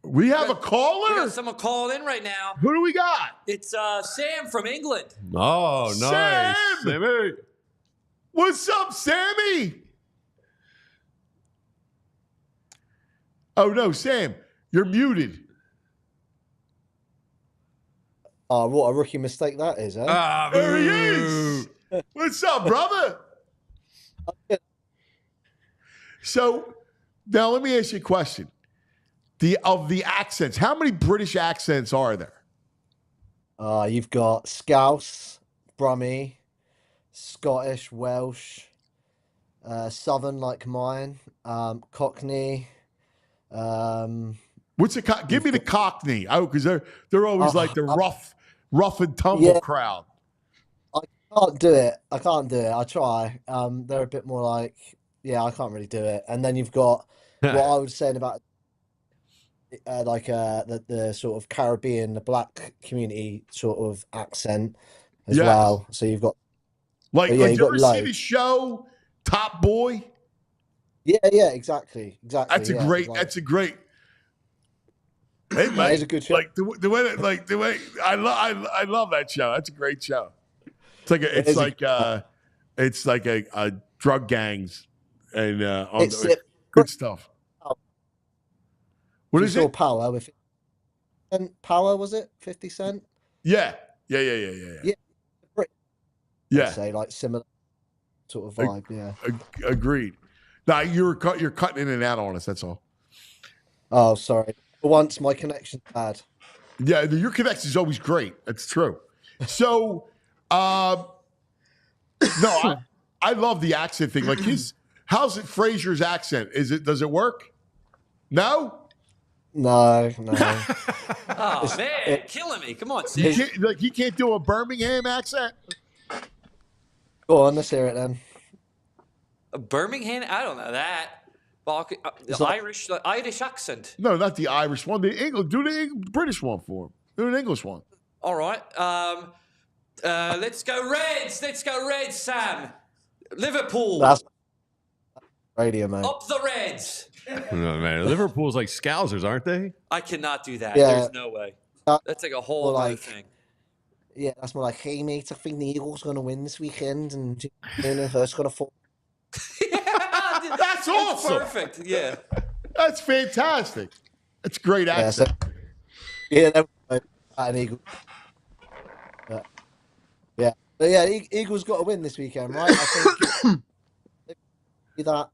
We have a caller? We got someone calling in right now. Who do we got? It's Sam from England. Oh, nice. Sammy. What's up, Sammy? Oh, no, Sam, you're muted. Oh, what a rookie mistake that is, eh? There he is. What's up, brother? So now let me ask you a question. Of the accents, how many British accents are there? You've got Scouse, Brummie, Scottish, Welsh, Southern like mine, Cockney. What's a give me the Cockney? Oh, because they're always like the rough and tumble crowd. I can't do it. I try. They're a bit more like, I can't really do it. And then you've got what I was saying about the sort of Caribbean, the black community sort of accent as well. So you've got you ever see the show Top Boy? Yeah, exactly. That's a great. Hey, mate, it's a good show. Like the way I love that show. That's a great show. It's like a drug gangs and good stuff. What is it? Power with Power, was it 50 Cent? Yeah. I'd say like similar sort of vibe. Yeah. Agreed. Now you're cutting in and out on us. That's all. Oh, sorry. For once, my connection's bad. Yeah, your connection is always great. That's true. So, no, I love the accent thing. Like how's it? Fraser's accent? Does it work? No. No. Oh man, killing me! Come on, Sid. He can't do a Birmingham accent. Go on, let's hear it then. A Birmingham? I don't know that. Irish accent. No, not the Irish one. The English. Do the British one for him. Do an English one. All right. Let's go Reds. Let's go Reds, Sam. Liverpool. That's radio, man. Up the Reds. Oh, man, Liverpool's like Scousers, aren't they? I cannot do that. Yeah. There's no way. That's like a whole other thing. Yeah, that's more like, hey mate, I think the Eagles going to win this weekend, and Jalen Hurts going to fall. That's awesome. Perfect. Yeah. That's fantastic. That's great accent. An Eagle. But Eagles got to win this weekend, right? I think that,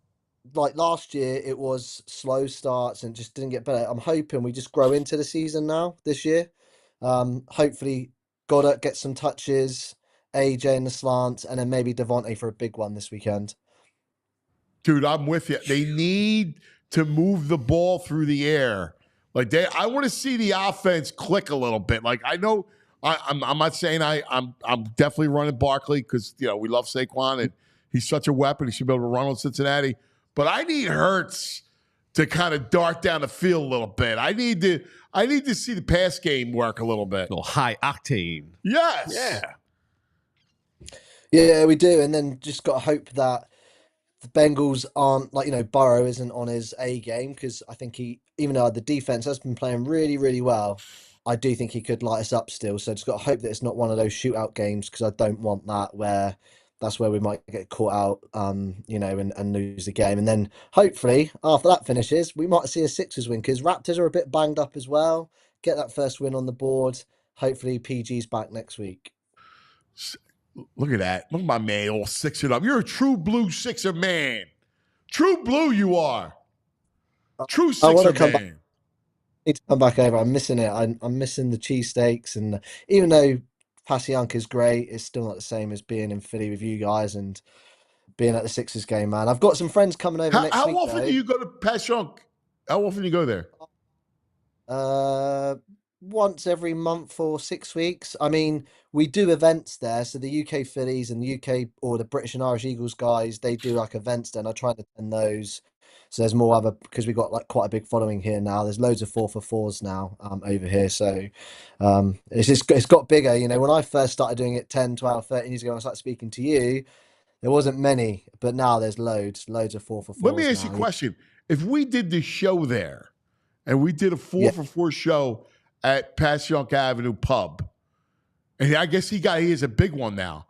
like last year, it was slow starts and just didn't get better. I'm hoping we just grow into the season now this year. Hopefully, Goddard gets some touches, AJ in the slants, and then maybe Devontae for a big one this weekend. Dude, I'm with you. They need to move the ball through the air. I want to see the offense click a little bit. Like I know, I'm not saying I'm definitely running Barkley because we love Saquon and he's such a weapon. He should be able to run on Cincinnati. But I need Hurts to kind of dart down the field a little bit. I need to see the pass game work a little bit. A little high octane. Yes. Yeah. Yeah, we do, and then just got to hope that the Bengals aren't Burrow isn't on his A game, because I think even though the defense has been playing really, really well, I do think he could light us up still. So just got to hope that it's not one of those shootout games, because I don't want that where that's where we might get caught out, and lose the game. And then hopefully after that finishes, we might see a Sixers win, because Raptors are a bit banged up as well. Get that first win on the board. Hopefully PG's back next week. Look at that. Look at my man all Sixered up. You're a true blue Sixer man. True blue you are. True Sixer man. Need to come back over. I'm missing it. I'm missing the cheesesteaks, and even though Passyunk is great, it's still not the same as being in Philly with you guys and being at the Sixers game, man. I've got some friends coming over next week. How often do you go to Passyunk? How often do you go there? Once every month or 6 weeks. I mean, we do events there. So the UK Phillies and the UK or the British and Irish Eagles guys, they do like events there, and I try to attend those. So there's more because we've got like quite a big following here now. There's loads of 4-for-4s now over here. So it's got bigger. When I first started doing it 10, 12, 13 years ago, when I started speaking to you, there wasn't many, but now there's loads of 4-for-4s. Let me ask you a question. If we did the show there and we did a 4-for-4 show at Passyunk Avenue Pub, and I guess he has a big one now.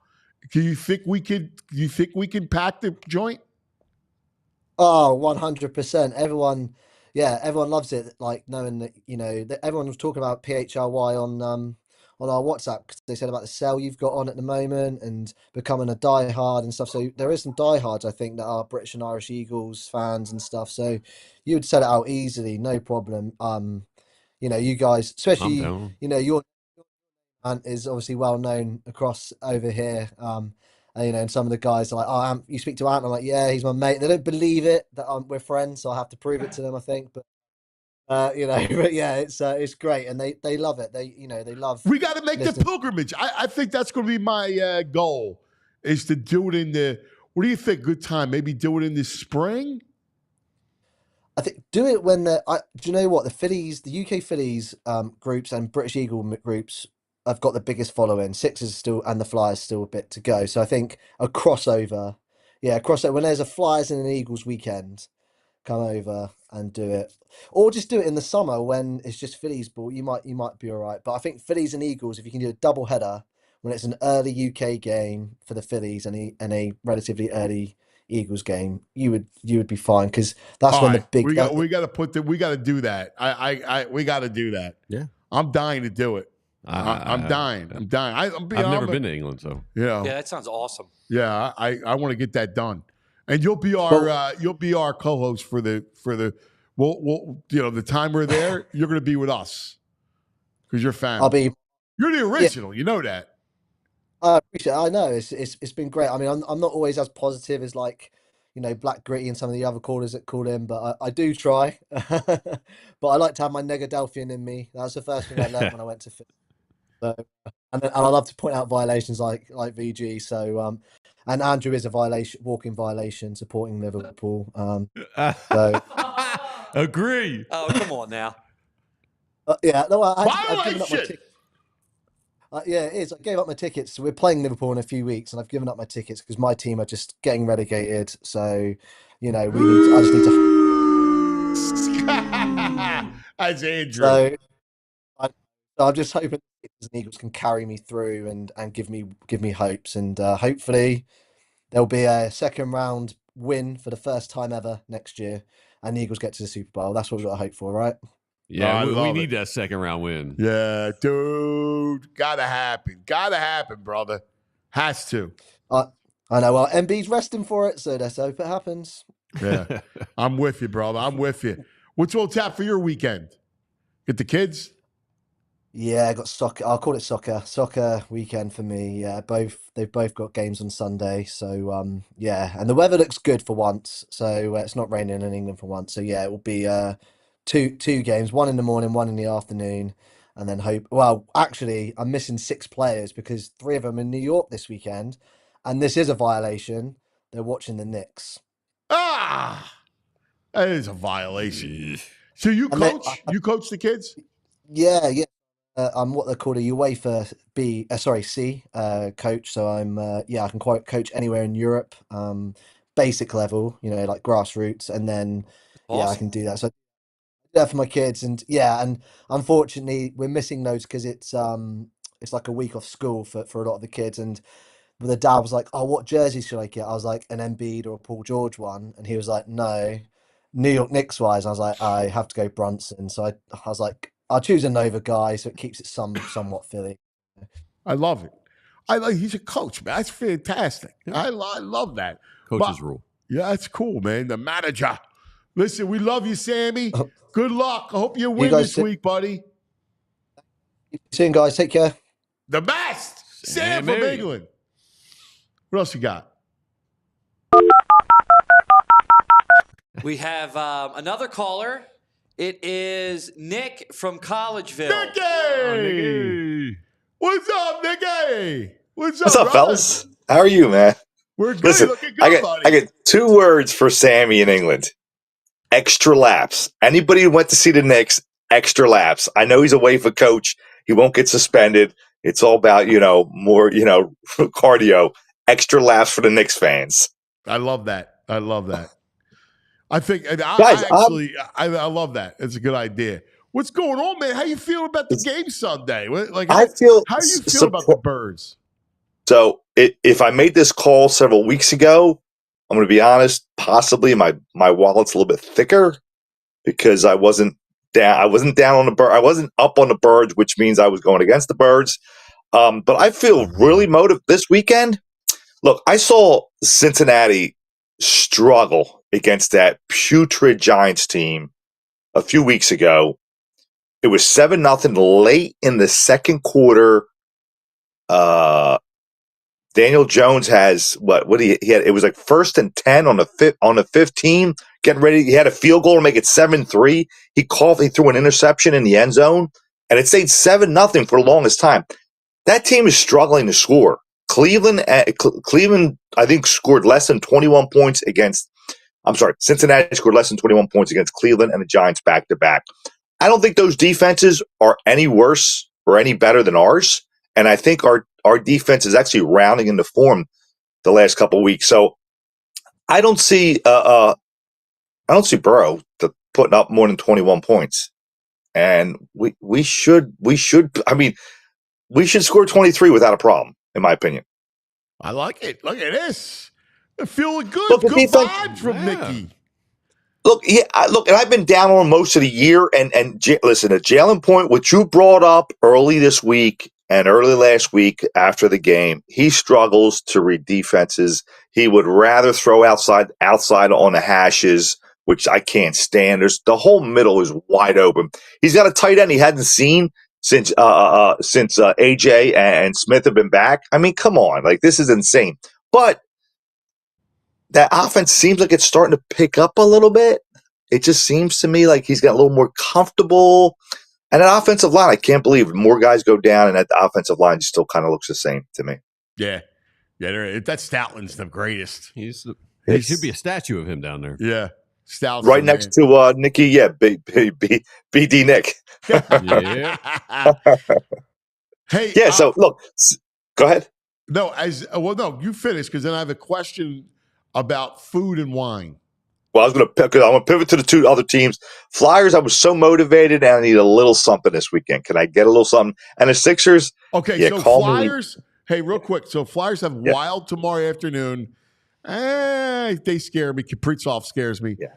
Do you think we could pack the joint? Oh, 100%. Everyone loves it. Like knowing that, that everyone was talking about PHLY on our WhatsApp 'cause they said about the sell you've got on at the moment and becoming a diehard and stuff. So there is some diehards, I think, that are British and Irish Eagles fans and stuff. So you would sell it out easily, no problem. You guys, especially, your aunt is obviously well known across over here. And some of the guys are like, "Oh, you speak to Ant?" I'm like, "Yeah, he's my mate." They don't believe it that we're friends, so I have to prove it to them, I think. But but yeah, it's great, and they love it. They love. We got to make the pilgrimage. I think that's going to be my goal, is to do it in the. What do you think? Good time? Maybe do it in the spring. I think do it when do you know what the UK Phillies groups and British Eagle groups have got the biggest following. Sixers still and the Flyers still a bit to go. So I think a crossover when there's a Flyers and an Eagles weekend, come over and do it, or just do it in the summer when it's just Phillies ball. You might be all right. But I think Phillies and Eagles, if you can do a double header when it's an early UK game for the Phillies and a relatively early Eagles game, you would be fine because that's when the big. We got to do that. We got to do that. Yeah, I'm dying to do it. I'm dying. I've never been to England, so yeah, that sounds awesome. Yeah, I want to get that done, and you'll be our co-host for the the time we're there. You're going to be with us because you're family. You're the original. Yeah. You know that. I appreciate it. I know it's been great. I mean, I'm not always as positive as Black Gritty and some of the other callers that call in, but I do try. But I like to have my Negadelphian in me. That's the first thing I learned when I went to fit. So, and I love to point out violations like VG. So and Andrew is a walking violation supporting Liverpool. So agree. Oh, come on now. Yeah, no, I've given up my ticket. Yeah, it is. I gave up my tickets. So we're playing Liverpool in a few weeks, and I've given up my tickets because my team are just getting relegated. So, I just need to. That's Andrew. So I'm just hoping the Eagles can carry me through and give me hopes, and hopefully there'll be a second round win for the first time ever next year, and the Eagles get to the Super Bowl. That's what we've got to hope for, right? Yeah, we need that second round win. Yeah, dude. Gotta happen, brother. Has to. I know. Well, MB's resting for it, so let's hope it happens. Yeah, I'm with you, brother. I'm with you. What's all tap for your weekend? Get the kids? Yeah, I got soccer. I'll call it soccer. Soccer weekend for me. Yeah, they've both got games on Sunday. So yeah, and the weather looks good for once. So it's not raining in England for once. So yeah, it will be two games, one in the morning, one in the afternoon, and then hope. Well, actually, I'm missing 6 players because 3 of them in New York this weekend, and this is a violation. They're watching the Knicks. That is a violation. So you coach the kids? Yeah. I'm what they call a UEFA C coach. So I'm I can quite coach anywhere in Europe, basic level, like grassroots, and then awesome. I can do that. So that for my kids, and unfortunately we're missing those because it's like a week off school for a lot of the kids, and the dad was like, "Oh, what jersey should I get?" I was like, an Embiid or a Paul George one, and he was like, "No, New York Knicks wise." I was like, "I have to go Brunson." So I was like, I'll choose a Nova guy, so it keeps it somewhat Philly. I love it. He's a coach, man. That's fantastic. Yeah. I love that. Coach's rule. Yeah, that's cool, man. The manager. Listen, we love you, Sammy. Good luck. I hope you win this week, buddy. See you soon, guys. Take care. The best. Sam from England. What else you got? We have another caller. It is Nick from Collegeville. Nicky! Oh, Nicky! What's up, Nicky? What's up, fellas? How are you, man? We're good. Listen, looking good, buddy. I get 2 words for Sammy in England. Extra laps. Anybody who went to see the Knicks, extra laps. I know he's a UEFA coach. He won't get suspended. It's all about, more, cardio. Extra laps for the Knicks fans. I love that. I think, Guys, I love that. It's a good idea. What's going on, man? How you feel about the game Sunday? How do you feel about the Birds? So if I made this call several weeks ago, I'm going to be honest, possibly my wallet's a little bit thicker because I wasn't down on the bird. I wasn't up on the birds, which means I was going against the birds. But I feel really motivated this weekend. Look, I saw Cincinnati struggle against that putrid Giants team a few weeks ago. It was 7-0 late in the second quarter. Daniel Jones has what he had. It was like 1st and 10 on the 15, getting ready. He had a field goal to make it 7-3. He threw an interception in the end zone, and it stayed 7-0 for the longest time. That team is struggling to score. Cleveland, I think, scored less than 21 points against. I'm sorry, Cincinnati scored less than 21 points against Cleveland and the Giants back to back. I don't think those defenses are any worse or any better than ours, and I think our defense is actually rounding into form the last couple of weeks. So I don't see Burrow putting up more than 21 points, and we should. I mean, we should score 23 without a problem, in my opinion. I like it. Look at this. I'm feeling good. Good vibes from Nicky. Look, and I've been down on him most of the year. And listen, at Jalen Point, what you brought up early this week and early last week after the game, he struggles to read defenses. He would rather throw outside on the hashes, which I can't stand. The whole middle is wide open. He's got a tight end he hadn't seen since AJ and Smith have been back. I mean, come on, like this is insane. But that offense seems like it's starting to pick up a little bit. It just seems to me like he's got a little more comfortable. And that offensive line, I can't believe more guys go down and that the offensive line still kind of looks the same to me. Yeah. That Stoutland's the greatest. He should be a statue of him down there. Yeah. Stoutland. Right next to Nicky, BD Nick. Yeah. Hey. Yeah, so look, go ahead. No, you finish because then I have a question about food and wine. Well, I'm going to pivot to the two other teams. Flyers, I was so motivated, and I need a little something this weekend. Can I get a little something? And the Sixers. Okay, so Flyers. Hey, real quick. So Flyers have Wild tomorrow afternoon. They scare me. Kaprizov scares me. Yeah.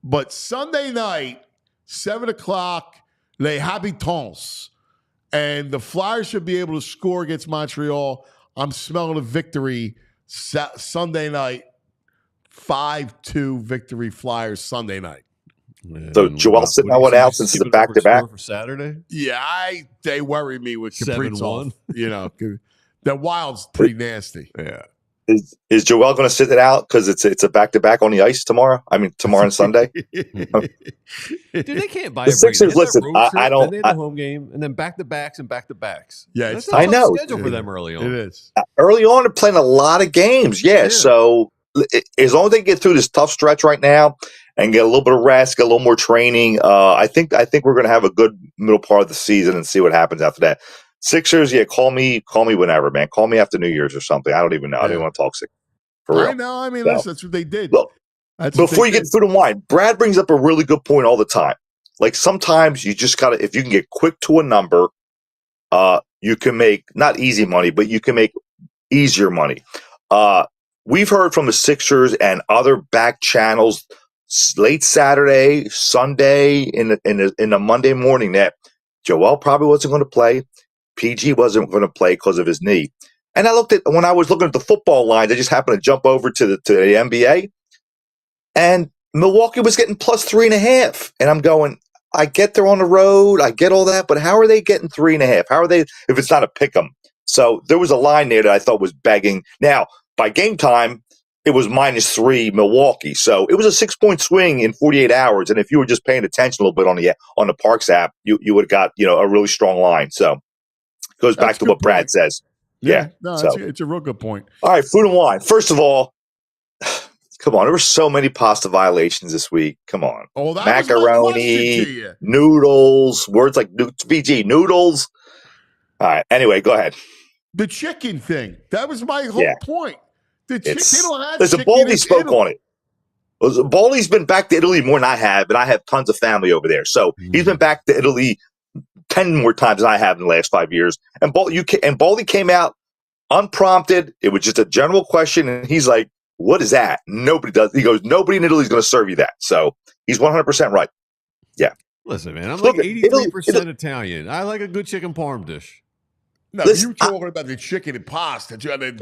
But Sunday night, 7:00, Les Habitants. And the Flyers should be able to score against Montreal. I'm smelling a victory Sunday night. 5-2 victory Flyers Sunday night. So Joel sitting out out since it's a back-to-back for Saturday. Yeah, they worry me with Kaprizov. 7-1. The Wild's pretty nasty. Yeah. Is Joel going to sit it out because it's a back-to-back on the ice tomorrow? I mean, tomorrow and Sunday. Dude, they can't buy the Sixers. Listen, I don't. They had a home game and then back-to-backs and back-to-backs. Yeah, that's I know. schedule for them early on. It is early on. They're playing a lot of games. Yeah. So as long as they get through this tough stretch right now and get a little bit of rest, get a little more training, I think we're going to have a good middle part of the season and see what happens after that. Sixers, call me whenever, man. Call me after New Year's or something. I don't even know. I don't even want to talk Sixers. For real. I know. I mean, listen, that's what they did. Look, before you get food and wine, Brad brings up a really good point all the time. Like sometimes you just gotta, if you can get quick to a number, you can make not easy money, but you can make easier money. We've heard from the Sixers and other back channels late Saturday, Sunday, in the Monday morning that Joel probably wasn't going to play. PG wasn't going to play because of his knee. And when I was looking at the football lines, I just happened to jump over to the NBA, and Milwaukee was getting plus 3.5. And I'm going, I get they're on the road, I get all that, but how are they getting 3.5? How are they if it's not a pick 'em? So there was a line there that I thought was begging. Now, by game time, it was -3 Milwaukee. So it was a 6-point swing in 48 hours. And if you were just paying attention a little bit on the Parks app, you would have got a really strong line. So it goes back to what Brad says. Yeah. No, so. it's a real good point. All right, food and wine. First of all, come on. There were so many pasta violations this week. Come on. Oh, that macaroni, noodles, words like VG, noodles. All right. Anyway, go ahead. The chicken thing. That was my whole point. The chicken. They don't have There's chicken. a Baldy spoke on it. Baldy's been back to Italy more than I have, and I have tons of family over there. So he's been back to Italy 10 more times than I have in the last 5 years. And Baldy came out unprompted. It was just a general question. And he's like, what is that? Nobody does. He goes, nobody in Italy is going to serve you that. So he's 100% right. Yeah. Listen, man, I'm Look, like 83% Italian. I like a good chicken parm dish. No, you were talking about the chicken and pasta.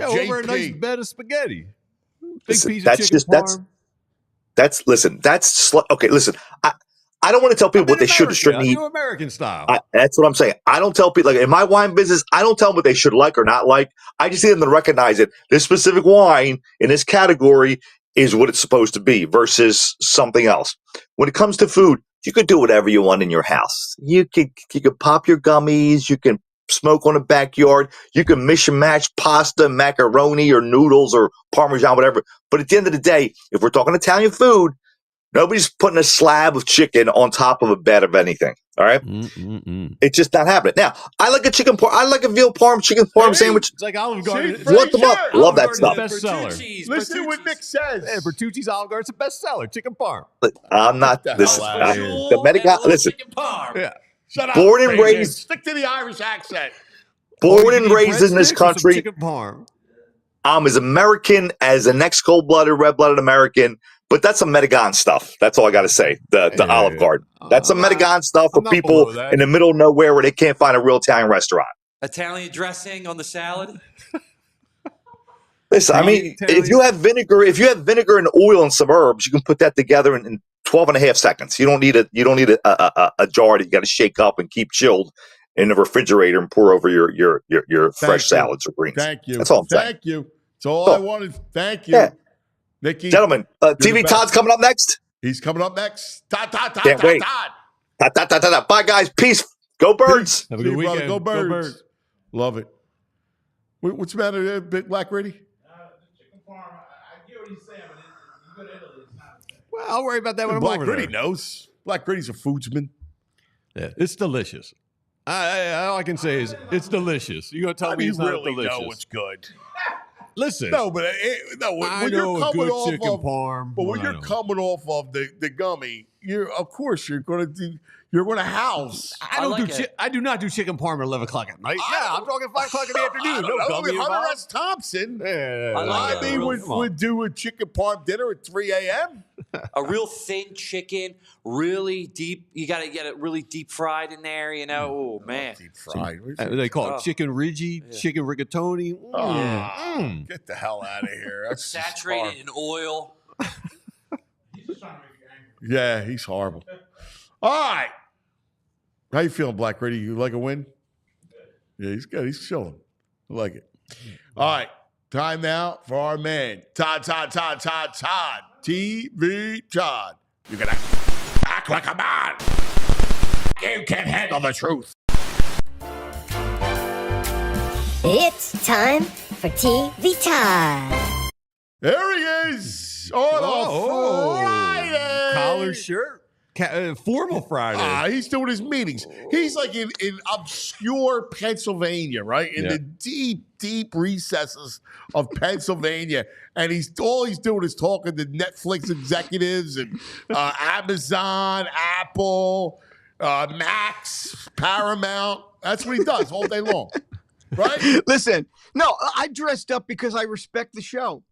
Over a nice bed of spaghetti. Big Listen, piece of that's chicken just parm. Listen. I don't want to tell people what they should or shouldn't eat. American style. That's what I'm saying. I don't tell people, like in my wine business, I don't tell them what they should like or not like. I just need them to recognize it. This specific wine in this category is what it's supposed to be versus something else. When it comes to food, you could do whatever you want in your house. You could pop your gummies. You can smoke on the backyard. You can mix and match pasta, macaroni, or noodles, or Parmesan, whatever. But at the end of the day, if we're talking Italian food, nobody's putting a slab of chicken on top of a bed of anything. All right? It's just not happening. Now, I like a chicken parm. I like a veal parm, chicken parm sandwich. It's like Olive Garden. What the fuck? Love that stuff. Bestseller. Listen to what Nick says. Yeah, Bertucci's Olive Garden's a bestseller. Chicken parm. I'm not. Listen, the Medical. Listen. Yeah. Shut up. Born and raised. Stick to the Irish accent. Born and raised in this country. Chicken parm. I'm as American as the next cold-blooded, red-blooded American. But that's some Medigan stuff. That's all I got to say. The Olive Garden. That's some Medigan stuff for people in the middle of nowhere where they can't find a real Italian restaurant. Italian dressing on the salad. Listen, I mean, if you have vinegar and oil in some herbs, you can put that together in 12 and a half seconds. You don't need a jar that you got to shake up and keep chilled in the refrigerator and pour over your fresh salads or greens. Thank you. That's all I'm saying. Thank you. That's all I wanted. Thank you. Yeah. Nikki. Gentlemen, TV Todd's coming up next. He's coming up next. Todd. Can't wait. Todd. Bye, guys. Peace. Go Birds. Have a good weekend. Go Birds. Love it. What's the matter, Big Black Ready? Chicken parm. I get what he's saying, but you go to Italy, it's not the same. Well, I'll worry about that when I'm Black over Ready there. knows. Black Ready's a foodsman. Yeah, it's delicious. All I can say is it's delicious. You're going to tell me it's not really delicious. know it's good. Listen. No, but when you're coming off chicken of parm. But when you're coming off of the gummy, you're going to house. I do not do chicken parm at 11 o'clock at night. Yeah, I'm talking 5 o'clock in the afternoon. No gummy Hunter involved. S. Thompson. Yeah, would do a chicken parm dinner at 3 a.m. A real thin chicken, really deep. You got to get it really deep fried in there, you know. Oh, man. Deep fried. They call it chicken Riggi, chicken rigatoni. Get the hell out of here. That's saturated in oil. He's just trying to make you angry. Yeah, he's horrible. All right. How you feeling, Black Ready? You like a win? Yeah, he's good. He's chilling. I like it. All right. Time now for our man, Todd. TV Todd. You gotta act like a man. You can't handle the truth. It's time for TV Todd. There he is on a Friday. Collar shirt. Formal Friday. He's doing his meetings. He's like in obscure Pennsylvania, right? In the deep recesses of Pennsylvania. And all he's doing is talking to Netflix executives and Amazon, Apple, Max, Paramount. That's what he does all day long. Right? Listen, no, I dressed up because I respect the show.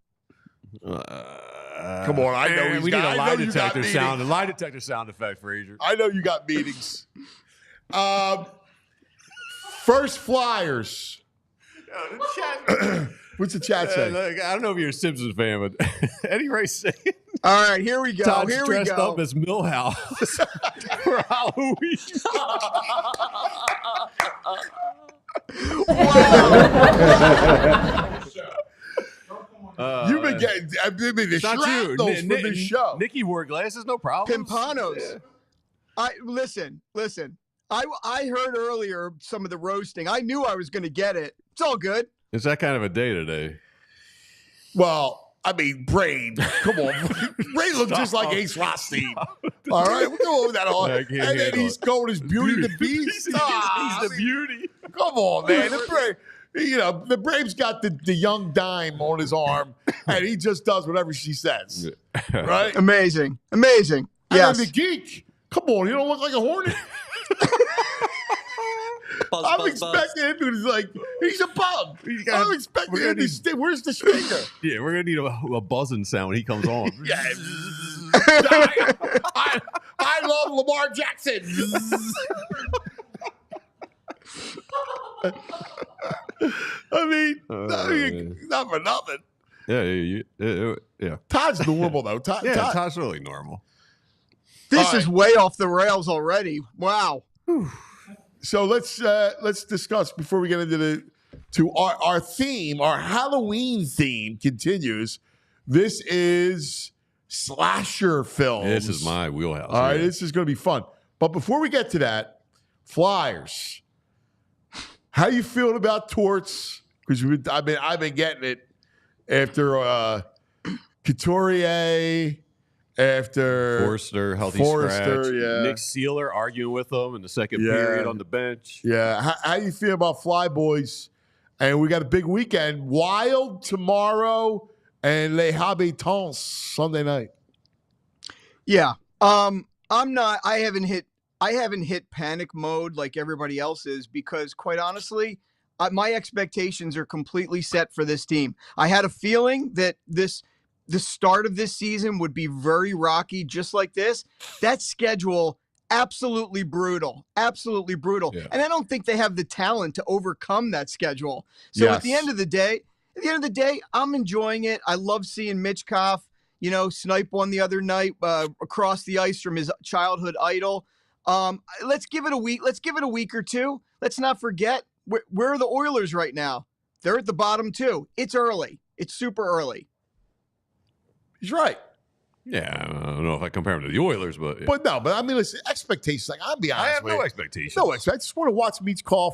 Come on, I know we need a lie detector sound. A lie detector sound effect, Frazier. I know you got meetings. First Flyers. What's the chat say? I don't know if you're a Simpsons fan, but Eddie Ray saying. All right, here we go. Todd's here we dressed go. up as Millhouse for Halloween. You've been getting the shrapnels from this show. Nikki wore glasses, no problem. Pimpanos. Yeah. Listen. I heard earlier some of the roasting. I knew I was going to get it. It's all good. It's that kind of a day today. Well, I mean, Brain. Come on. Brain looks just like Ace Rothstein. All right, we'll go over that all. And then he's going his Beauty the Beast. He's the beauty. Come on, man. The Brave's got the young dime on his arm, and he just does whatever she says. Right? Amazing. And Yes. then the geek. Come on, you don't look like a hornet. Buzz, I'm buzz, expecting him to like He's a bug. I don't expect him to stay. Where's the stinger? Yeah, we're gonna need a buzzing sound when he comes on. Yeah. I love Lamar Jackson. I mean, not for nothing. Yeah. Todd's normal though. Todd's really normal. This is way off the rails already. Wow. So let's discuss before we get into our theme. Our Halloween theme continues. This is slasher films. This is my wheelhouse. All right, this is going to be fun. But before we get to that, Flyers. How you feeling about Torts? Because I've been getting it after Couturier, after Forster, healthy scratch. Yeah. Nick Sealer arguing with them in the second period on the bench. Yeah. How you feel about Fly Boys? And we got a big weekend. Wild tomorrow and Les Habitants Sunday night. Yeah. I'm not. I haven't hit panic mode like everybody else is because, quite honestly, my expectations are completely set for this team. I had a feeling that the start of this season would be very rocky, just like this. That schedule, absolutely brutal. Yeah. And I don't think they have the talent to overcome that schedule. So at the end of the day, I'm enjoying it. I love seeing Mitchkoff, snipe one the other night across the ice from his childhood idol. Let's give it a week. Let's give it a week or two. Let's not forget where are the Oilers right now? They're at the bottom too. It's early. It's super early. He's right. Yeah, I don't know if I compare him to the Oilers, but I mean, listen, expectations. Like I'll be honest, I have with no you. expectations. No expectations. I just want to watch Mitchkoff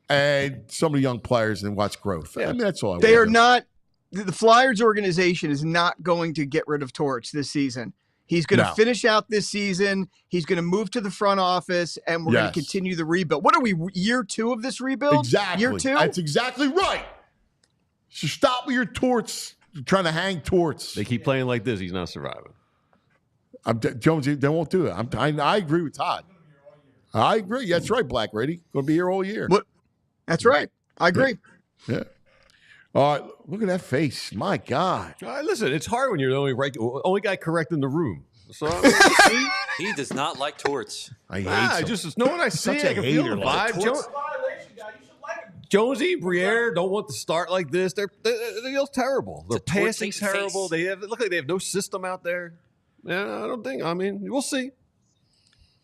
and some of the young players and watch growth. Yeah. I mean, that's all. They are not. The Flyers organization is not going to get rid of Torch this season. He's going to finish out this season. He's going to move to the front office, and we're going to continue the rebuild. What are we, year 2 of this rebuild? Exactly. Year 2? That's exactly right. So stop with your torts, trying to hang torts. They keep playing like this. He's not surviving. Jones, they won't do it. I agree with Todd. I agree. That's right, Black Lady. Going to be here all year. That's right. I agree. Yeah. All right, look at that face. My God. Listen, it's hard when you're the only guy correct in the room. So he does not like torts. I hate just know what I see. Such a I can feel the hater. vibe. Jonesy, Briere don't want to start like this. They're terrible. Their passing's terrible. They look like they have no system out there. Yeah, I don't think. I mean, we'll see.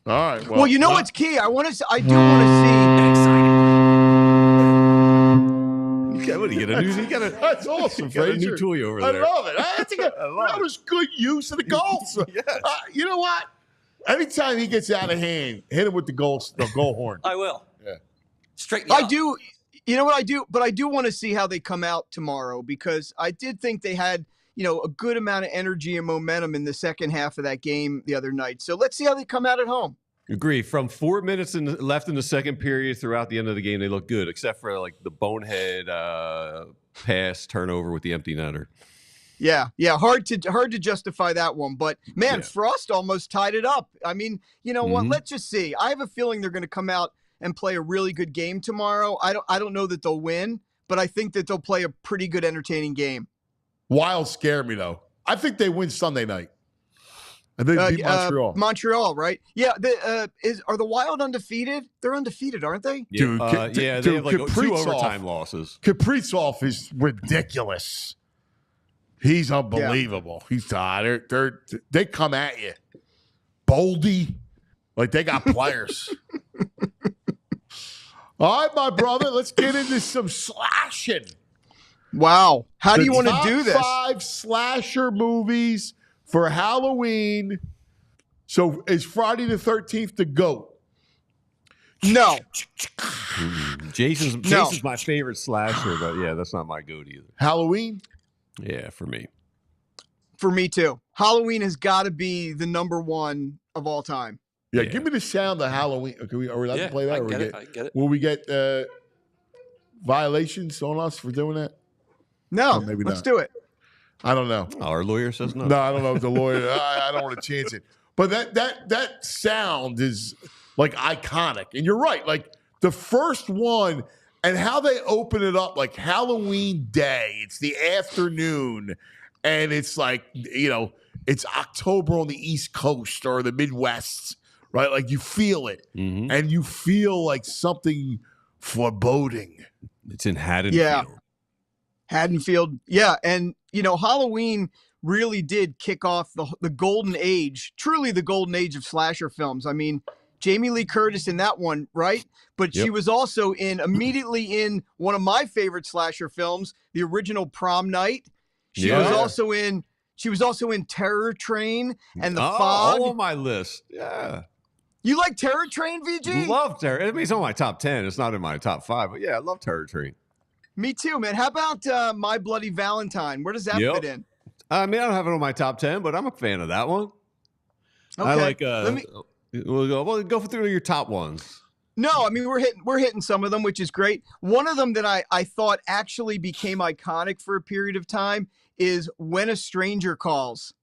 All right. Well, you know what's key? I do want to see. What do you get? That's awesome, Got a new toy over there. I love it. That was good use of the goal. Yes. You know what? Anytime he gets out of hand, hit him with the goal horn. I will. Yeah. Straighten I do. You know what I do? But I do want to see how they come out tomorrow because I did think they had, a good amount of energy and momentum in the second half of that game the other night. So let's see how they come out at home. Agree. From 4 minutes left in the second period throughout the end of the game, they look good, except for like the bonehead pass turnover with the empty netter. Yeah. Hard to justify that one, but man, Frost almost tied it up. I mean, you know what? Let's just see. I have a feeling they're going to come out and play a really good game tomorrow. I don't know that they'll win, but I think that they'll play a pretty good, entertaining game. Wild scare me though. I think they win Sunday night. I think beat Montreal. Montreal, right? Yeah. Are the Wild undefeated? They're undefeated, aren't they? Dude, they have like 2 overtime losses. Kaprizov is ridiculous. He's unbelievable. Yeah. He's tired. They come at you. Boldy. Like they got players. All right, my brother. Let's get into some slashing. Wow. How do you want to do this? 5 slasher movies for Halloween. So is Friday the 13th the GOAT? No. Jason's my favorite slasher, but yeah, that's not my GOAT either. Halloween? Yeah, for me. For me too. Halloween has got to be the number 1 of all time. Yeah, give me the sound of Halloween. Are we allowed to play that? I get it. Will we get violations on us for doing that? No, maybe let's not. do it. I don't know. Our lawyer says no. No, I don't know if the lawyer. I don't want to chance it. But that sound is like iconic, and you're right. Like the first one, And how they open it up, like Halloween Day, it's the afternoon, and it's like, it's October on the East Coast or the Midwest, right? Like you feel it, and you feel like something foreboding. It's in Haddonfield. Yeah. Haddonfield. Yeah. And, Halloween really did kick off the golden age, truly the golden age of slasher films. I mean, Jamie Lee Curtis in that one, right? But she was also immediately in one of my favorite slasher films, the original Prom Night. She was also in Terror Train and The Fog. All on my list. Yeah. You like Terror Train, VG? Love Terror. I mean, it's on my top 10. It's not in my top 5, but yeah, I love Terror Train. Me too, man. How about My Bloody Valentine? Where does that fit in? I mean, I don't have it on my top 10, but I'm a fan of that one. Okay. I like. We'll go through your top ones. No, I mean we're hitting some of them, which is great. One of them that I thought actually became iconic for a period of time is When a Stranger Calls.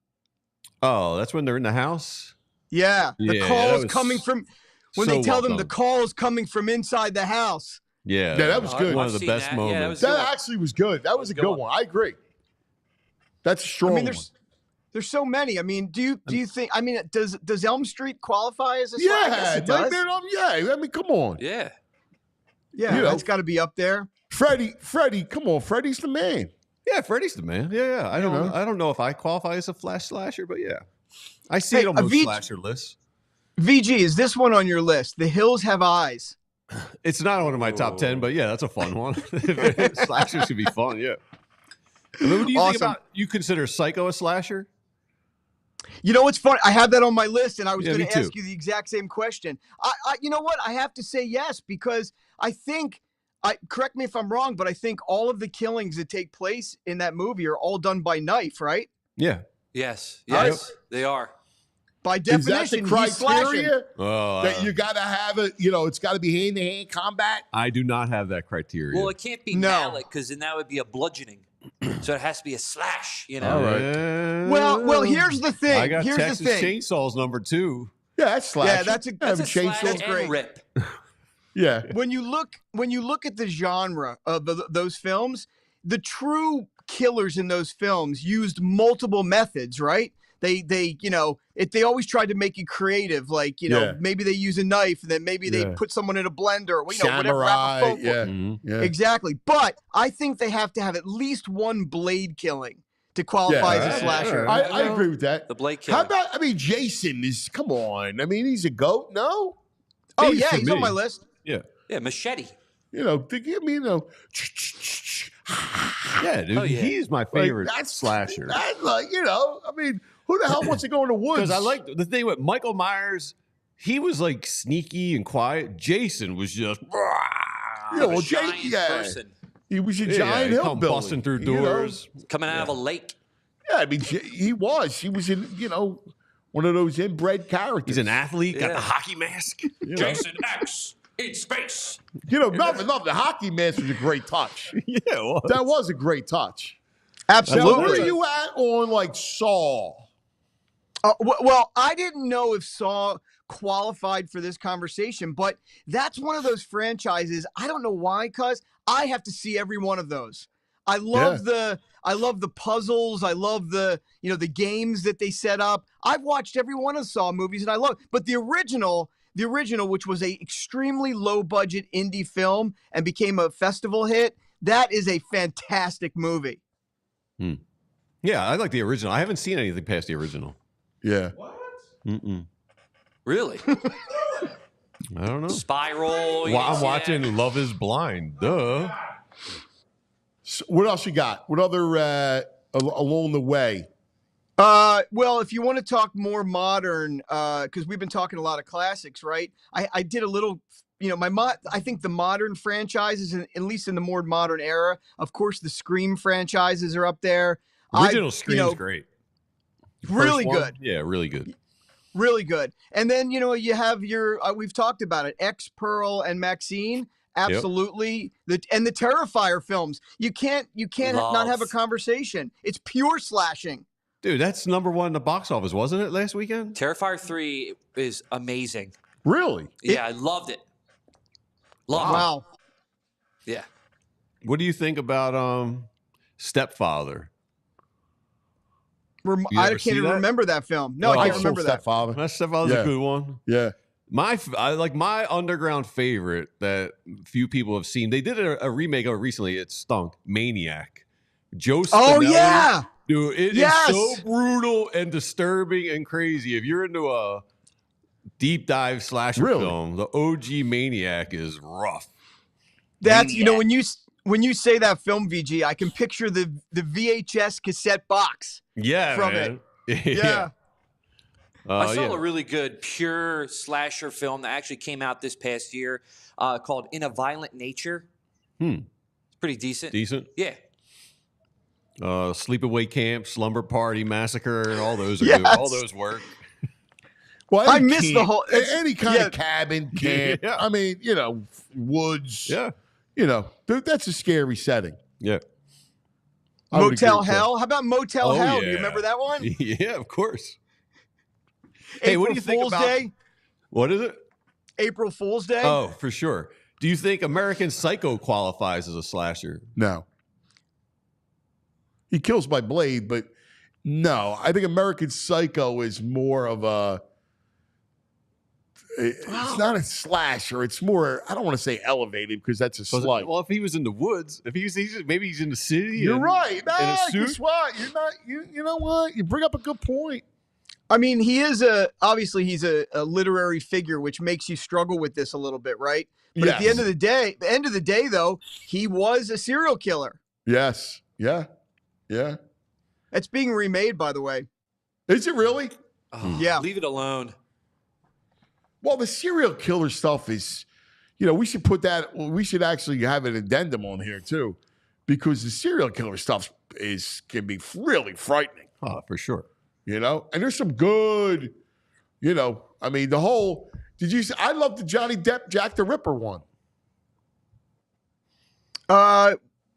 Oh, that's when they're in the house? Yeah. The calls coming from when they tell them the done. calls coming from inside the house. Yeah. Yeah, that was good. One of the best moments. That actually was good. That was a good one. I agree. That's a strong one. There's so many. I mean, do you think? I mean, does Elm Street qualify as a Yeah, I guess it does. I mean, come on. Yeah. Yeah, that's got to be up there. Freddy, come on. Freddy's the man. Yeah, Freddy's the man. Yeah. I don't know if I qualify as a flash slasher, but yeah, I see it on most slasher lists. VG, is this one on your list? The Hills Have Eyes. It's not one of my top 10, but yeah, that's a fun one. Slashers should be fun. Yeah. I mean, what do you think about? You consider Psycho a slasher? You know what's funny? I have that on my list, and I was going me to too. ask you the exact same question. You know what? I have to say yes, because I think, correct me if I'm wrong, but I think all of the killings that take place in that movie are all done by knife, right? Yeah. Yes, they are. By definition, is that the he's slashing. criteria that you got to have it? It's got to be hand-to-hand combat. I do not have that criteria. Well, it can't be mallet because then that would be a bludgeoning. So it has to be a slash, All right. Well, here's the thing. I got here's Texas the thing. Chainsaws number 2. Yeah, that's slash. Yeah, that's a chainsaw. That's great. Rip. Yeah. When you look at the genre of those films, the true killers in those films used multiple methods, right? They always tried to make it creative, like maybe they use a knife, and then maybe they put someone in a blender, Samurai, whatever. Exactly. But I think they have to have at least one blade killing to qualify as a slasher. I agree with that. The blade killing. How about? I mean, Jason is. Come on. I mean, he's a goat. No. Oh yeah, he's on my list. Yeah. Yeah, machete. Yeah, dude. He's my favorite slasher. That's like, I mean, who the hell wants to go in the woods? Because I like the thing with Michael Myers. He was like sneaky and quiet. Jason was just person. He was a giant hillbilly, busting through doors, coming out of a lake. Yeah, I mean, he was. He was in, one of those inbred characters. He's an athlete, got the hockey mask. Jason X. Eat space. Nothing. The hockey mask was a great touch. Yeah, it was. That was a great touch. Absolutely. Now, where are you at on like Saw? Well, I didn't know if Saw qualified for this conversation, but that's one of those franchises. I don't know why, cuz I have to see every one of those. I love the puzzles. I love the games that they set up. I've watched every one of the Saw movies and I love it. But the original, which was a extremely low budget indie film and became a festival hit, that is a fantastic movie. Yeah, I like the original. I haven't seen anything past the original. Yeah. What? Really? I don't know. Spiral. Well, I'm watching Love is Blind. Duh. So what else you got? What other along the way? Well, if you want to talk more modern, because we've been talking a lot of classics, right? I did a little, I think the modern franchises, at least in the more modern era, of course, the Scream franchises are up there. Original Scream's great. Really good. Yeah, really good. Really good. And then, you have your, we've talked about it, X, Pearl, and Maxine. Absolutely. Yep. The Terrifier films. You can't not have a conversation. It's pure slashing. Dude, that's number 1 in the box office, wasn't it, last weekend? Terrifier 3 is amazing. Really? Yeah, I loved it. Wow. Yeah. What do you think about Stepfather? You I ever can't see even that? remember that film. No, Oh, I I can't saw remember that. Stepfather. That Stepfather's Yeah. a good one. Yeah. My underground favorite that few people have seen. They did a remake of it recently. It stunk. Maniac. Joe Spinelli. Oh yeah, dude, it is so brutal and disturbing and crazy. If you're into a deep dive slasher film, the OG Maniac is rough. that's when you say that film, VG, I can picture the VHS cassette box. Yeah, from man. it. Yeah. I saw a really good pure slasher film that actually came out this past year called In a Violent Nature. It's pretty decent. Decent? Yeah. Sleepaway Camp, Slumber Party, Massacre, all those are good. All those work. Well, I miss the whole any kind of cabin, camp. Yeah. I mean, woods. Yeah. That's a scary setting. Yeah. I would agree Motel with that. Hell. How about Motel Oh, Hell? Do yeah. you remember that one? Yeah, of course. Hey, what do you think Fool's about Day? What is it? April Fool's Day? Oh, for sure. Do you think American Psycho qualifies as a slasher? No. He kills by blade, but no. I think American Psycho is more of a. It's not a slasher. It's more. I don't want to say elevated because that's a slight. Well, if he was in the woods, if maybe he's in the city. You're right. In a suit. Guess what? You're not. You know what? You bring up a good point. I mean, he is obviously he's a literary figure, which makes you struggle with this a little bit, right? But at the end of the day, though, he was a serial killer. Yes. Yeah. Yeah. It's being remade, by the way. Is it really? Oh, yeah. Leave it alone. Well, the serial killer stuff is, we should put that. We should actually have an addendum on here too, because the serial killer stuff can be really frightening. Oh, for sure. And there's some good, I mean, the whole. Did you see? I love the Johnny Depp Jack the Ripper one.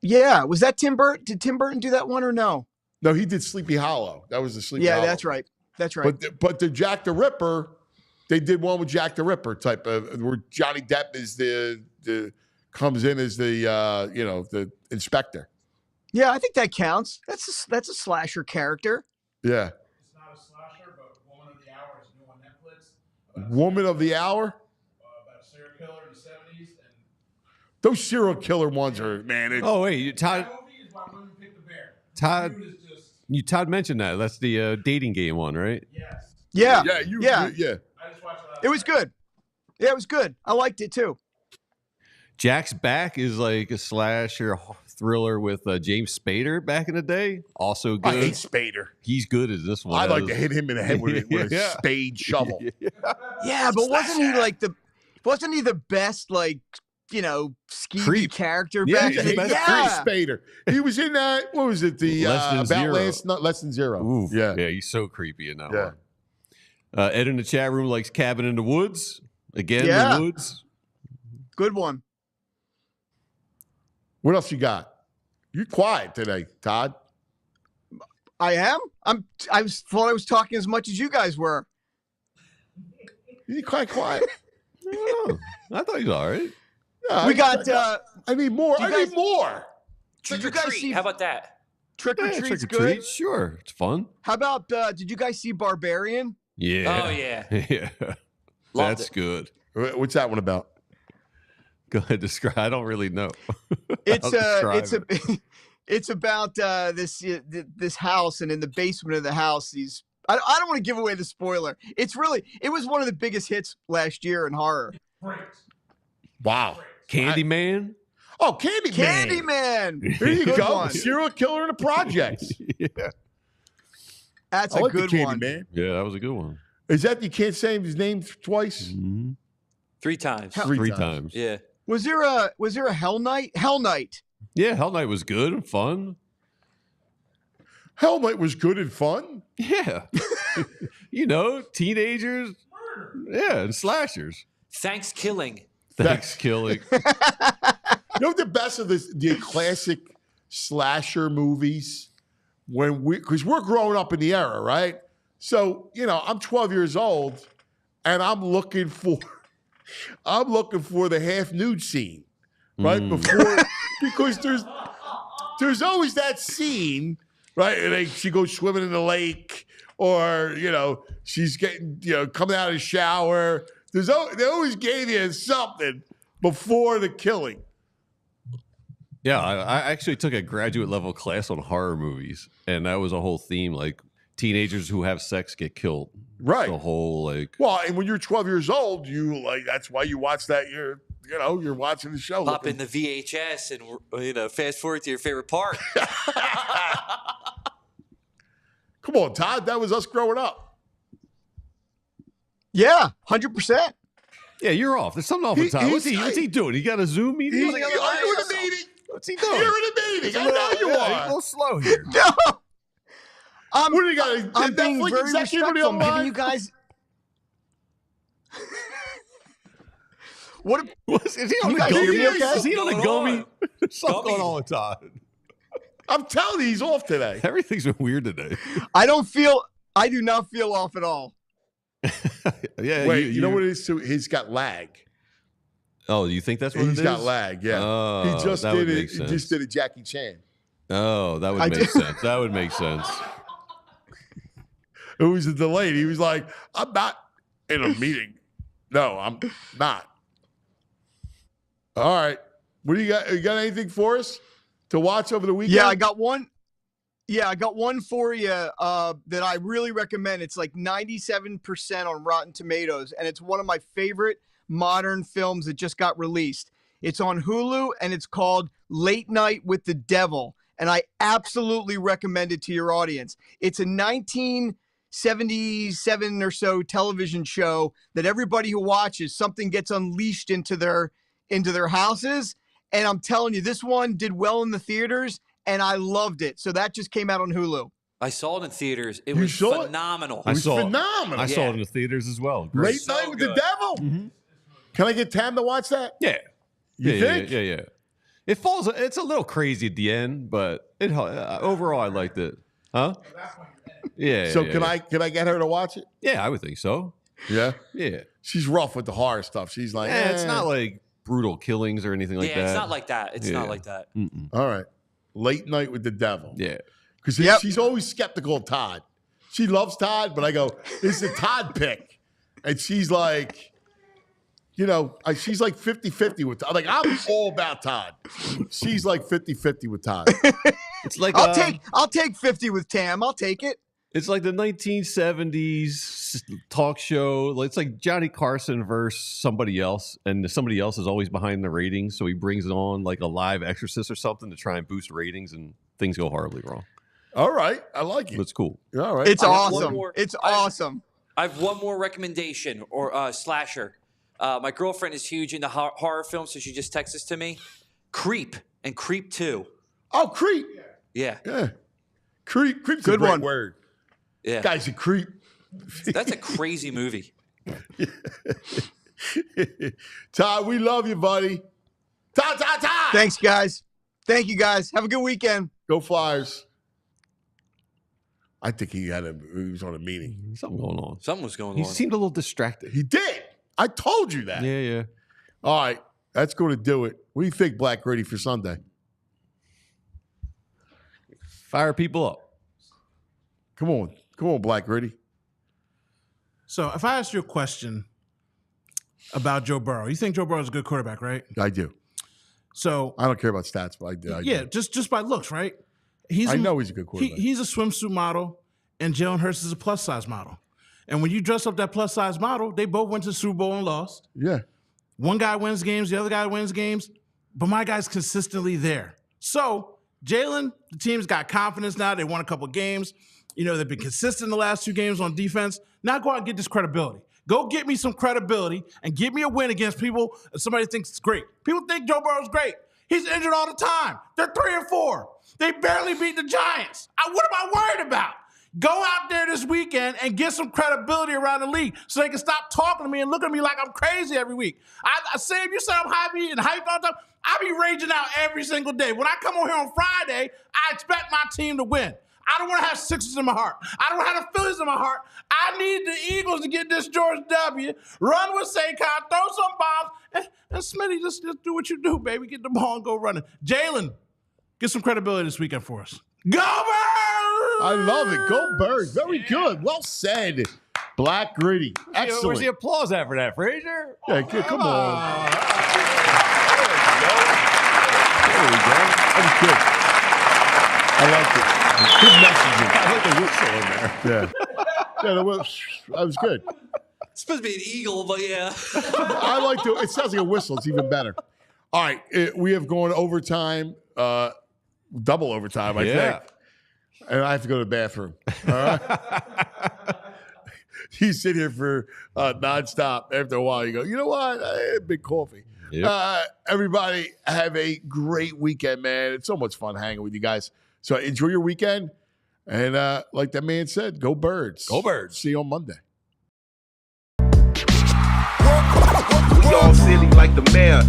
Yeah. Was that Tim Burton? Did Tim Burton do that one or no? No, he did Sleepy Hollow. That was the Sleepy Hollow. Yeah, that's right. That's right. But the Jack the Ripper, they did one with Jack the Ripper type of where Johnny Depp is the comes in as the the inspector. Yeah, I think that counts. That's a slasher character. Yeah. It's not a slasher, but Woman of the Hour is new on Netflix. Woman of the Hour. About a serial killer in the 70s. And Those serial killer ones are man. Oh wait, Todd. that movie is why women pick the bear. Todd. Dude is just, Todd mentioned that. That's the dating game one, right? yes. Yeah. Yeah. Yeah. I just watched it last It was good. Yeah, it was good. I liked it too. Jack's Back is like a slasher thriller with James Spader back in the day. Also good. I hate Spader. He's good as this one. I like to hit him in the head with a Yeah. spade shovel. Yeah, but wasn't he the best skeevy Creep. character Yeah, back he's then? the best Yeah. Spader. He was in that. What was it? The Less Than Zero. Less Than Zero. Ooh, Yeah. yeah, he's so creepy in that Yeah. one. Ed in the chat room likes Cabin in the Woods. Again, Yeah. the woods. Good one. What else you got? You're quiet today, Todd. I am. I thought I was talking as much as you guys were. You're quite quiet. Oh, I thought he was all right. No, We got I need more. I guys- need more. Trick you or guys treat. see- How about that? Trick or Yeah, Treat's trick or treat. good. Sure, it's fun. How about did you guys see Barbarian? Yeah. Oh, yeah. Yeah. Loved That's it. good. What's that one about? Go ahead, describe. I don't really know. It's I'll describe it. it's about this house, and in the basement of the house, I don't want to give away the spoiler. It was one of the biggest hits last year in horror. Great. Wow. Candyman. Oh, Candyman. Candyman. There you Good go. one. Serial killer in the projects. Yeah. That's I a like good the one. Candyman. Yeah, that was a good one. Is that you can't say his name twice? Mm-hmm. 3 times. Three times. Yeah. Was there a Hell Night? Hell Night. Yeah, Hell Night was good and fun. Hell Night was good and fun. Yeah. Teenagers. Yeah, and slashers. Thanks killing. Thanks, killing. The best of the classic slasher movies because we're growing up in the era, right? So, I'm 12 years old and I'm looking for the half nude scene, right? Before, because there's always that scene, right? And she goes swimming in the lake, or she's getting coming out of the shower. They always gave you something before the killing. Yeah, I actually took a graduate level class on horror movies, and that was a whole theme, like teenagers who have sex get killed. Right. The whole Well, and when you're 12 years old, that's why you watch that. You're watching the show. Pop in the VHS and fast forward to your favorite part. Come on, Todd. That was us growing up. Yeah, 100%. Yeah, you're off. There's something off with Todd. What's he doing? He got a Zoom meeting? You're in a meeting. What's he doing? You're in a meeting. I know you He's a are. little slow here. No. What do you got? I'm being very respectful. I'm giving you guys. What? Is he on You a guys gummy? hear me okay? Is he on a gummy? There's something going on with Todd. I'm telling you, he's off today. Everything's been weird today. I do not feel off at all. Yeah. Wait, you know what it is too? He's got lag. Oh, you think that's what it is? He's got lag, yeah. Oh, he just that did would it. make He sense. just did a Jackie Chan. Oh, that would make sense. That would make sense. It was a delay. He was like, I'm not in a meeting. No, I'm not. All right. What do you got? You got anything for us to watch over the weekend? Yeah, I got one. Yeah, I got one for you that I really recommend. It's like 97% on Rotten Tomatoes, and it's one of my favorite modern films that just got released. It's on Hulu, and it's called Late Night with the Devil, and I absolutely recommend it to your audience. It's a 1977 or so television show that everybody who watches, something gets unleashed into their houses, and I'm telling you, this one did well in the theaters, and I loved it. So that just came out on Hulu. I saw it in theaters. It You was saw it? phenomenal. It was phenomenal. I saw it in the theaters as well. Late Night with the Devil? Mm-hmm. Can I get Tam to watch that? Yeah. You think? Yeah. It falls. It's a little crazy at the end, but overall I liked it. Huh? Yeah. So can I get her to watch it? Yeah, I would think so. Yeah? Yeah. She's rough with the horror stuff. She's like, It's not like brutal killings or anything like that. Yeah, it's not like that. It's not like that. Mm-mm. All right. Late Night with the Devil. Yeah. Because she's always skeptical of Todd. She loves Todd, but I go, it's a Todd pick. And she's like, she's like 50-50 with Todd. Like, I'm all about Todd. She's like 50-50 with Todd. It's like I'll take 50 with Tam. I'll take it. It's like the 1970s talk show. It's like Johnny Carson versus somebody else, and somebody else is always behind the ratings, so he brings it on like a live exorcist or something to try and boost ratings, and things go horribly wrong. All right. I like it. But it's cool. All right. It's awesome. It's awesome. I have one more recommendation or slasher. My girlfriend is huge into horror films, so she just texted this to me. Creep and Creep 2. Oh, Creep. Yeah. Yeah. Creep's Good a great one. word. Yeah. Guy's a creep. That's a crazy movie. Todd, we love you, buddy. Todd. Thanks, guys. Thank you, guys. Have a good weekend. Go Flyers. I think he was on a meeting. Something going on. Something was going He on. seemed a little distracted. He did. I told you that. Yeah. All right. That's going to do it. What do you think, Black Gritty, for Sunday? Fire people up. Come on, Black Gritty. So if I ask you a question about Joe Burrow, you think Joe Burrow is a good quarterback, right? I do. So I don't care about stats, but I do. just by looks, right? I know he's a good quarterback. He's a swimsuit model, and Jalen Hurts is a plus size model. And when you dress up that plus size model, they both went to the Super Bowl and lost. Yeah. One guy wins games, the other guy wins games, but my guy's consistently there. So Jalen, the team's got confidence now. They won a couple games. They've been consistent in the last 2 games on defense. Now go out and get this credibility. Go get me some credibility and give me a win against people that somebody thinks it's great. People think Joe Burrow's great. He's injured all the time. They're 3-4. They barely beat the Giants. What am I worried about? Go out there this weekend and get some credibility around the league so they can stop talking to me and looking at me like I'm crazy every week. Sam, you said I'm happy and hyped all the time. I be raging out every single day. When I come on here on Friday, I expect my team to win. I don't want to have Sixers in my heart. I don't want to have the Phillies in my heart. I need the Eagles to get this George W. Run with Saquon, throw some bombs, and And Smitty, just do what you do, baby. Get the ball and go running. Jalen, get some credibility this weekend for us. Go Birds! I love it. Go Birds. Very good. Well said. Black Gritty. Excellent. Where's the applause at for that, Frazier? Yeah, come on. There we go. That was good. I liked it. Good messaging. I like the whistle in there. Yeah. Yeah, that was good. It's supposed to be an eagle, but yeah. I like to. It sounds like a whistle. It's even better. All right, we have gone overtime, double overtime, I think. And I have to go to the bathroom. All right. You sit here for nonstop. After a while, you go, you know what? Big coffee. Yep. Everybody have a great weekend, man. It's so much fun hanging with you guys. So enjoy your weekend. And like that man said, go Birds. Go Birds. See you on Monday. We all silly like the mayor.